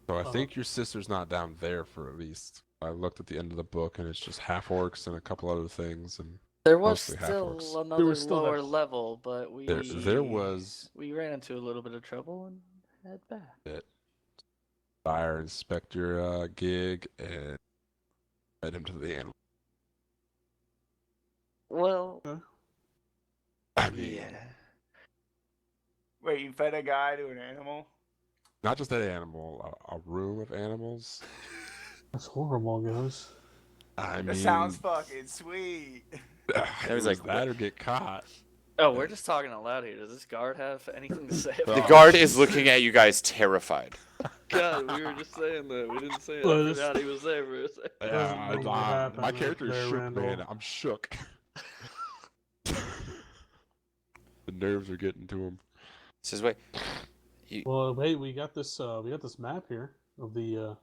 So I Uh-huh. think your sister's not down there for at least. I looked at the end of the book and it's just half orcs and a couple other things and There was mostly half still orcs. another still lower there. level, but we there was we ran into a little bit of trouble and head back. it. Fire inspect your gig and head him to the animal. Well, I mean, yeah. Wait, you fed a guy to an animal? not just that animal, a room of animals. That's horrible, guys. I That mean, sounds fucking sweet. it was like, like that or get caught. Oh, we're just talking out loud here. Does this guard have anything to say The about guard is looking at you guys terrified. God, we were just saying that. We didn't say it. Well, I this- forgot he was there for a second. Doesn't know what happened My character is there, shook, Randall. man. I'm shook. The nerves are getting to him. Says, wait. Well, hey, we got this map here of the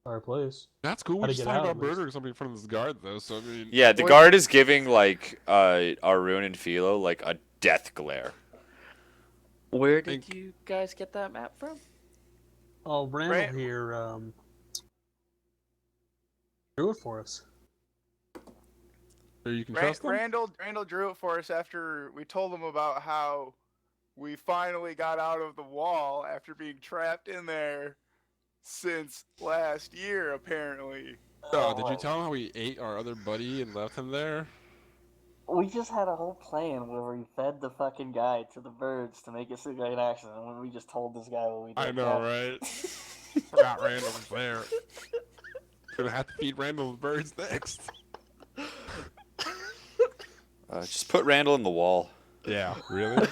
our place. That's cool. How We're to just get talking out, about at least. murdering somebody in front of this guard, though. So I mean, Yeah, the Or- guard is giving like Arun and Philo like a death glare. Where think- did you guys get that map from? Oh, Randall Ran- here drew it for us. so you can trust them. Randall drew it for us after we told him about how we finally got out of the wall after being trapped in there since last year, apparently. Oh, did you tell him how we ate our other buddy and left him there? We just had a whole plan where we fed the fucking guy to the birds to make it seem like an accident, and when we just told this guy what we did. I know, right? Forgot Randall was there. Gonna have to feed Randall the birds next. Just put Randall in the wall. Yeah, really?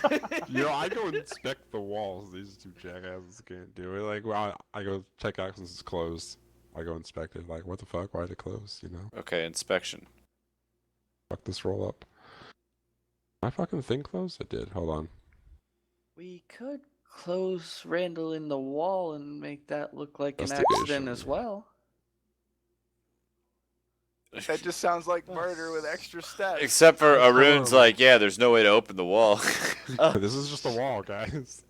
I go inspect the walls. These two jackasses can't do it. Like, well, I go check out since it's closed. I go inspect it. Like, what the fuck? Why did it close? You know? Okay, inspection. Fuck this roll up. My fucking thing closed? It did. Hold on. We could close Randall in the wall and make that look like an Investigation. accident as well. That just sounds like murder with extra steps. Except for That's Arun's horrible. like, yeah, there's no way to open the wall. This is just a wall, guys.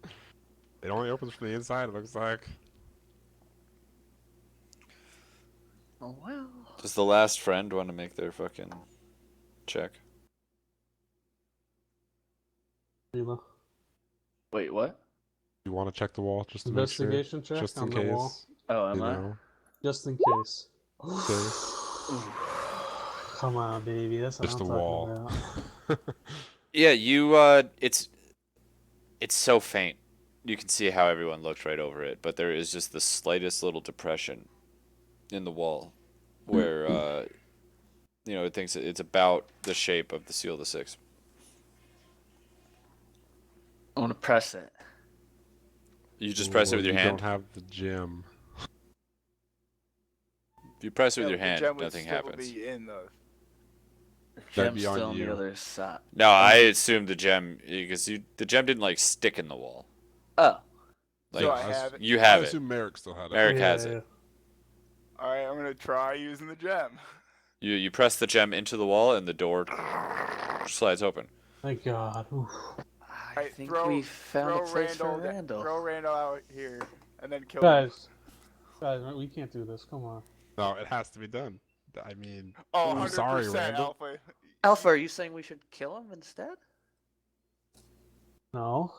It only opens from the inside, it looks like. Oh, well. Does the last friend want to make their fucking check? Philo. Wait, what? You want to check the wall just to make sure? Investigation check Just in on case. the wall, Oh, am You I? know? just in case. Okay. Come on, baby. That's what Just I'm a talking wall. about. Yeah, it's so faint. You can see how everyone looked right over it, but there is just the slightest little depression in the wall where it thinks it's about the shape of the seal of the six. I want to press it. You just press it with your You hand. don't have the gem. If you press it with No, your the hand, gem would nothing still happens. Be in the. That'd Gem's be on still on you. the other side. No, I assumed the gem because the gem didn't like stick in the wall. Oh, Like So I have it. you I have it. assume Merrick still had it. Merrick Yeah, has yeah. it. All right, I'm gonna try using the gem. You press the gem into the wall and the door slides open. Thank God. Oof. I Alright, think throw- we found a Throw place for Randall. Randall. Throw Randall out here, and then kill him. Guys, we can't do this. Come on. No, it has to be done. I mean, Oh, I'm 100% sorry, Randall. Alpha. Alpha, are you saying we should kill him instead? No.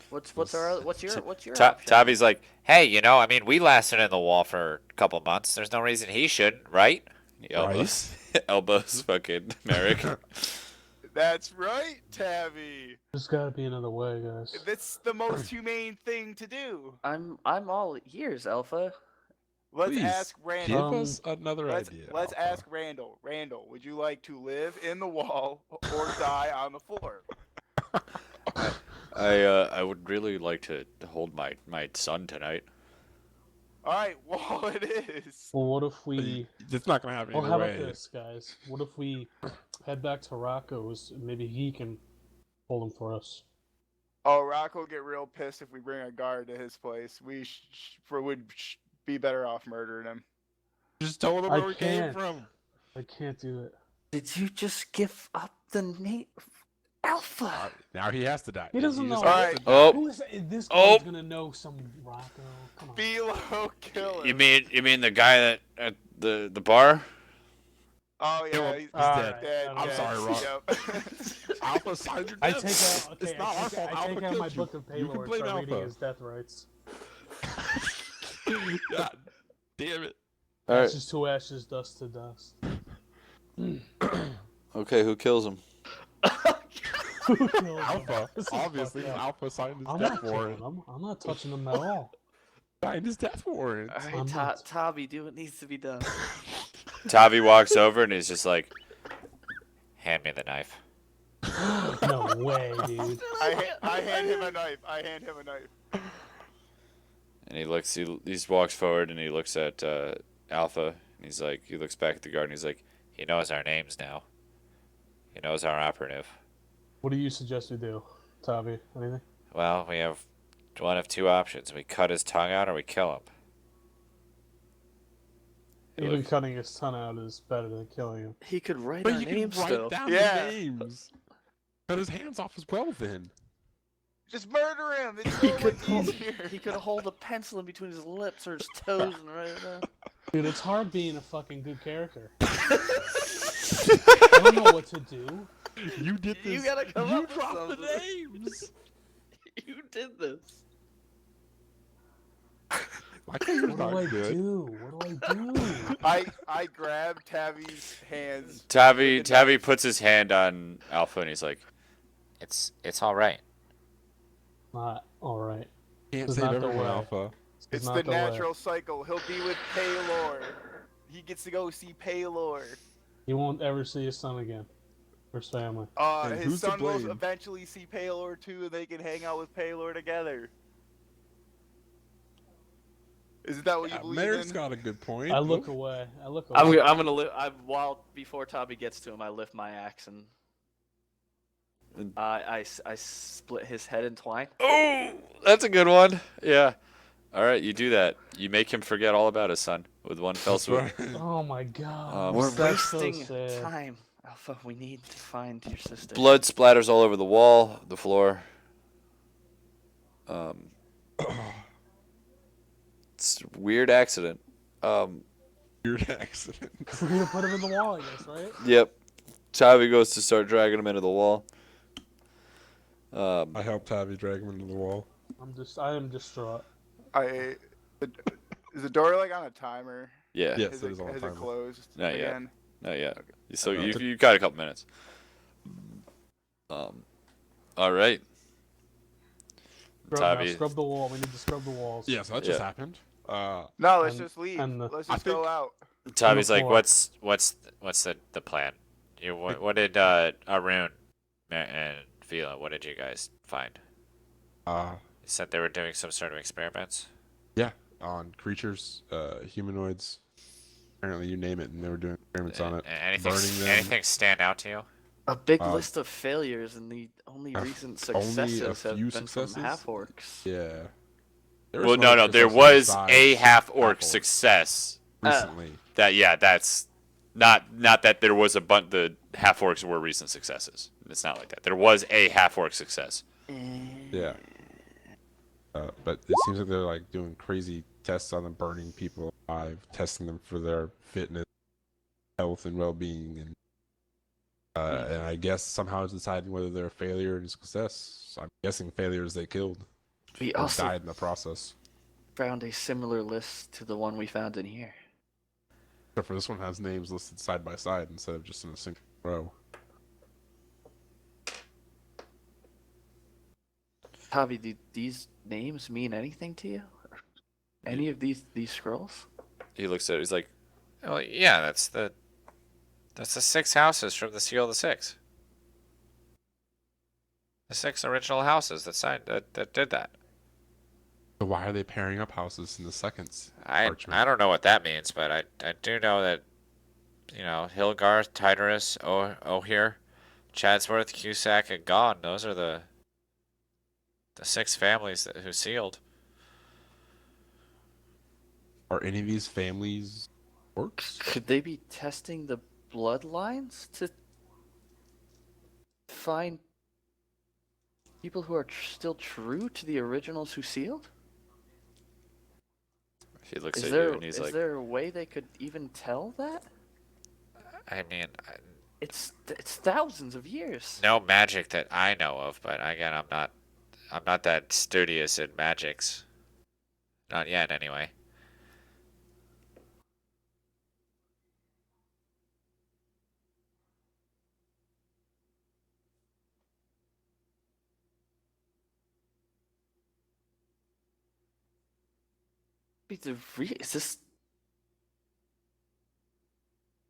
What's your option? Tabby's like, hey, I mean, we lasted in the wall for a couple months. There's no reason he shouldn't, right? He elbows fucking Merrick. That's right, Tabby. There's gotta be another way, guys. That's the most humane thing to do. I'm all ears, Alpha. Let's Please, ask Randall. give us another idea. Let's Alpha. ask Randall. Randall, would you like to live in the wall or die on the floor? I would really like to hold my son tonight. All right, well it is. Well, what if we? It's not gonna happen Well, either how way. about this, guys? What if we head back to Rocco's? And maybe he can hold him for us. Oh, Rock will get real pissed if we bring a guard to his place. We would be better off murdering him. Just told him I where we came can't. from. I can't do it. Did you just give up the name Alpha? Now he has to die. He doesn't know. just has Alright. to die. Oh. Who is this Oh. guy's gonna know some Rocco? Come on. Philo, kill him. You mean the guy that at the bar? Oh Yeah, yeah, well, he's he's Alright, dead. I'm dead. sorry, Rock. Yep. Alpha signed your I death. take out. Okay, It's not our fault. I Alpha take out killed my you. book of You can Paylord blame for reading Alpha. his death rights. God damn it. All right. Ashes to ashes, dust to dust. Okay, who kills him? Who killed him? Alpha. This is Obviously, fucked up. Alpha signed his I'm death not killing warrant. him. I'm not touching him at all. Signed his death warrant. All I'm right, not. Tabby, do what needs to be done. Tavi walks over and he's just like, Hand me the knife. No way, dude. I hand him a knife. I hand him a knife. and he looks. He walks forward and he looks at Alpha. And he's like, he looks back at the guard and he's like, He knows our names now. He knows our operative. What do you suggest we do, Tavi? Anything? Well, we have one of two options. We cut his tongue out or we kill him. Even Look. cutting his tongue out is better than killing him. He could write But our you can names write still. down Yeah. the names. Cut his hands off as well then. Just murder him. It's He so could much hold, easier. he could hold a pencil in between his lips or his toes and write it down. Dude, it's hard being a fucking good character. I don't know what to do. You did this. You gotta come You up with dropped the something. names. You did this. My character's What do I not good. do? What do I do? I grab Tavi's hands. Tavi puts his hand on Alpha and he's like, It's all right. Not alright. Can't It's save not the everyone, way. Alpha. It's not the the way. natural cycle. He'll be with Paylor. He gets to go see Paylor. He won't ever see his son again. Or his family. And His who's to son will blame? eventually see Paylor too, and they can hang out with Paylor together. Isn't that what you believe Merrick's in? got a good point. I look Oh, away. I'm gonna lift. While before Tabby gets to him, I lift my axe and I split his head in twine. "Oh, that's a good one." Yeah. All right, you do that. You make him forget all about his son with one fell that's swoop. right. Oh my god. We're That's so wasting sad. time, Alpha. We need to find your sister. Blood splatters all over the wall, the floor. It's a weird accident. Weird accident. We're gonna put him in the wall, I guess, right? Yep. Tavi goes to start dragging him into the wall. I helped Tabby drag him into the wall. I am distraught. Is the door like on a timer? Yeah. Yes, Has it is on a has it timer. closed Not yet. again? Not yet. So No, you got a couple minutes. All right. Scrub, now Tavi. scrub the wall. We need to scrub the walls. Yeah, so that just Yeah. happened. No, let's And- just leave. and the- Let's I just go think- out. Tavi's like, floor. what's the plan? What did Arun and Vila? What did you guys find? Uh, You said they were doing some sort of experiments. yeah, on creatures, humanoids. Apparently, you name it, and they were doing experiments on it. Burning them. Anything stand out to you? A big Uh, list of failures, and the only uh, recent only a successes have few been successes? from half orcs. Yeah. There Well, some no, other no. There successes was besides a half orc half-orcs success. recently. That's not that there was a bunch. The half orcs were recent successes. It's not like that. There was a half orc success. Yeah. But it seems like they're like doing crazy tests on them, burning people alive, testing them for their fitness, health, and well-being, and I guess somehow it's deciding whether they're a failure or a success. I'm guessing failures they killed We or also died in the process. found a similar list to the one we found in here. Except for this one has names listed side by side instead of just in a single row. Tavi, do these names mean anything to you? Any of these scrolls? He looks at it. He's like, Oh yeah, that's the 6 houses from the Seal of the Six. The 6 original houses that did that. So why are they pairing up houses in the seconds? I don't know what that means, but I do know that, Hilgarth, Tiderus, O'Here, Chadsworth, Cusack, and Gone. Those are the 6 families who sealed. Are any of these families orcs? Could they be testing the bloodlines to find people who are still true to the originals who sealed? he looks Is at there you and he's like, there a way they could even tell that? I mean, It's thousands of years. no magic that I know of, but again, I'm not that studious in magics. Not yet, anyway.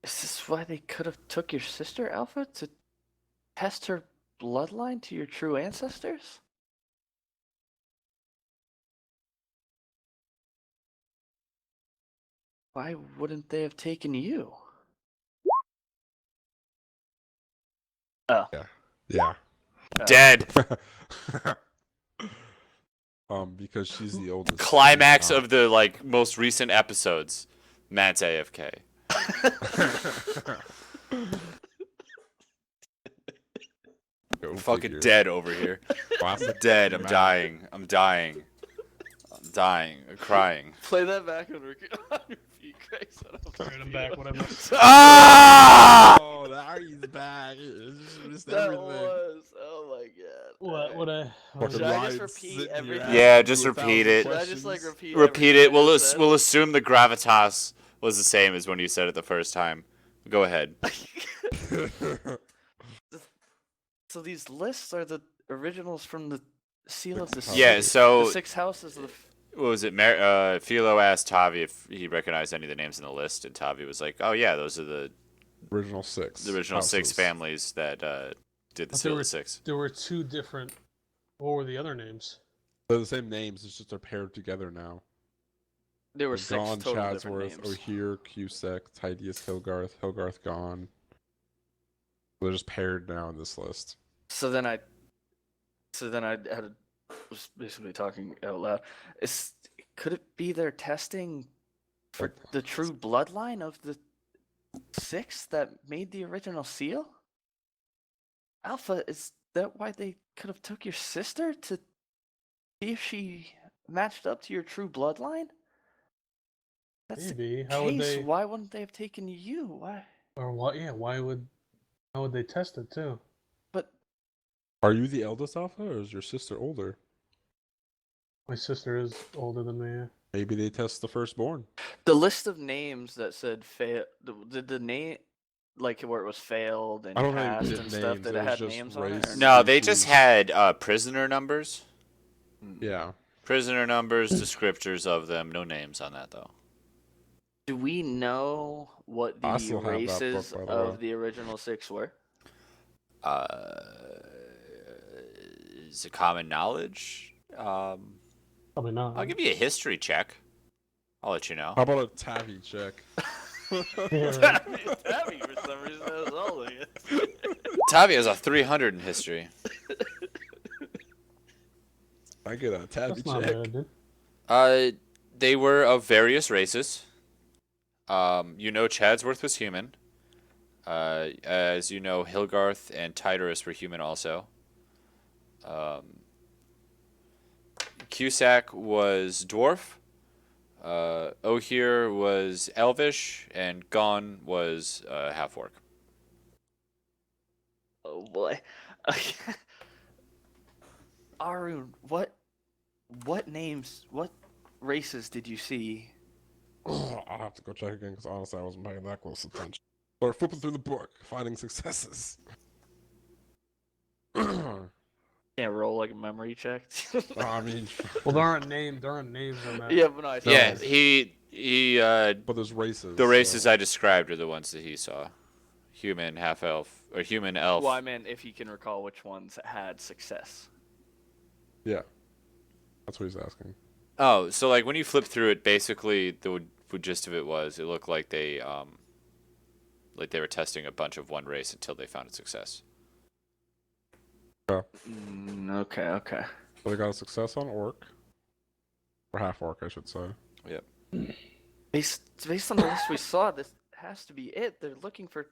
Is this why they could have took your sister, Alpha, to test her bloodline to your true ancestors? Why wouldn't they have taken you? Oh. Yeah. dead. Because she's the oldest. Climax of the most recent episodes. Matt's AFK. Go Fucking figure. dead over here. Classic Dead. I'm Matt. dying. I'm dying. I'm dying. I'm crying. Play that back on repeat, Craig. Alright, I'm back. What I missed. Ah! Oh, the Artie's back. It's That everything. was. Oh my god. What I? Fucking Should I Ryan just repeat sitting everything? here Yeah, asking just you repeat 1,000 it. Should I just questions. Repeat everything it. We'll I just we'll assume the gravitas was the same as when you said it the first time. Go ahead. said? So these lists are the originals from the Seal of the Six. Yeah, so- the 6 houses of the. What was it? Philo asked Tavi if he recognized any of the names in the list, and Tavi was like, "Oh yeah, those are the Original six. original 6 houses. families that did the But Seal of the Six." There were two different. What were the other names? They're the same names. It's just they're paired together now. There were 6 Gone, total different Chadsworth, names. O'Here, Cusack, Tidius, Hilgarth, Gone. They're just paired now in this list. So then I was basically talking out loud. Could it be they're testing for the true bloodline of the 6 that made the original seal? Alpha, is that why they could have took your sister to see if she matched up to your true bloodline? That's Maybe. the How would case. they? Why wouldn't they have taken you? Why? Or what? Yeah. Why would? How would they test it too? But Are you the eldest Alpha, or is your sister older? My sister is older than me. Maybe they test the firstborn. the list of names that said the like where it was failed and I don't think passed it did and stuff? names, Did it it was had just names on it? race. Or No, they just Races. had prisoner numbers. Yeah. Prisoner numbers, descriptors of them. No names on that though. Do we know what I the still have that book, races by the of way. the original 6 were? Is it common knowledge? Probably not. I'll give you a history check. I'll let you know. How about a tabby check? Yeah, right. Tabby, for some reason, that was all of it. Tavi has a 300 in history. I get a tabby That's not check. bad, dude. They were of various races. You know Chadsworth was human. As you know, Hilgarth and Tityrus were human also. Cusack was dwarf. Ohir was elvish, and Gon was half orc. Oh boy. Arun, what names, what races did you see? I'll have to go check again because honestly, I wasn't paying that close attention. Or flipping through the book, finding successes. Can't roll like a memory check. I mean, Well, there aren't names on that. Yeah, but no, I saw Yeah, it. he but there's races. the races so- I described are the ones that he saw. Human, half elf, or human elf. Well, I meant if you can recall which ones had success. Yeah. That's what he's asking. Oh, so like when you flip through it, basically the gist of it was it looked like they were testing a bunch of one race until they found a success. Okay. So they got a success on orc. Or half orc, I should say. Yep. Based on the list we saw, this has to be it. They're looking for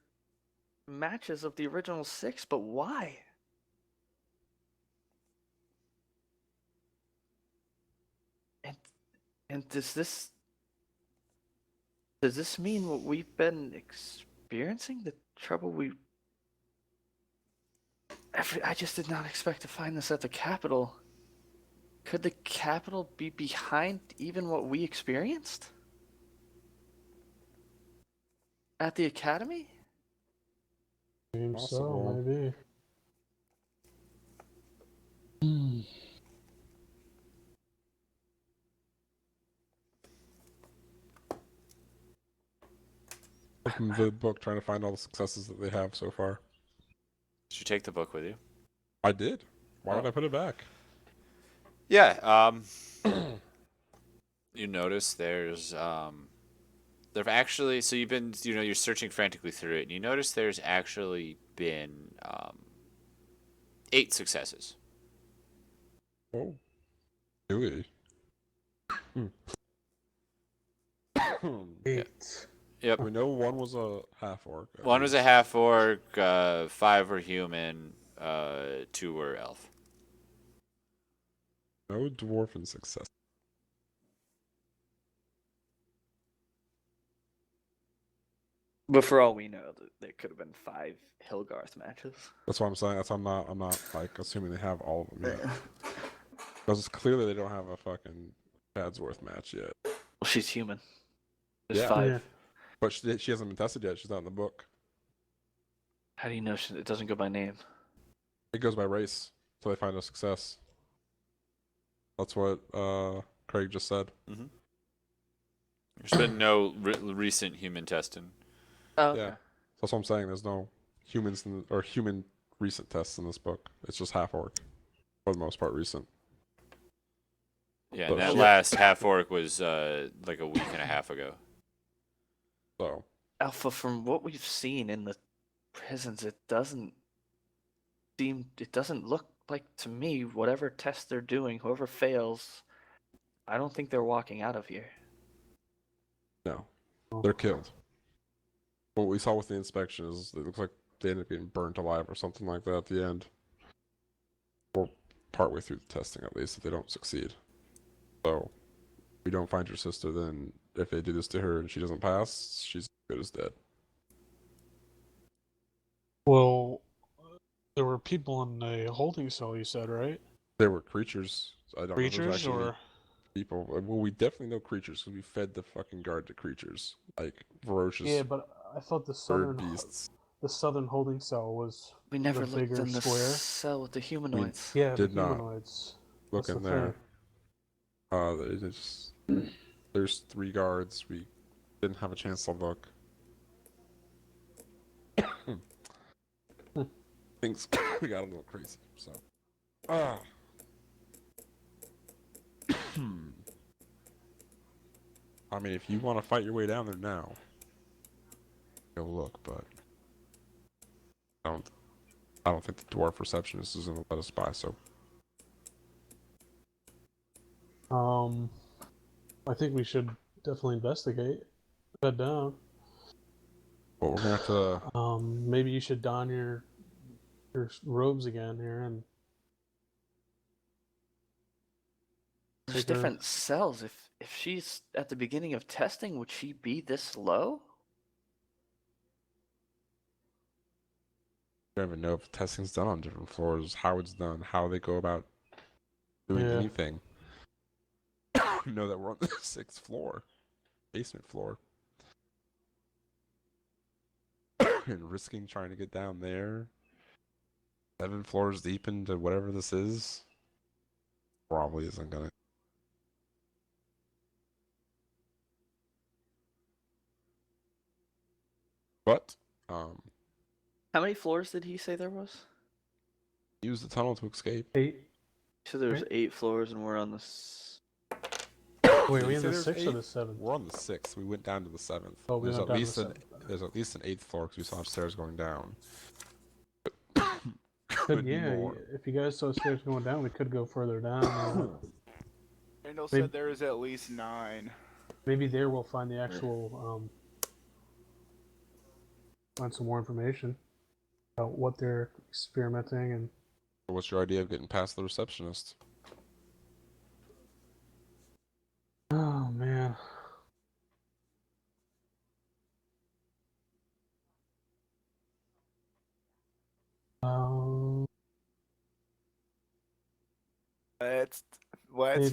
matches of the original 6, but why? And does this mean what we've been experiencing? The trouble I just did not expect to find this at the capital. Could the capital be behind even what we experienced? At the academy? Seems Possible. so, maybe. Hmm. Open the book, trying to find all the successes that they have so far. Did you take the book with you? I did. Why would I put it back? Yeah. You notice there's there've actually, so you've been, you're searching frantically through it, and you notice there's actually been 8 successes. Oh. Do we? 8. Yep. We know one was a half orc. One was a half orc, 5 were human, 2 were elf. No dwarven success. But for all we know, there could have been 5 Hilgarth matches. That's what I'm saying. That's I'm not like assuming they have all of them yet. Because clearly they don't have a fucking Chadsworth match yet. Well, she's human. There's Yeah. 5. Yeah. But she hasn't been tested yet. She's not in the book. How do you know it doesn't go by name? It goes by race until they find a success. That's what Craig just said. There's been no recent human testing. Oh, okay. Yeah. That's what I'm saying. There's no humans or human recent tests in this book. It's just half orc, for the most part, recent. Yeah, But and that she- last half orc was like a week and a half ago. So Alpha, from what we've seen in the prisons, it doesn't look like to me, whatever test they're doing, whoever fails, I don't think they're walking out of here. no, they're killed. What we saw with the inspection is it looks like they ended up getting burnt alive or something like that at the end, or partway through the testing at least if they don't succeed. So if we don't find your sister, then if they do this to her and she doesn't pass, she's as good as dead. Well, there were people in the holding cell, you said, right? There were creatures. I don't know if Creatures there's actually or people. Well, we definitely know creatures because we fed the fucking guard to creatures like ferocious yeah, but I thought the bird southern beasts. the southern holding cell was We never the looked bigger in the square. cell with the humanoids. Yeah, Did the not humanoids. look That's in the there. thing. There's 3 guards. We didn't have a chance to look. Things we got a little crazy. So. I mean, if you want to fight your way down there now, go look. But I don't think the dwarf receptionist is gonna let us by. So. I think we should definitely investigate. Head down. But we're gonna have to. Maybe you should don your robes again here and. There's take her- different cells. If she's at the beginning of testing, would she be this low? I don't even know if testing's done on different floors, how it's done, how they go about doing Yeah. anything. We know that we're on the 6th floor, basement floor, and risking trying to get down there 7 floors deep into whatever this is probably isn't gonna. But How many floors did he say there was? use the tunnel to escape. 8. So there's Right. 8 floors, and we're on the. Wait, Did are we you in say the there's 6th or 8? the 7th? We're on the 6th. We went down to the 7th. Oh, we there's went at down to least the an 7th. there's at least an 8th floor because we saw stairs going down. Could, Could be yeah, more. if you guys saw stairs going down, we could go further down. Randall Maybe- said there was at least 9. Maybe there we'll find the actual, find some more information about what they're experimenting and. What's your idea of getting past the receptionist? Oh man. Um, Let's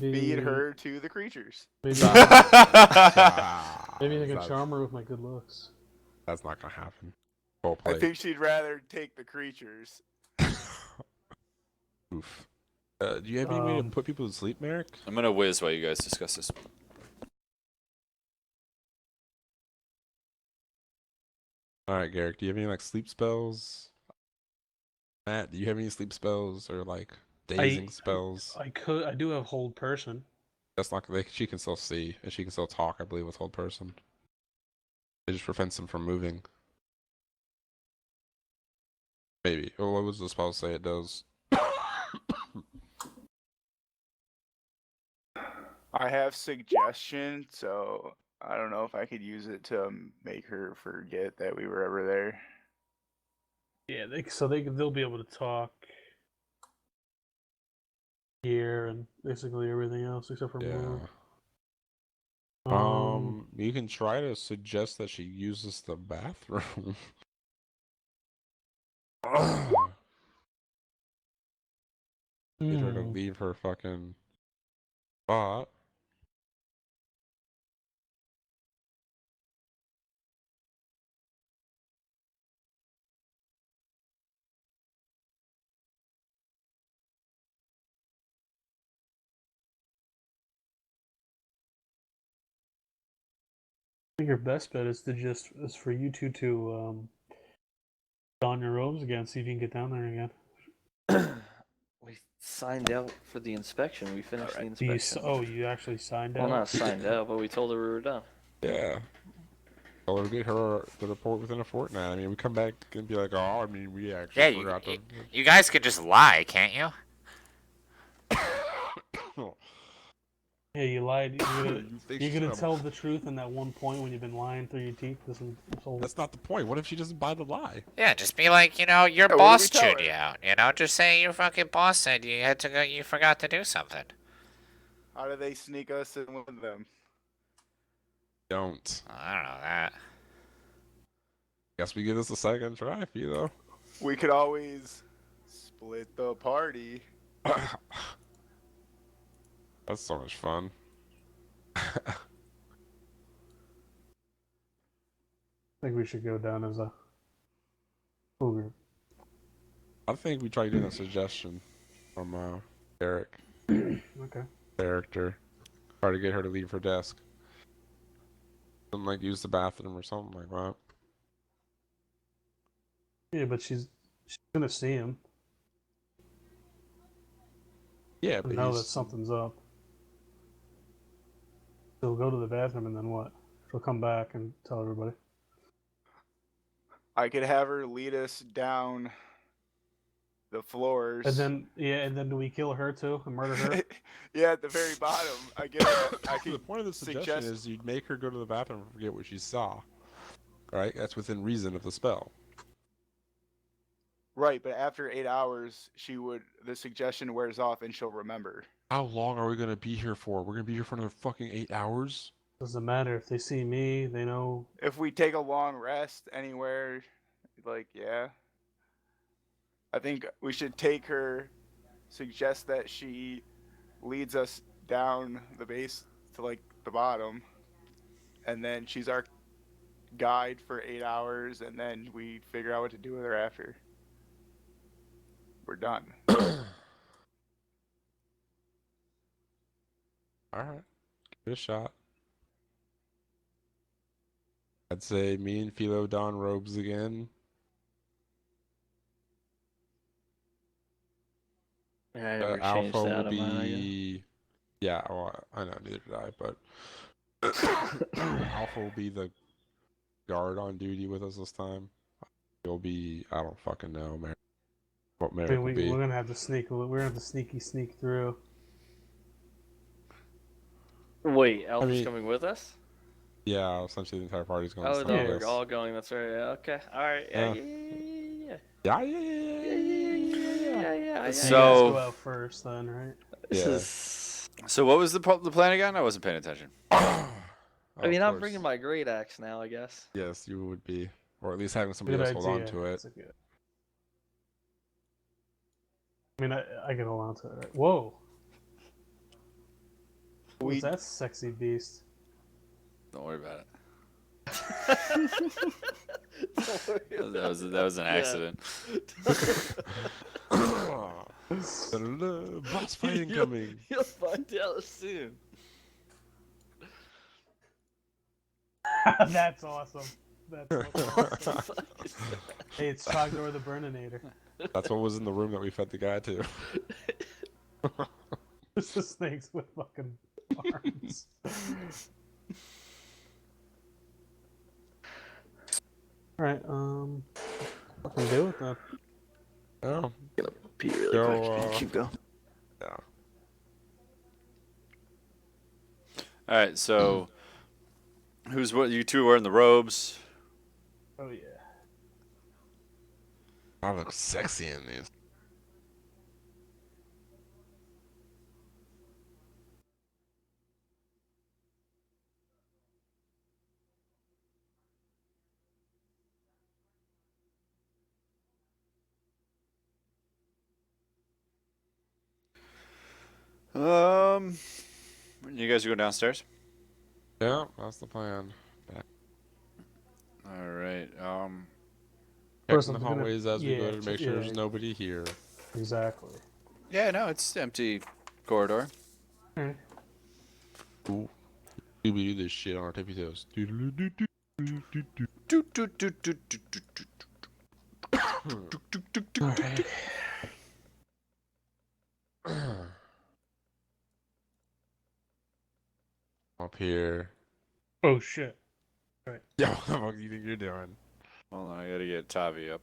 Maybe- feed her to the creatures. maybe maybe they can That's- charm her with my good looks. That's not gonna happen. Well I played. think she'd rather take the creatures. Oof. Do you have any way to Um, put people to sleep, Merrick? I'm gonna whiz while you guys discuss this. All right, Garrick. Do you have any like sleep spells? Matt, do you have any sleep spells or like dazing spells? I do have hold person. That's not. She can still see and she can still talk. I believe with hold person. It just prevents them from moving. Maybe. Or what was the spell say it does? I have suggestion, so I don't know if I could use it to make her forget that we were ever there. Yeah, they'll be able to talk here and basically everything else except for move. Yeah. You can try to suggest that she uses the bathroom. Get her to hmm. leave her fucking spot. I think your best bet is for you two to don your robes again, see if you can get down there again. We signed out for the inspection. We finished the You inspection. you actually signed Well, out? not signed out, but we told her we were done. Yeah. Tell her to get her the report within a fortnight. I mean, we come back and be like, oh, I mean, we actually Yeah, forgot to. you guys could just lie, can't you? Yeah, you lied. think You're she's gonna tell the truth in that one point when you've been lying through your teeth this whole. That's not the point. What if she doesn't buy the lie? Yeah, just be like, your Yeah, what do boss we tell chewed her? you out. Just say your fucking boss said you had to go, you forgot to do something. How do they sneak us in with them? Don't. I don't know that. Guess we give this a second try, you know. We could always split the party. That's so much fun. I think we should go down as a Cougar. I think we tried doing a suggestion from Eric Okay. character. Try to get her to leave her desk. And like use the bathroom or something like that. Yeah, but she's gonna see him Yeah, and but know that he's something's up. She'll go to the bathroom and then what? She'll come back and tell everybody. I could have her lead us down the floors. And then do we kill her too and murder her? Yeah, at the very bottom. I guess I the could point of the suggestion suggest. is you'd make her go to the bathroom and forget what she saw. Right? That's within reason of the spell. Right, but after 8 hours, the suggestion wears off and she'll remember. How long are we gonna be here for? We're gonna be here for another fucking 8 hours? Doesn't matter if they see me, they know. If we take a long rest anywhere, like, yeah. I think we should take her, suggest that she leads us down the base to, like, the bottom. And then she's our guide for 8 hours, and then we figure out what to do with her after. We're done. Alright. Give it a shot. I'd say me and Philo don robes again. Yeah, I never changed Alpha that will of mine, I guess. be... Yeah, well, I know, neither did I, but... Alpha will be the guard on duty with us this time. He'll be... I don't fucking know, man. What I Merrick mean, will we're be. gonna have to sneak. We're gonna have to sneak through. Wait, Alpha's mean- coming with us? Yeah, essentially the entire party's going Oh, to no, stay with we're us. all going. That's right. Yeah, okay. All right. Yeah, Yeah. yeah. You So- guys go out first, then, right? This Yeah. is. So what was the plan again? I wasn't paying attention. I mean, Of I'm course. bringing my great axe now, I guess. Yes, you would be. Or at least having somebody Good else hold on idea. to it. That's a good. I mean, I can hold on to it. Right? Whoa! What's that sexy beast? Don't worry about it. Don't worry That about was it. an Yeah. accident. Boss fight incoming. You'll find out soon. That's awesome. That's awesome. Hey, it's Chogdor the Burninator. That's what was in the room that we fed the guy to. It's the snakes with fucking arms. Alright, fucking do it then. Oh, Pee really Go, quick. Keep going. yeah. All right, so what? You two wearing the robes. Oh yeah. I look sexy in these. You guys go downstairs. Yeah, that's the plan. All right. First, Checking the I'm gonna- hallways as we go yeah, to make sure yeah. there's nobody here. Exactly. Yeah, no, it's empty corridor. Alright. Ooh. We do this shit on our tippy toes. Doodle-doo-doo-doo. Up here. Oh shit. Yeah, what the fuck do you think you're doing? Hold on, I gotta get Tavi up.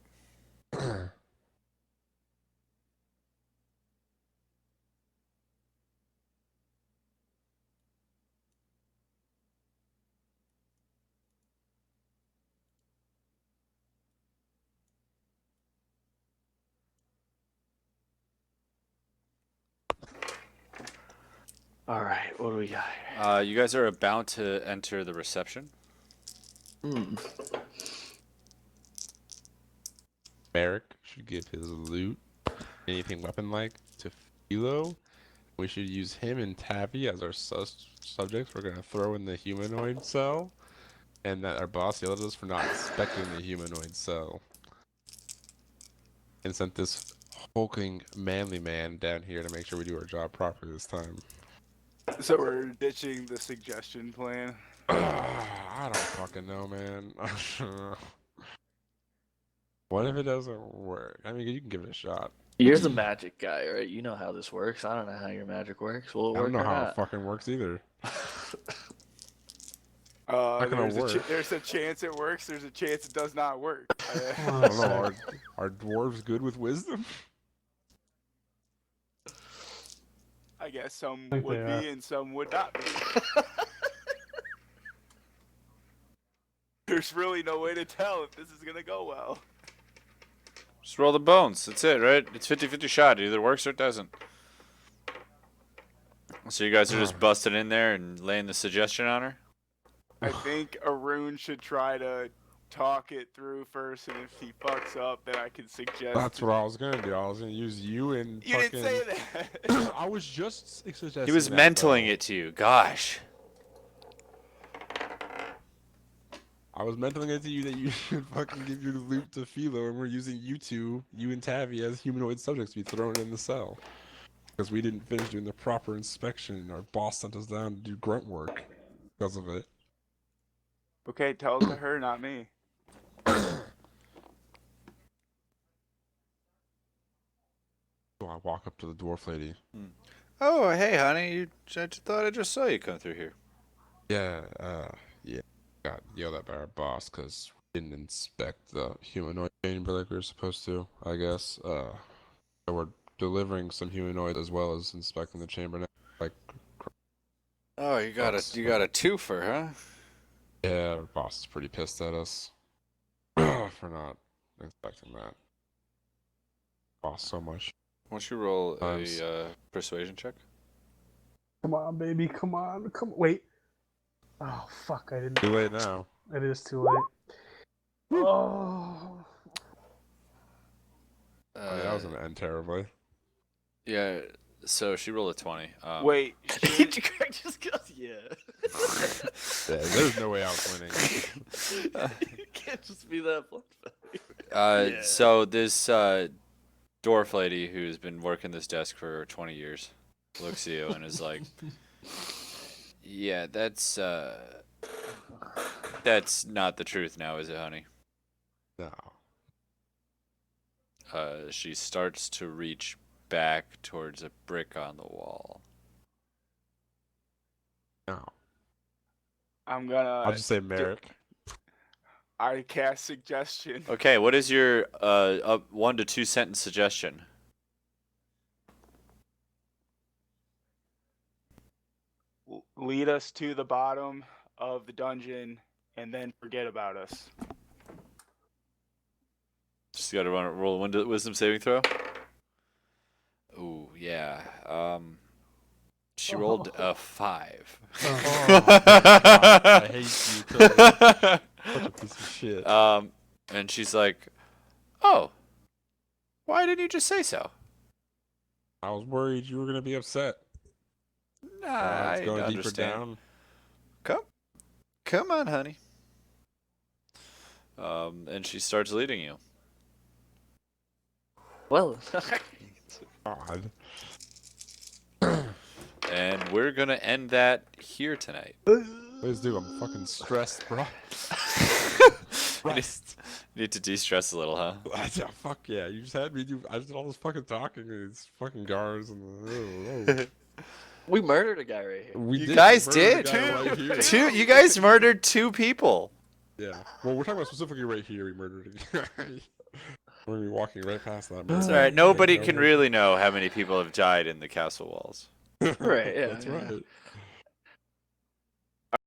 All right, what do we got here? You guys are about to enter the reception. Merrick should give his loot, anything weapon-like, to Philo. We should use him and Tavi as our subjects. We're gonna throw in the humanoid cell, and that our boss yelled at us for not inspecting the humanoid cell. and sent this hulking manly man down here to make sure we do our job properly this time. So we're ditching the suggestion plan. I don't fucking know, man. What if it doesn't work? I mean, you can give it a shot. You're the magic guy, right? You know how this works. I don't know how your magic works. Will it I work don't know or how it not? fucking works either. There's gonna work. there's a chance it works. There's a chance it does not work. I don't know. Are dwarves good with wisdom? I guess some think would they be and some would not be. There's really no way to tell if this is gonna go well. Just roll the bones. That's it, right? It's 50-50 shot. It either works or it doesn't. So you guys are just busting in there and laying the suggestion on her? I think Arun should try to talk it through first, and if he fucks up, then I can suggest. That's what I was gonna do. I was gonna use you and You fucking. didn't say that. I was just suggesting. He was that, mentaling though. it to you. Gosh. I was mentaling it to you that you should fucking give your loot to Philo, and we're using you two, you and Tavi, as humanoid subjects to be thrown in the cell. Because we didn't finish doing the proper inspection. Our boss sent us down to do grunt work because of it. Okay, tell it to her, not me. So I walk up to the dwarf lady. Oh, hey, honey. I just thought I just saw you come through here. Yeah, yeah. Got yelled at by our boss because we didn't inspect the humanoid chamber like we were supposed to, I guess. So we're delivering some humanoid as well as inspecting the chamber now. Like, Oh, you got a twofer, huh? yeah, our boss is pretty pissed at us for not inspecting that. Boss so much. Why don't you roll Times. a persuasion check? Come on, baby. Come on. Wait. Oh, fuck. I didn't. Too late now. It is too late. Oh. Oh, yeah, that was gonna end terribly. Yeah, so she rolled a 20. Wait, Greg just goes, yeah. Yeah, there's no way I was winning. You can't just be that blunt. Yeah. So this dwarf lady who's been working this desk for 20 years looks at you and is like, yeah, that's not the truth now, is it, honey? No. She starts to reach back towards a brick on the wall. No. I'm gonna. I'll just say Merrick. I cast suggestion. Okay, what is your 1 to 2 sentence suggestion? Lead us to the bottom of the dungeon, and then forget about us. Just gotta roll a wisdom saving throw. Ooh, yeah. She rolled a 5. I hate you, Cody. Such a piece of shit. And she's like, "Oh, why didn't you just say so?" I was worried you were gonna be upset. Nah, It's I going deeper understand. down. Come on, honey. And she starts leading you. Well, God. And we're gonna end that here tonight. Please do. I'm fucking stressed, bro. Stressed. Need to de-stress a little, huh? Yeah, fuck yeah. You just had me do. I just did all this fucking talking and these fucking guards and. we murdered a guy right here. We You did guys murder did. the guy right here. You guys murdered 2 people. Yeah. Well, we're talking about specifically right here. We murdered a guy. We're gonna be walking right past that. It's alright. Nobody can really know how many people have died in the castle walls. Right, yeah. That's yeah. right.